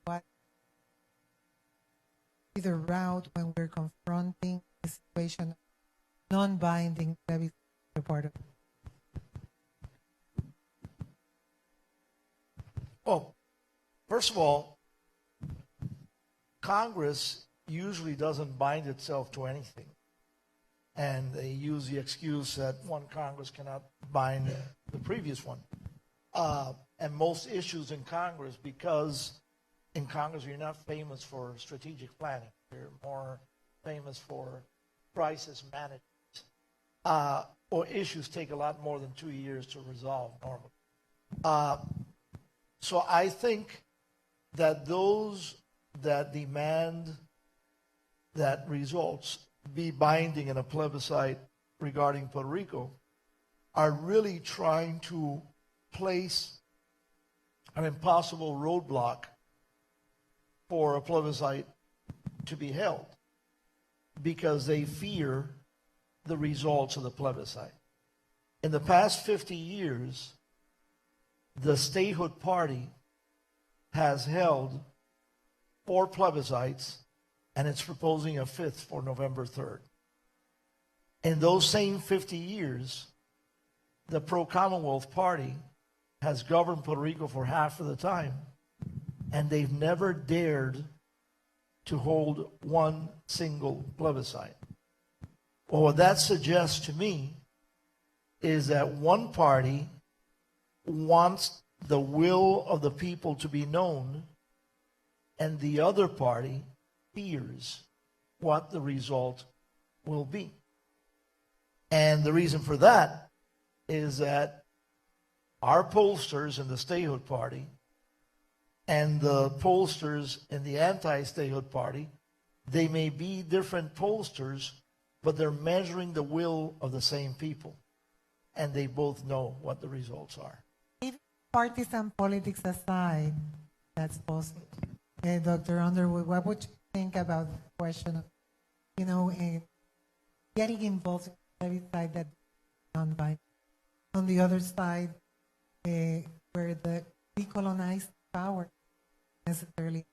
what is the route when we're confronting the situation of non-binding plebiscite part of it. Well, first of all, Congress usually doesn't bind itself to anything. And they use the excuse that one Congress cannot bind the previous one. And most issues in Congress, because in Congress you're not famous for strategic planning, you're more famous for crisis management, or issues take a lot more than 2 years to resolve normally. So I think that those that demand that results be binding in a plebiscite regarding Puerto Rico are really trying to place an impossible roadblock for a plebiscite to be held because they fear the results of the plebiscite. In the past 50 years, the statehood party has held 4 plebiscites, and it's proposing a 5th for November 3rd. In those same 50 years, the pro-Commonwealth Party has governed Puerto Rico for half of the time, and they've never dared to hold one single plebiscite. Well, what that suggests to me is that one party wants the will of the people to be known, and the other party fears what the result will be. And the reason for that is that our pollsters in the statehood party and the pollsters in the anti-statehood party, they may be different pollsters, but they're measuring the will of the same people. And they both know what the results are. Leaving partisan politics aside, that's possible. Dr. Underwood, what would you think about the question of, getting involved in every side that non-binding? On the other side, where the decolonized power necessarily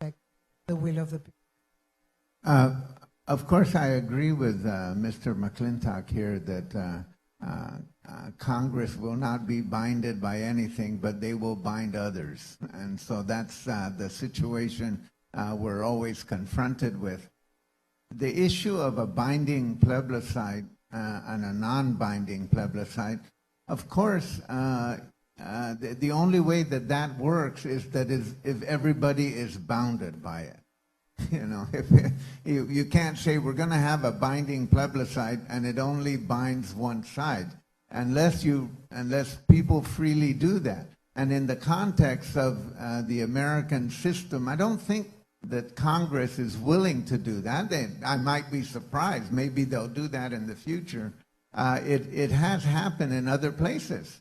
affect the will of the people. Of course, I agree with Mr. McClintock here that Congress will not be binded by anything, but they will bind others. And so that's the situation we're always confronted with. The issue of a binding plebiscite and a non-binding plebiscite, of course, the only way that that works is that if everybody is bounded by it. If you can't say we're going to have a binding plebiscite and it only binds one side, unless people freely do that. And in the context of the American system, I don't think that Congress is willing to do that. I might be surprised. Maybe they'll do that in the future. It has happened in other places.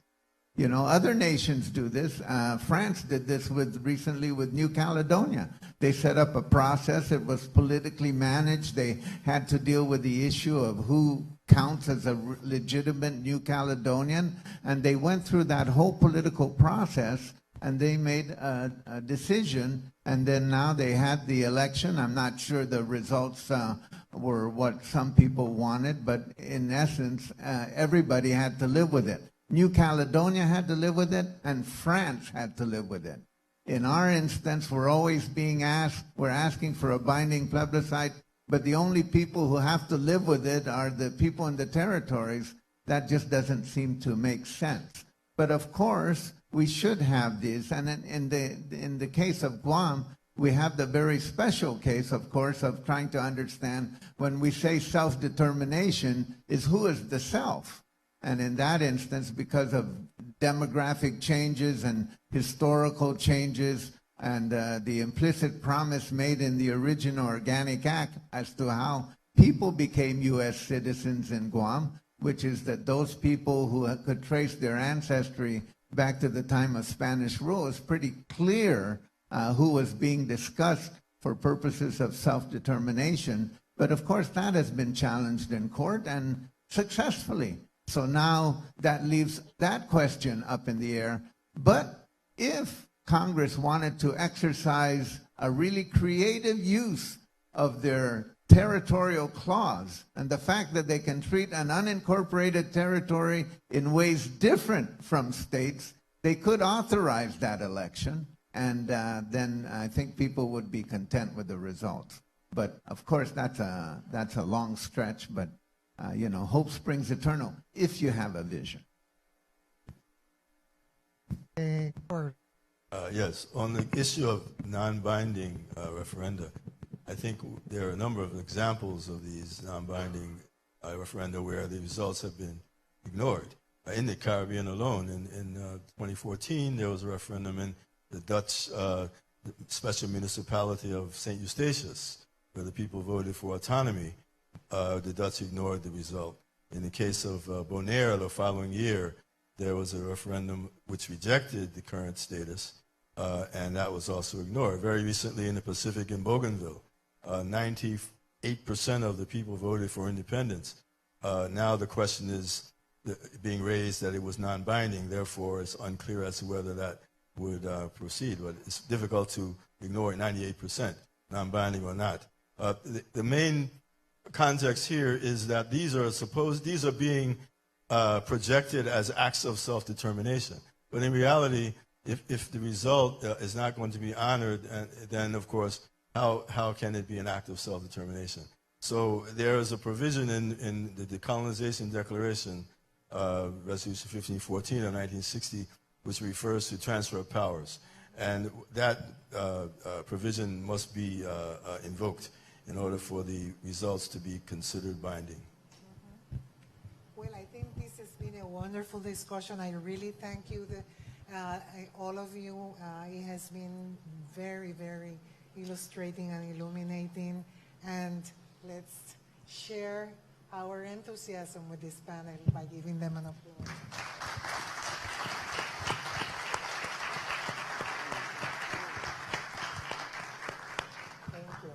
Other nations do this. France did this recently with New Caledonia. They set up a process. It was politically managed. They had to deal with the issue of who counts as a legitimate New Caledonian. And they went through that whole political process, and they made a decision. And then now they had the election. I'm not sure the results were what some people wanted, but in essence, everybody had to live with it. New Caledonia had to live with it, and France had to live with it. In our instance, we're always being asked, we're asking for a binding plebiscite, but the only people who have to live with it are the people in the territories. That just doesn't seem to make sense. But of course, we should have this, and in the case of Guam, we have the very special case, of course, of trying to understand when we say self-determination is who is the self. And in that instance, because of demographic changes and historical changes, and the implicit promise made in the original Organic Act as to how people became U.S. citizens in Guam, which is that those people who could trace their ancestry back to the time of Spanish rule, is pretty clear who was being discussed for purposes of self-determination. But of course, that has been challenged in court, and successfully. So now that leaves that question up in the air. But if Congress wanted to exercise a really creative use of their territorial clause and the fact that they can treat an unincorporated territory in ways different from states, they could authorize that election, and then I think people would be content with the results. But of course, that's a long stretch, but you know, hope springs eternal if you have a vision. Yes, on the issue of non-binding referenda, I think there are a number of examples of these non-binding referenda where the results have been ignored. In the Caribbean alone, in 2014, there was a referendum in the Dutch special municipality of St. Eustatius, where the people voted for autonomy. The Dutch ignored the result. In the case of Bonaire, the following year, there was a referendum which rejected the current status, and that was also ignored. Very recently in the Pacific in Bougainville, 98% of the people voted for independence. Now the question is being raised that it was non-binding, therefore it's unclear as to whether that would proceed, but it's difficult to ignore 98%, non-binding or not. The main context here is that these are being projected as acts of self-determination. But in reality, if the result is not going to be honored, then of course, how can it be an act of self-determination? So there is a provision in the Decolonization Declaration, Resolution 1514 of 1960, which refers to transfer of powers. And that provision must be invoked in order for the results to be considered binding. Well, I think this has been a wonderful discussion. I really thank you, all of you. It has been very, very illustrating and illuminating. And let's share our enthusiasm with this panel by giving them an applause. Thank you.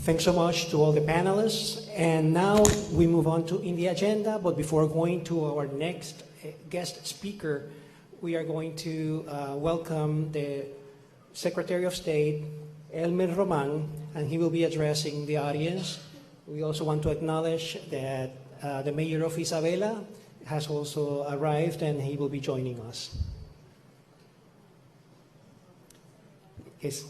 Thanks so much to all the panelists. And now we move on to in the agenda, but before going to our next guest speaker, we are going to welcome the Secretary of State, Elmer Roman, and he will be addressing the audience. We also want to acknowledge that the Mayor of Isabela has also arrived, and he will be joining us. Yes.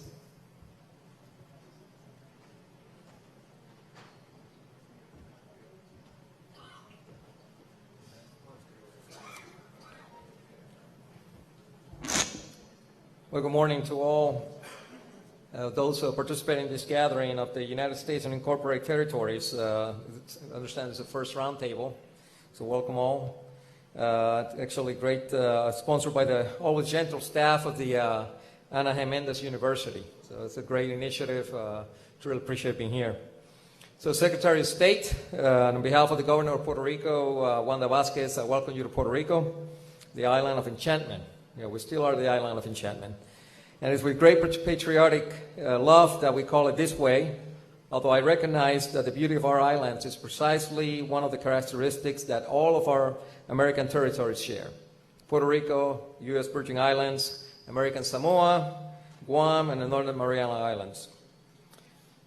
Well, good morning to all those who participate in this gathering of the United States and Incorporated Territories. I understand it's the first roundtable, so welcome all. Actually, great, sponsored by the always gentle staff of the Ana Jiménez University. So it's a great initiative. Really appreciate being here. So, Secretary of State, on behalf of the Governor of Puerto Rico, Wanda Vázquez, I welcome you to Puerto Rico, the island of enchantment. You know, we still are the island of enchantment. And it's with great patriotic love that we call it this way, although I recognize that the beauty of our islands is precisely one of the characteristics that all of our American territories share. Puerto Rico, U.S. Virgin Islands, American Samoa, Guam, and the Northern Mariana Islands.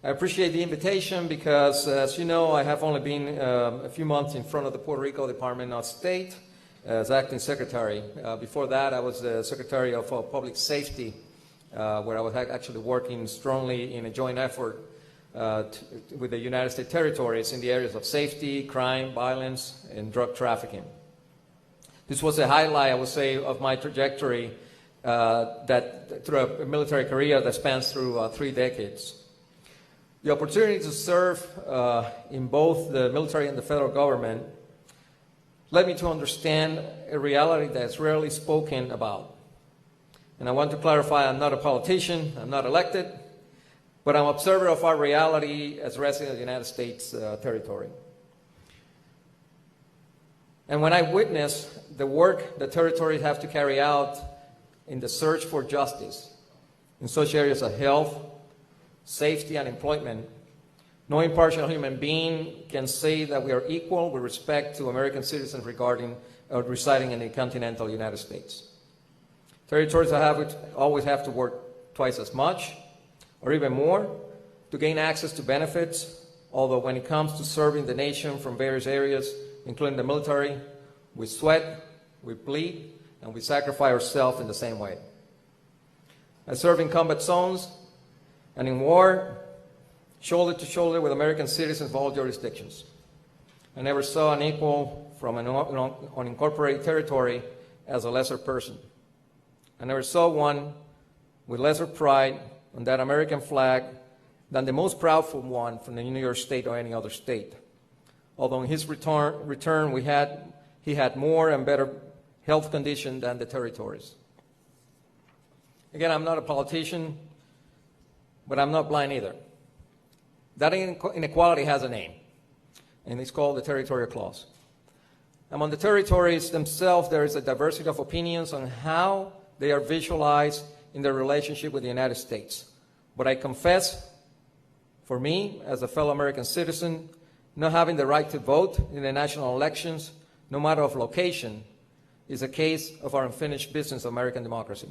I appreciate the invitation because, as you know, I have only been a few months in front of the Puerto Rico Department of State, as acting secretary. Before that, I was the secretary of public safety, where I was actually working strongly in a joint effort with the United States territories in the areas of safety, crime, violence, and drug trafficking. This was a highlight, I would say, of my trajectory that through a military career that spans through 3 decades. The opportunity to serve in both the military and the federal government led me to understand a reality that's rarely spoken about. And I want to clarify, I'm not a politician, I'm not elected, but I'm an observer of our reality as resident of the United States territory. And when I witness the work the territories have to carry out in the search for justice in such areas of health, safety, and employment, no impartial human being can say that we are equal with respect to American citizens residing in the continental United States. Territories always have to work twice as much or even more to gain access to benefits, although when it comes to serving the nation from various areas, including the military, we sweat, we bleed, and we sacrifice ourselves in the same way. I serve in combat zones and in war, shoulder to shoulder with American citizens of all jurisdictions. I never saw an equal from an unincorporated territory as a lesser person. I never saw one with lesser pride on that American flag than the most proudful one from the New York State or any other state. Although in his return he had more and better health condition than the territories. Again, I'm not a politician, but I'm not blind either. That inequality has a name, and it's called the territorial clause. Among the territories themselves, there is a diversity of opinions on how they are visualized in their relationship with the United States. But I confess, for me, as a fellow American citizen, not having the right to vote in the national elections, no matter of location, is a case of our unfinished business of American democracy.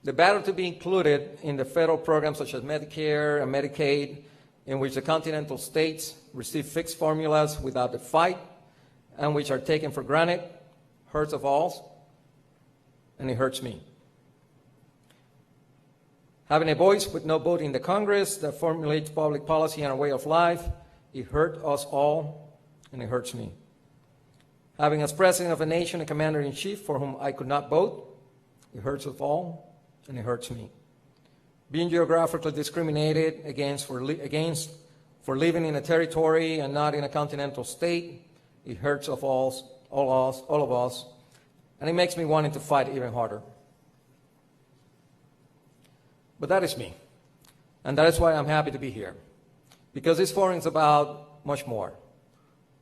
The battle to be included in the federal programs such as Medicare and Medicaid, in which the continental states receive fixed formulas without the fight and which are taken for granted, hurts of all, and it hurts me. Having a voice with no vote in the Congress that formulates public policy and our way of life, it hurt us all, and it hurts me. Having as president of a nation a commander-in-chief for whom I could not vote, it hurts us all, and it hurts me. Being geographically discriminated against for living in a territory and not in a continental state, it hurts of all of us, and it makes me wanting to fight even harder. But that is me, and that is why I'm happy to be here, because this forum is about much more.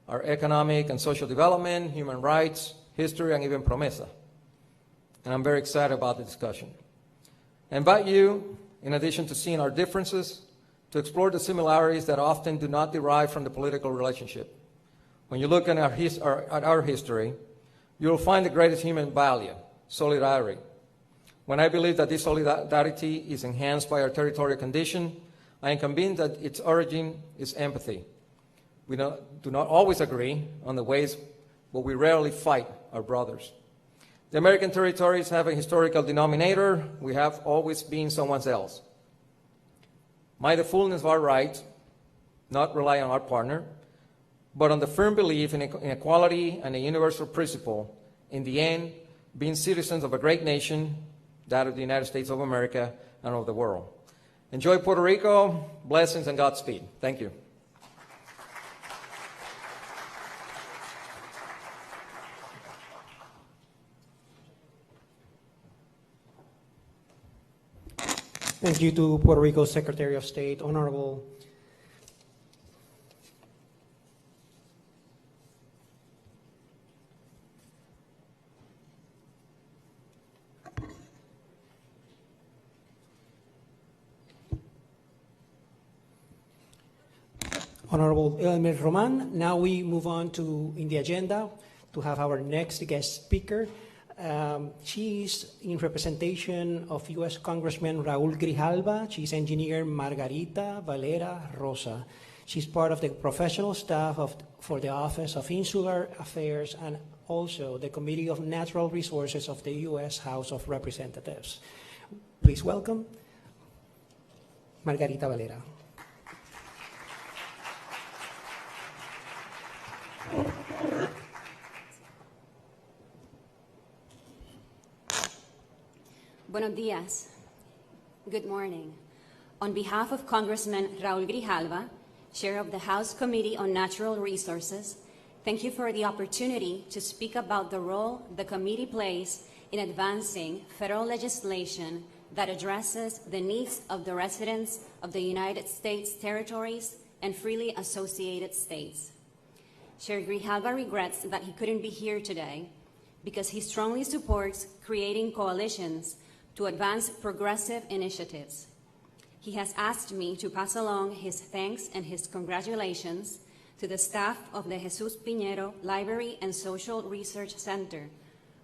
Our economic and social development, human rights, history, and even promesa. And I'm very excited about the discussion. I invite you, in addition to seeing our differences, to explore the similarities that often do not derive from the political relationship. When you look at our history, you will find the greatest human value, solidarity. When I believe that this solidarity is enhanced by our territorial condition, I am convinced that its origin is empathy. We do not always agree on the ways, but we rarely fight our brothers. The American territories have a historical denominator. We have always been someone else. Might the fullness of our rights not rely on our partner, but on the firm belief in equality and a universal principle, in the end, being citizens of a great nation, that of the United States of America and of the world. Enjoy Puerto Rico, blessings and Godspeed. Thank you. Thank you to Puerto Rico's Secretary of State, Honorable Elmer Roman. Now we move on to, in the agenda, to have our next guest speaker. She's in representation of U.S. Congressman Raul Grijalva. She's engineer Margarita Valera Rosa. She's part of the professional staff for the Office of Insular Affairs and also the Committee of Natural Resources of the U.S. House of Representatives. Please welcome Margarita Valera. Buenos días. Good morning. On behalf of Congressman Raul Grijalva, Chair of the House Committee on Natural Resources, thank you for the opportunity to speak about the role the committee plays in advancing federal legislation that addresses the needs of the residents of the United States territories and freely associated states. Chair Grijalva regrets that he couldn't be here today because he strongly supports creating coalitions to advance progressive initiatives. He has asked me to pass along his thanks and his congratulations to the staff of the Jesus Piñero Library and Social Research Center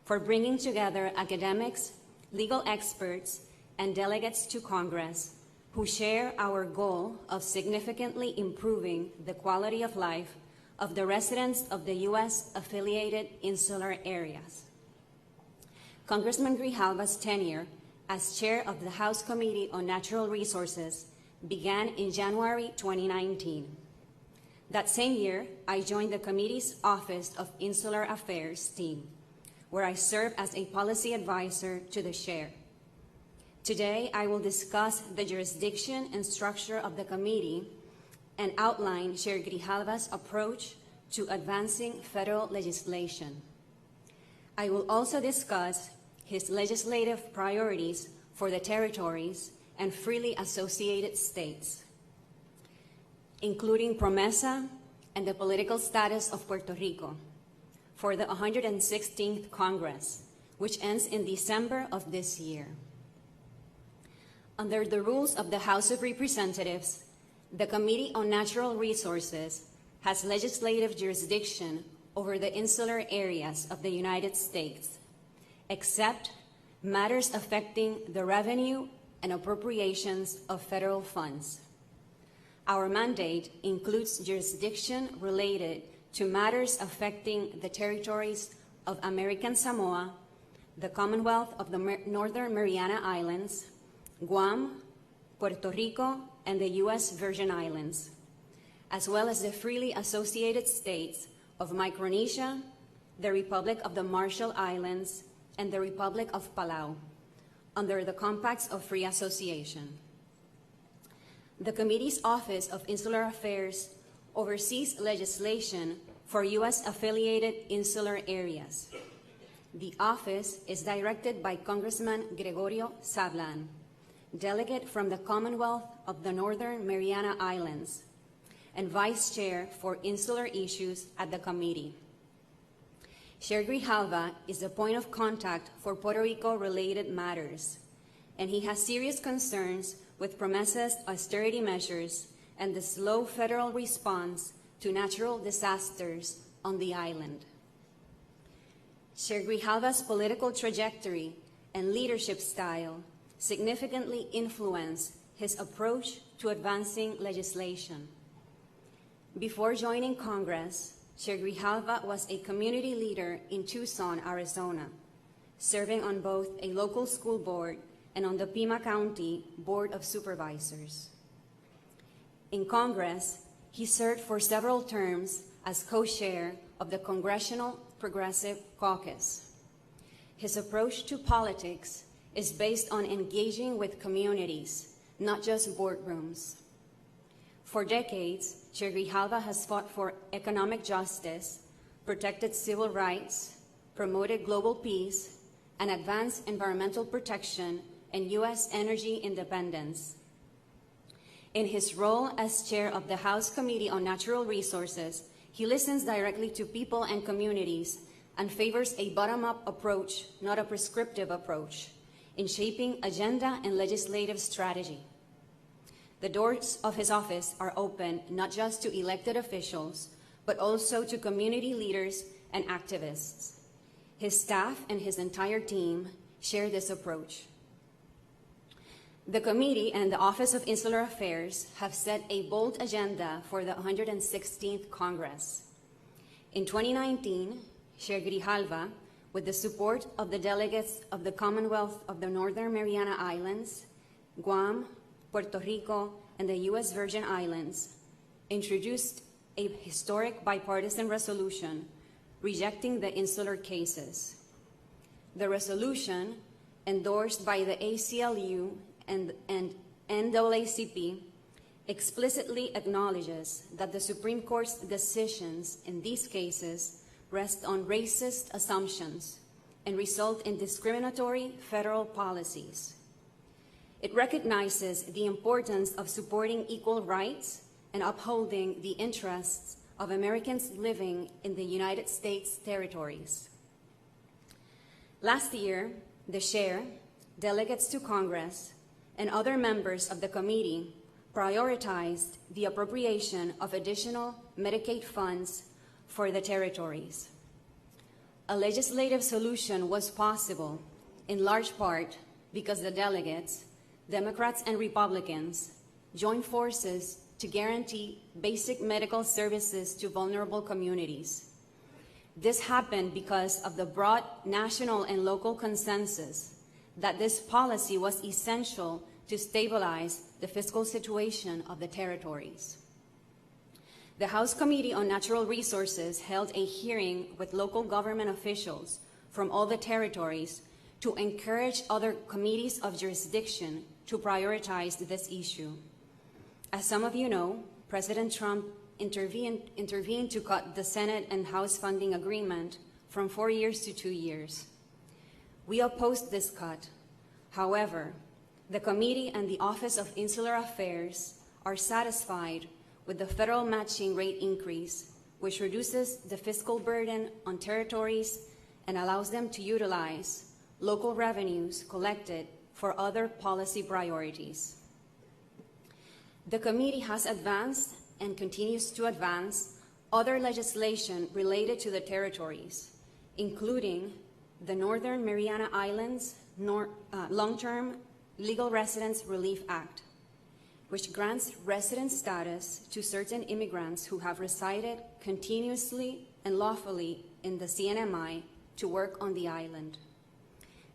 for bringing together academics, legal experts, and delegates to Congress who share our goal of significantly improving the quality of life of the residents of the U.S. affiliated insular areas. Congressman Grijalva's tenure as chair of the House Committee on Natural Resources began in January 2019. That same year, I joined the committee's Office of Insular Affairs team, where I serve as a policy advisor to the chair. Today, I will discuss the jurisdiction and structure of the committee and outline Chair Grijalva's approach to advancing federal legislation. I will also discuss his legislative priorities for the territories and freely associated states, including PROMESA and the political status of Puerto Rico for the 116th Congress, which ends in December of this year. Under the rules of the House of Representatives, the Committee on Natural Resources has legislative jurisdiction over the insular areas of the United States, except matters affecting the revenue and appropriations of federal funds. Our mandate includes jurisdiction related to matters affecting the territories of American Samoa, the Commonwealth of the Northern Mariana Islands, Guam, Puerto Rico, and the U.S. Virgin Islands, as well as the freely associated states of Micronesia, the Republic of the Marshall Islands, and the Republic of Palau, under the Compacts of Free Association. The Committee's Office of Insular Affairs oversees legislation for U.S. affiliated insular areas. The office is directed by Congressman Gregorio Sablan, delegate from the Commonwealth of the Northern Mariana Islands, and Vice Chair for Insular Issues at the committee. Chair Grijalva is the point of contact for Puerto Rico-related matters, and he has serious concerns with PROMESA's austerity measures and the slow federal response to natural disasters on the island. Chair Grijalva's political trajectory and leadership style significantly influence his approach to advancing legislation. Before joining Congress, Chair Grijalva was a community leader in Tucson, Arizona, serving on both a local school board and on the Pima County Board of Supervisors. In Congress, he served for several terms as co-chair of the Congressional Progressive Caucus. His approach to politics is based on engaging with communities, not just boardrooms. For decades, Chair Grijalva has fought for economic justice, protected civil rights, promoted global peace, and advanced environmental protection and U.S. energy independence. In his role as chair of the House Committee on Natural Resources, he listens directly to people and communities and favors a bottom-up approach, not a prescriptive approach, in shaping agenda and legislative strategy. The doors of his office are open not just to elected officials, but also to community leaders and activists. His staff and his entire team share this approach. The committee and the Office of Insular Affairs have set a bold agenda for the 116th Congress. In 2019, Chair Grijalva, with the support of the delegates of the Commonwealth of the Northern Mariana Islands, Guam, Puerto Rico, and the U.S. Virgin Islands, introduced a historic bipartisan resolution rejecting the insular cases. The resolution, endorsed by the ACLU and NAACP, explicitly acknowledges that the Supreme Court's decisions in these cases rest on racist assumptions and result in discriminatory federal policies. It recognizes the importance of supporting equal rights and upholding the interests of Americans living in the United States territories. Last year, the chair, delegates to Congress, and other members of the committee prioritized the appropriation of additional Medicaid funds for the territories. A legislative solution was possible, in large part because the delegates, Democrats and Republicans, joined forces to guarantee basic medical services to vulnerable communities. This happened because of the broad national and local consensus that this policy was essential to stabilize the fiscal situation of the territories. The House Committee on Natural Resources held a hearing with local government officials from all the territories to encourage other committees of jurisdiction to prioritize this issue. As some of you know, President Trump intervened to cut the Senate and House funding agreement from 4 years to 2 years. We opposed this cut. However, the committee and the Office of Insular Affairs are satisfied with the federal matching rate increase, which reduces the fiscal burden on territories and allows them to utilize local revenues collected for other policy priorities. The committee has advanced and continues to advance other legislation related to the territories, including the Northern Mariana Islands Long-Term Legal Residence Relief Act, which grants resident status to certain immigrants who have resided continuously and lawfully in the CNMI to work on the island,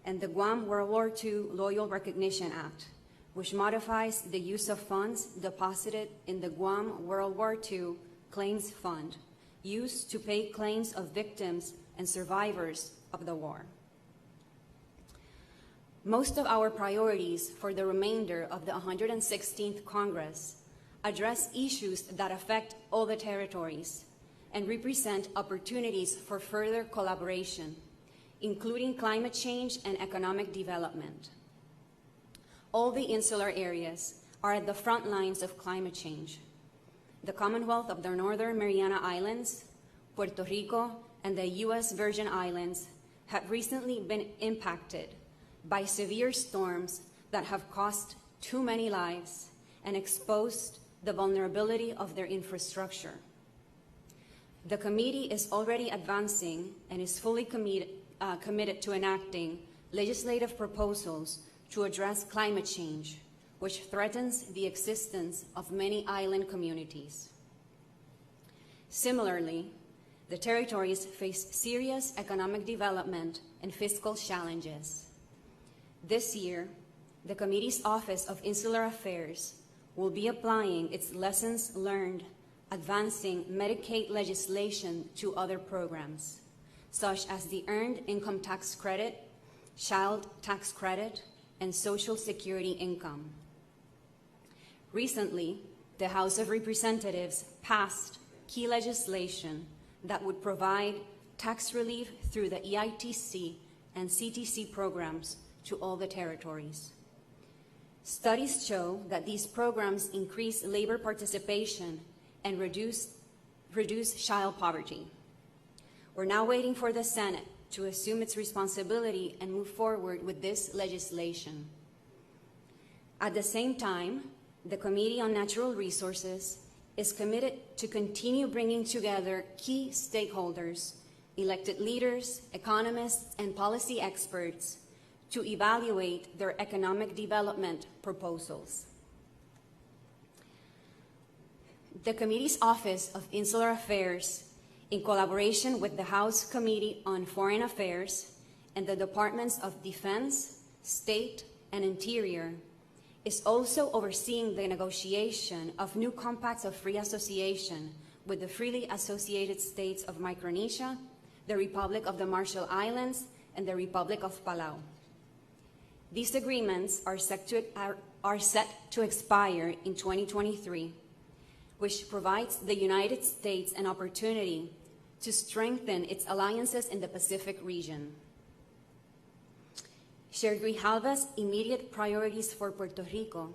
and the Guam World War II Loyal Recognition Act, which modifies the use of funds deposited in the Guam World War II Claims Fund, used to pay claims of victims and survivors of the war. Most of our priorities for the remainder of the 116th Congress address issues that affect all the territories and represent opportunities for further collaboration, including climate change and economic development. All the insular areas are at the front lines of climate change. The Commonwealth of the Northern Mariana Islands, Puerto Rico, and the U.S. Virgin Islands have recently been impacted by severe storms that have cost too many lives and exposed the vulnerability of their infrastructure. The committee is already advancing and is fully committed to enacting legislative proposals to address climate change, which threatens the existence of many island communities. Similarly, the territories face serious economic development and fiscal challenges. This year, the Committee's Office of Insular Affairs will be applying its lessons learned advancing Medicaid legislation to other programs, such as the Earned Income Tax Credit, Child Tax Credit, and Social Security income. Recently, the House of Representatives passed key legislation that would provide tax relief through the EITC and CTC programs to all the territories. Studies show that these programs increase labor participation and reduce child poverty. We're now waiting for the Senate to assume its responsibility and move forward with this legislation. At the same time, the Committee on Natural Resources is committed to continue bringing together key stakeholders, elected leaders, economists, and policy experts to evaluate their economic development proposals. The Committee's Office of Insular Affairs in collaboration with the House Committee on Foreign Affairs and the Departments of Defense, State, and Interior, is also overseeing the negotiation of new compacts of free association with the freely associated states of Micronesia, the Republic of the Marshall Islands, and the Republic of Palau. These agreements are set to expire in 2023, which provides the United States an opportunity to strengthen its alliances in the Pacific region. Chair Grijalva's immediate priorities for Puerto Rico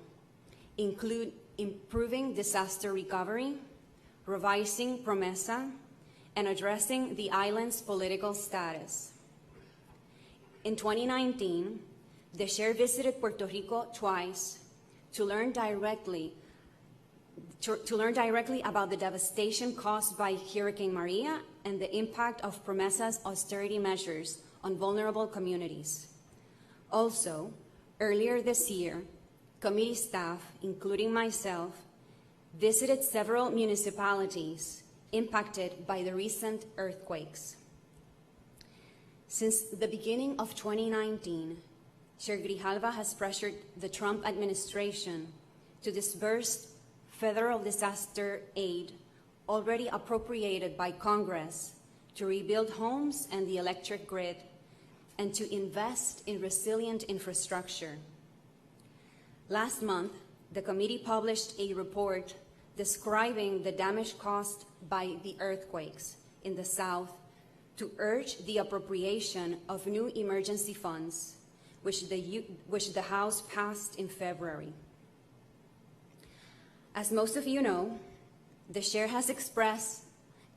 include improving disaster recovery, revising PROMESA, and addressing the island's political status. In 2019, the Chair visited Puerto Rico twice to learn directly about the devastation caused by Hurricane Maria and the impact of PROMESA's austerity measures on vulnerable communities. Also, earlier this year, committee staff, including myself, visited several municipalities impacted by the recent earthquakes. Since the beginning of 2019, Chair Grijalva has pressured the Trump administration to disburse federal disaster aid already appropriated by Congress to rebuild homes and the electric grid and to invest in resilient infrastructure. Last month, the committee published a report describing the damage caused by the earthquakes in the South to urge the appropriation of new emergency funds, which the House passed in February. As most of you know, the Chair has expressed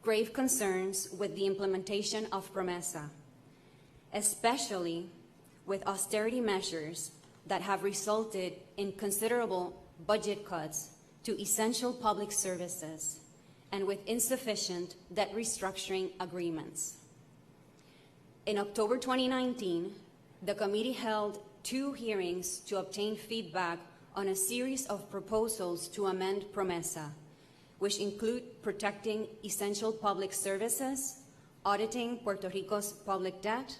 grave concerns with the implementation of PROMESA, especially with austerity measures that have resulted in considerable budget cuts to essential public services and with insufficient debt restructuring agreements. In October 2019, the committee held 2 hearings to obtain feedback on a series of proposals to amend PROMESA, which include protecting essential public services, auditing Puerto Rico's public debt,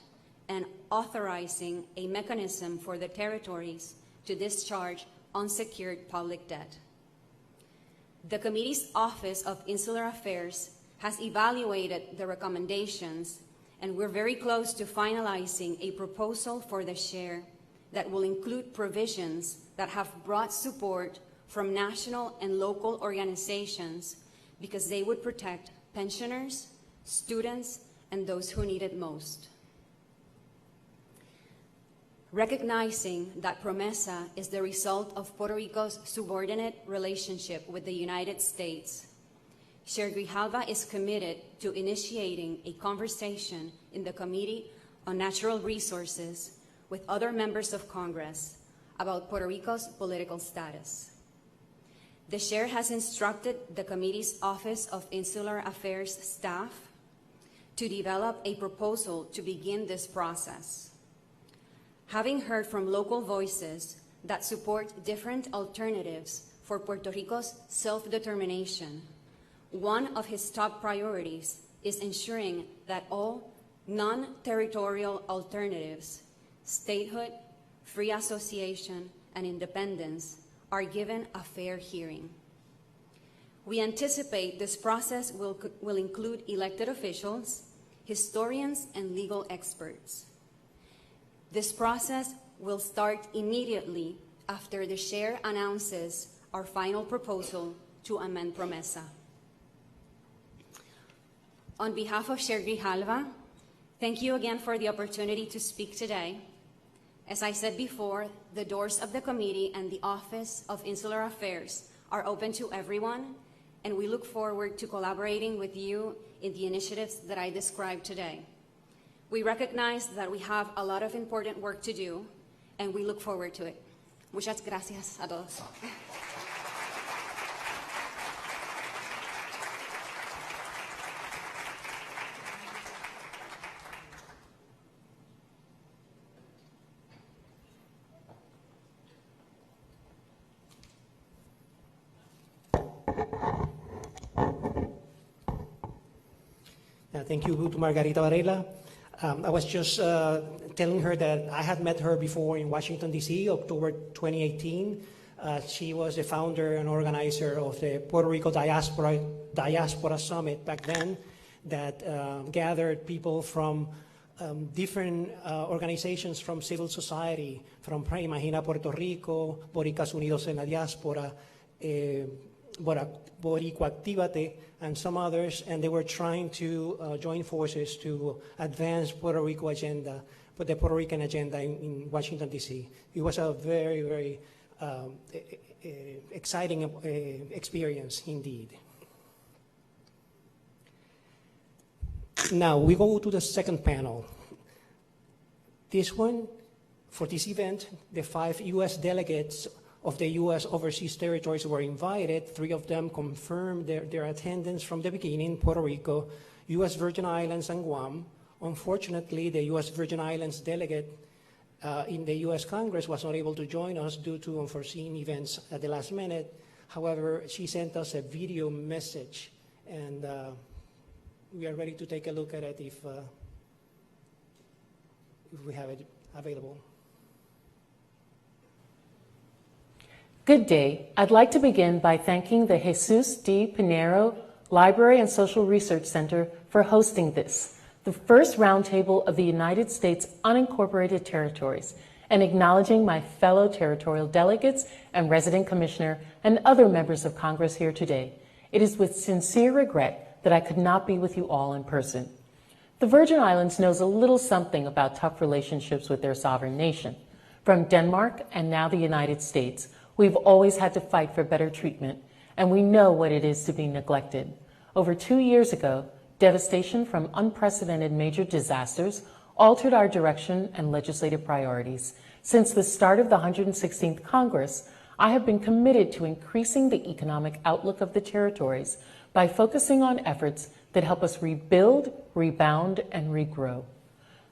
and authorizing a mechanism for the territories to discharge unsecured public debt. The committee's Office of Insular Affairs has evaluated the recommendations, and we're very close to finalizing a proposal for the Chair that will include provisions that have broad support from national and local organizations because they would protect pensioners, students, and those who need it most. Recognizing that PROMESA is the result of Puerto Rico's subordinate relationship with the United States, Chair Grijalva is committed to initiating a conversation in the Committee on Natural Resources with other members of Congress about Puerto Rico's political status. The Chair has instructed the committee's Office of Insular Affairs staff to develop a proposal to begin this process. Having heard from local voices that support different alternatives for Puerto Rico's self-determination, one of his top priorities is ensuring that all non-territorial alternatives, statehood, free association, and independence, are given a fair hearing. We anticipate this process will include elected officials, historians, and legal experts. This process will start immediately after the Chair announces our final proposal to amend PROMESA. On behalf of Chair Grijalva, thank you again for the opportunity to speak today. As I said before, the doors of the committee and the Office of Insular Affairs are open to everyone, and we look forward to collaborating with you in the initiatives that I described today. We recognize that we have a lot of important work to do, and we look forward to it. Muchas gracias a todos. Thank you to Margarita Varela. I was just telling her that I had met her before in Washington, D.C., October 2018. She was the founder and organizer of the Puerto Rico Diaspora Summit back then that gathered people from different organizations from civil society, from Imagina Puerto Rico, Boricuas Unidos en la Diáspora, Boricua Actívate, and some others, and they were trying to join forces to advance Puerto Rico agenda, the Puerto Rican agenda in Washington, D.C. It was a very, very exciting experience indeed. Now we go to the second panel. This one, for this event, the 5 U.S. delegates of the U.S. overseas territories were invited. 3 of them confirmed their attendance from the beginning: Puerto Rico, U.S. Virgin Islands, and Guam. Unfortunately, the U.S. Virgin Islands delegate in the U.S. Congress was not able to join us due to unforeseen events at the last minute. However, she sent us a video message, and we are ready to take a look at it if we have it available. Good day. I'd like to begin by thanking the Jesus D. Pinheiro Library and Social Research Center for hosting this, the first roundtable of the United States unincorporated territories, and acknowledging my fellow territorial delegates and resident commissioner and other members of Congress here today. It is with sincere regret that I could not be with you all in person. The Virgin Islands knows a little something about tough relationships with their sovereign nation. From Denmark and now the United States, we've always had to fight for better treatment, and we know what it is to be neglected. Over 2 years ago, devastation from unprecedented major disasters altered our direction and legislative priorities. Since the start of the 116th Congress, I have been committed to increasing the economic outlook of the territories by focusing on efforts that help us rebuild, rebound, and regrow.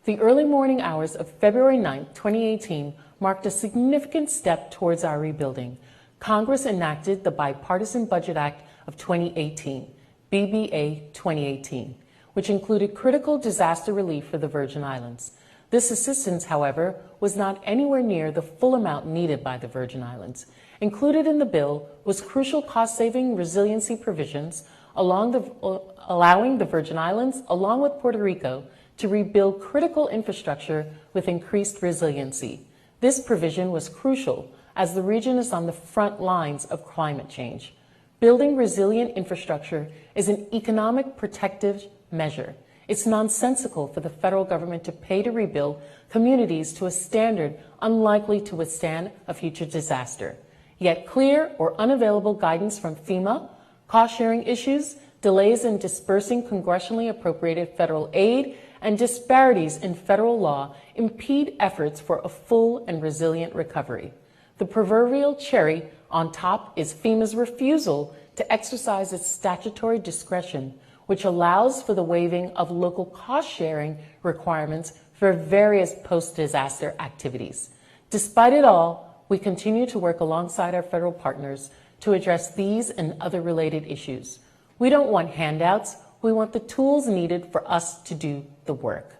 The early morning hours of February 9, 2018 marked a significant step towards our rebuilding. Congress enacted the Bipartisan Budget Act of 2018, BBA 2018, which included critical disaster relief for the Virgin Islands. This assistance, however, was not anywhere near the full amount needed by the Virgin Islands. Included in the bill was crucial cost-saving resiliency provisions allowing the Virgin Islands, along with Puerto Rico, to rebuild critical infrastructure with increased resiliency. This provision was crucial as the region is on the front lines of climate change. Building resilient infrastructure is an economic protective measure. It's nonsensical for the federal government to pay to rebuild communities to a standard unlikely to withstand a future disaster. Yet clear or unavailable guidance from FEMA, cost-sharing issues, delays in dispersing congressionally appropriated federal aid, and disparities in federal law impede efforts for a full and resilient recovery. The proverbial cherry on top is FEMA's refusal to exercise its statutory discretion, which allows for the waiving of local cost-sharing requirements for various post-disaster activities. Despite it all, we continue to work alongside our federal partners to address these and other related issues. We don't want handouts. We want the tools needed for us to do the work.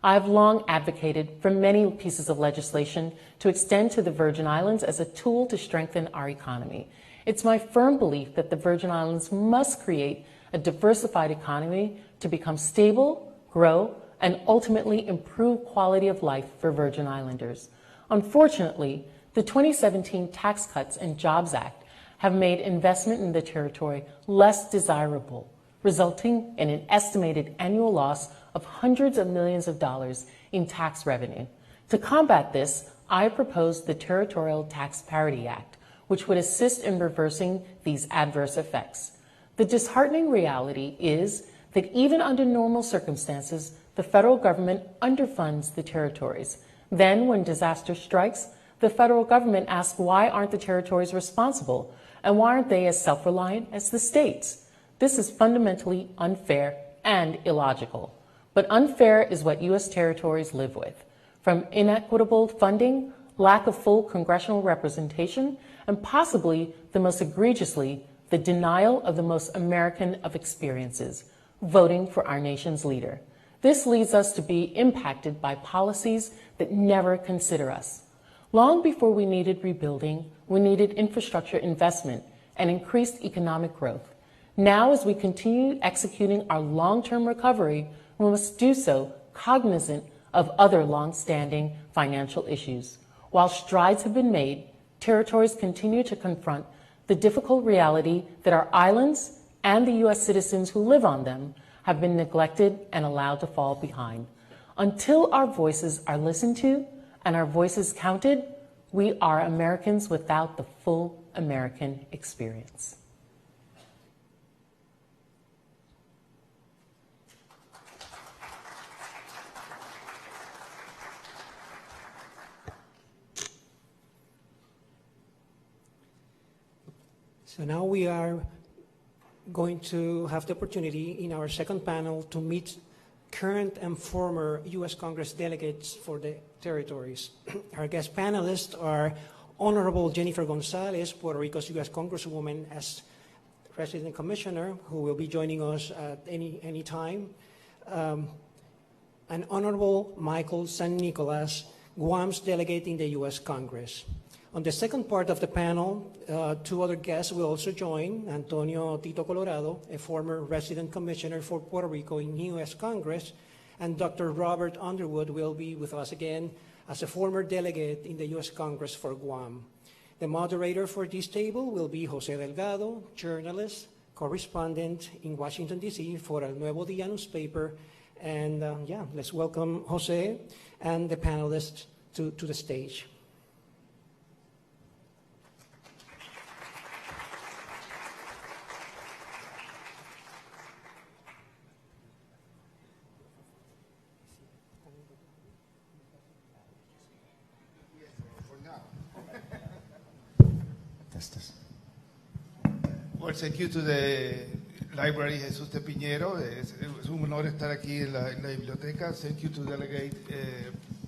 I have long advocated for many pieces of legislation to extend to the Virgin Islands as a tool to strengthen our economy. It's my firm belief that the Virgin Islands must create a diversified economy to become stable, grow, and ultimately improve quality of life for Virgin Islanders. Unfortunately, the 2017 Tax Cuts and Jobs Act have made investment in the territory less desirable, resulting in an estimated annual loss of hundreds of millions of dollars in tax revenue. To combat this, I proposed the Territorial Tax Parity Act, which would assist in reversing these adverse effects. The disheartening reality is that even under normal circumstances, the federal government underfunds the territories. Then, when disaster strikes, the federal government asks why aren't the territories responsible, and why aren't they as self-reliant as the states? This is fundamentally unfair and illogical. But unfair is what U.S. territories live with, from inequitable funding, lack of full congressional representation, and possibly the most egregiously, the denial of the most American of experiences, voting for our nation's leader. This leads us to be impacted by policies that never consider us. Long before we needed rebuilding, we needed infrastructure investment and increased economic growth. Now, as we continue executing our long-term recovery, we must do so cognizant of other long-standing financial issues. While strides have been made, territories continue to confront the difficult reality that our islands and the U.S. citizens who live on them have been neglected and allowed to fall behind. Until our voices are listened to and our voices counted, we are Americans without the full American experience. So now we are going to have the opportunity in our second panel to meet current and former U.S. Congress delegates for the territories. Our guest panelists are Honorable Jennifer Gonzalez, Puerto Rico's U.S. Congresswoman as Resident Commissioner, who will be joining us at any time, and Honorable Michael San Nicolas, Guam's delegate in the U.S. Congress. On the second part of the panel, two other guests will also join: Antonio Tito Colorado, a former resident commissioner for Puerto Rico in U.S. Congress, and Dr. Robert Underwood will be with us again as a former delegate in the U.S. Congress for Guam. The moderator for this table will be Jose Delgado, journalist, correspondent in Washington, D.C. for El Nuevo Dia newspaper. And let's welcome Jose and the panelists to the stage. Well, thank you to the Library Jesús de Piñero. Es un honor estar aquí en la biblioteca. Thank you to Delegate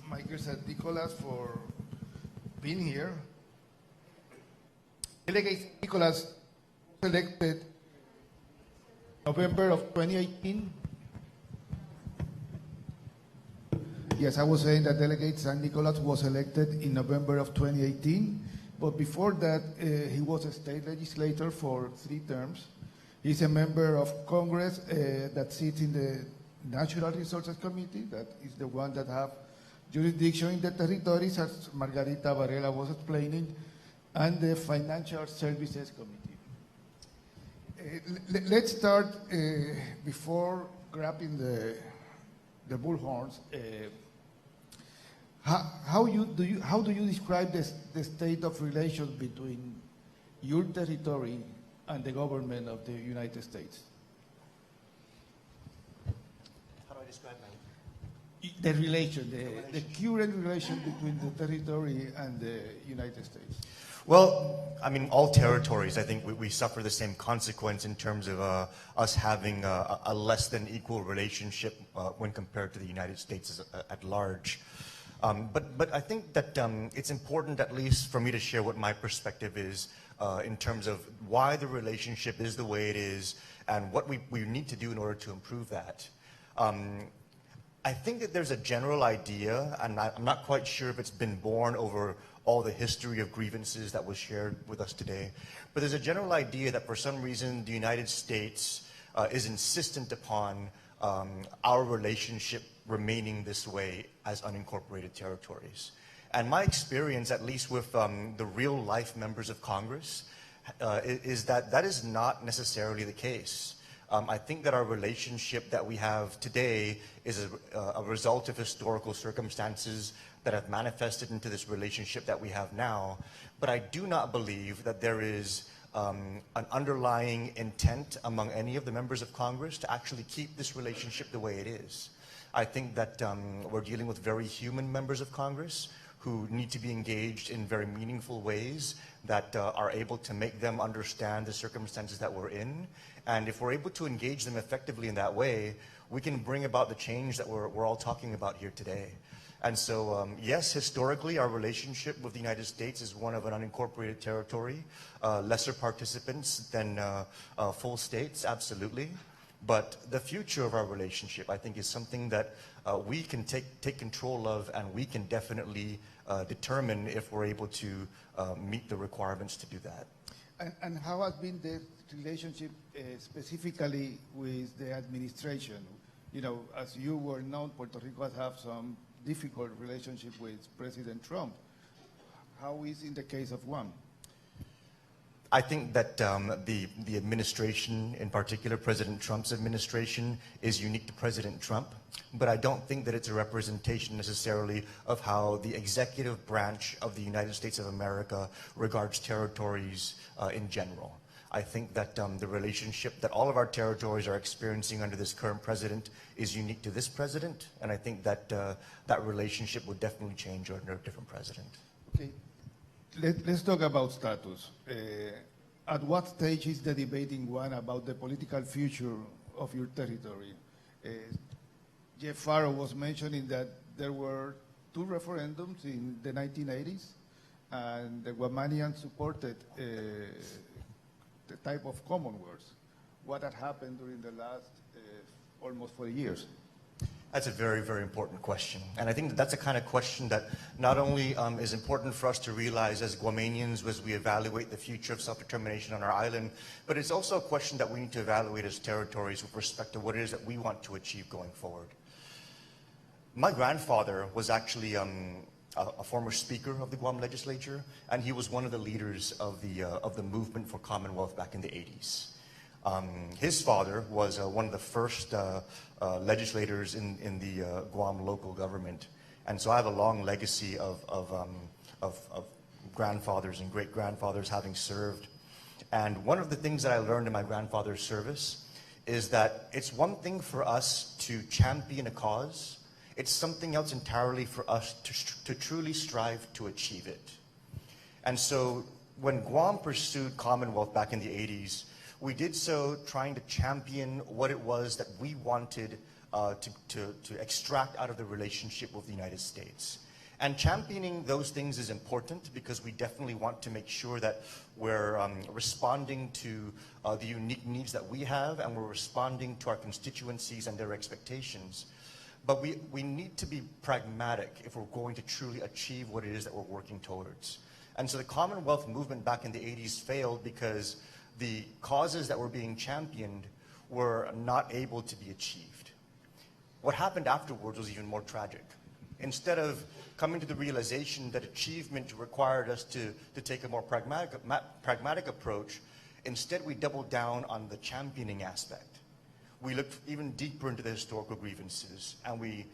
Michael San Nicolas for being here. Delegate Nicolas was elected November of 2018. Yes, I was saying that Delegate San Nicolas was elected in November of 2018. But before that, he was a state legislator for 3 terms. He's a member of Congress that sits in the Natural Resources Committee, that is the one that have jurisdiction in the territories, as Margarita Varela was explaining, and the Financial Services Committee. Let's start, before grabbing the bullhorns, how do you describe the state of relations between your territory and the government of the United States? How do I describe the relation, the current relation between the territory and the United States? Well, I mean, all territories, I think we suffer the same consequence in terms of us having a less than equal relationship when compared to the United States at large. But I think that it's important, at least for me, to share what my perspective is in terms of why the relationship is the way it is and what we need to do in order to improve that. I think that there's a general idea, and I'm not quite sure if it's been born over all the history of grievances that was shared with us today, but there's a general idea that for some reason the United States is insistent upon our relationship remaining this way as unincorporated territories. And my experience, at least with the real life members of Congress, is that that is not necessarily the case. I think that our relationship that we have today is a result of historical circumstances that have manifested into this relationship that we have now. But I do not believe that there is an underlying intent among any of the members of Congress to actually keep this relationship the way it is. I think that we're dealing with very human members of Congress who need to be engaged in very meaningful ways that are able to make them understand the circumstances that we're in. And if we're able to engage them effectively in that way, we can bring about the change that we're all talking about here today. And so, yes, historically, our relationship with the United States is one of an unincorporated territory, lesser participants than full states, absolutely. But the future of our relationship, I think, is something that we can take control of, and we can definitely determine if we're able to meet the requirements to do that. And how has been the relationship specifically with the administration? You know, as you were known, Puerto Rico has had some difficult relationship with President Trump. How is in the case of Guam? I think that the administration, in particular President Trump's administration, is unique to President Trump, but I don't think that it's a representation necessarily of how the executive branch of the United States of America regards territories in general. I think that the relationship that all of our territories are experiencing under this current president is unique to this president, and I think that that relationship would definitely change under a different president. Okay. Let's talk about status. At what stage is the debate in Guam about the political future of your territory? Jeff Farrow was mentioning that there were 2 referendums in the 1980s, and the Guamanians supported the type of Commonwealth. What had happened during the last almost 40 years? That's a very, very important question. And I think that that's a kind of question that not only is important for us to realize as Guamanians as we evaluate the future of self-determination on our island, but it's also a question that we need to evaluate as territories with respect to what it is that we want to achieve going forward. My grandfather was actually a former speaker of the Guam legislature, and he was one of the leaders of the movement for Commonwealth back in the 80s. His father was one of the first legislators in the Guam local government, and so I have a long legacy of grandfathers and great-grandfathers having served. And one of the things that I learned in my grandfather's service is that it's one thing for us to champion a cause. It's something else entirely for us to truly strive to achieve it. And so when Guam pursued Commonwealth back in the 80s, we did so trying to champion what it was that we wanted to extract out of the relationship with the United States. And championing those things is important because we definitely want to make sure that we're responding to the unique needs that we have, and we're responding to our constituencies and their expectations. But we need to be pragmatic if we're going to truly achieve what it is that we're working towards. And so the Commonwealth movement back in the 80s failed because the causes that were being championed were not able to be achieved. What happened afterwards was even more tragic. Instead of coming to the realization that achievement required us to take a more pragmatic approach, instead we doubled down on the championing aspect. We looked even deeper into the historical grievances, and we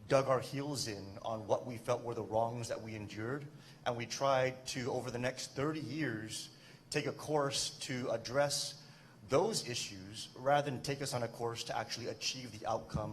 dug our heels in on what we felt were the wrongs that we endured, and we tried to, over the next 30 years, take a course to address those issues rather than take us on a course to actually achieve the outcome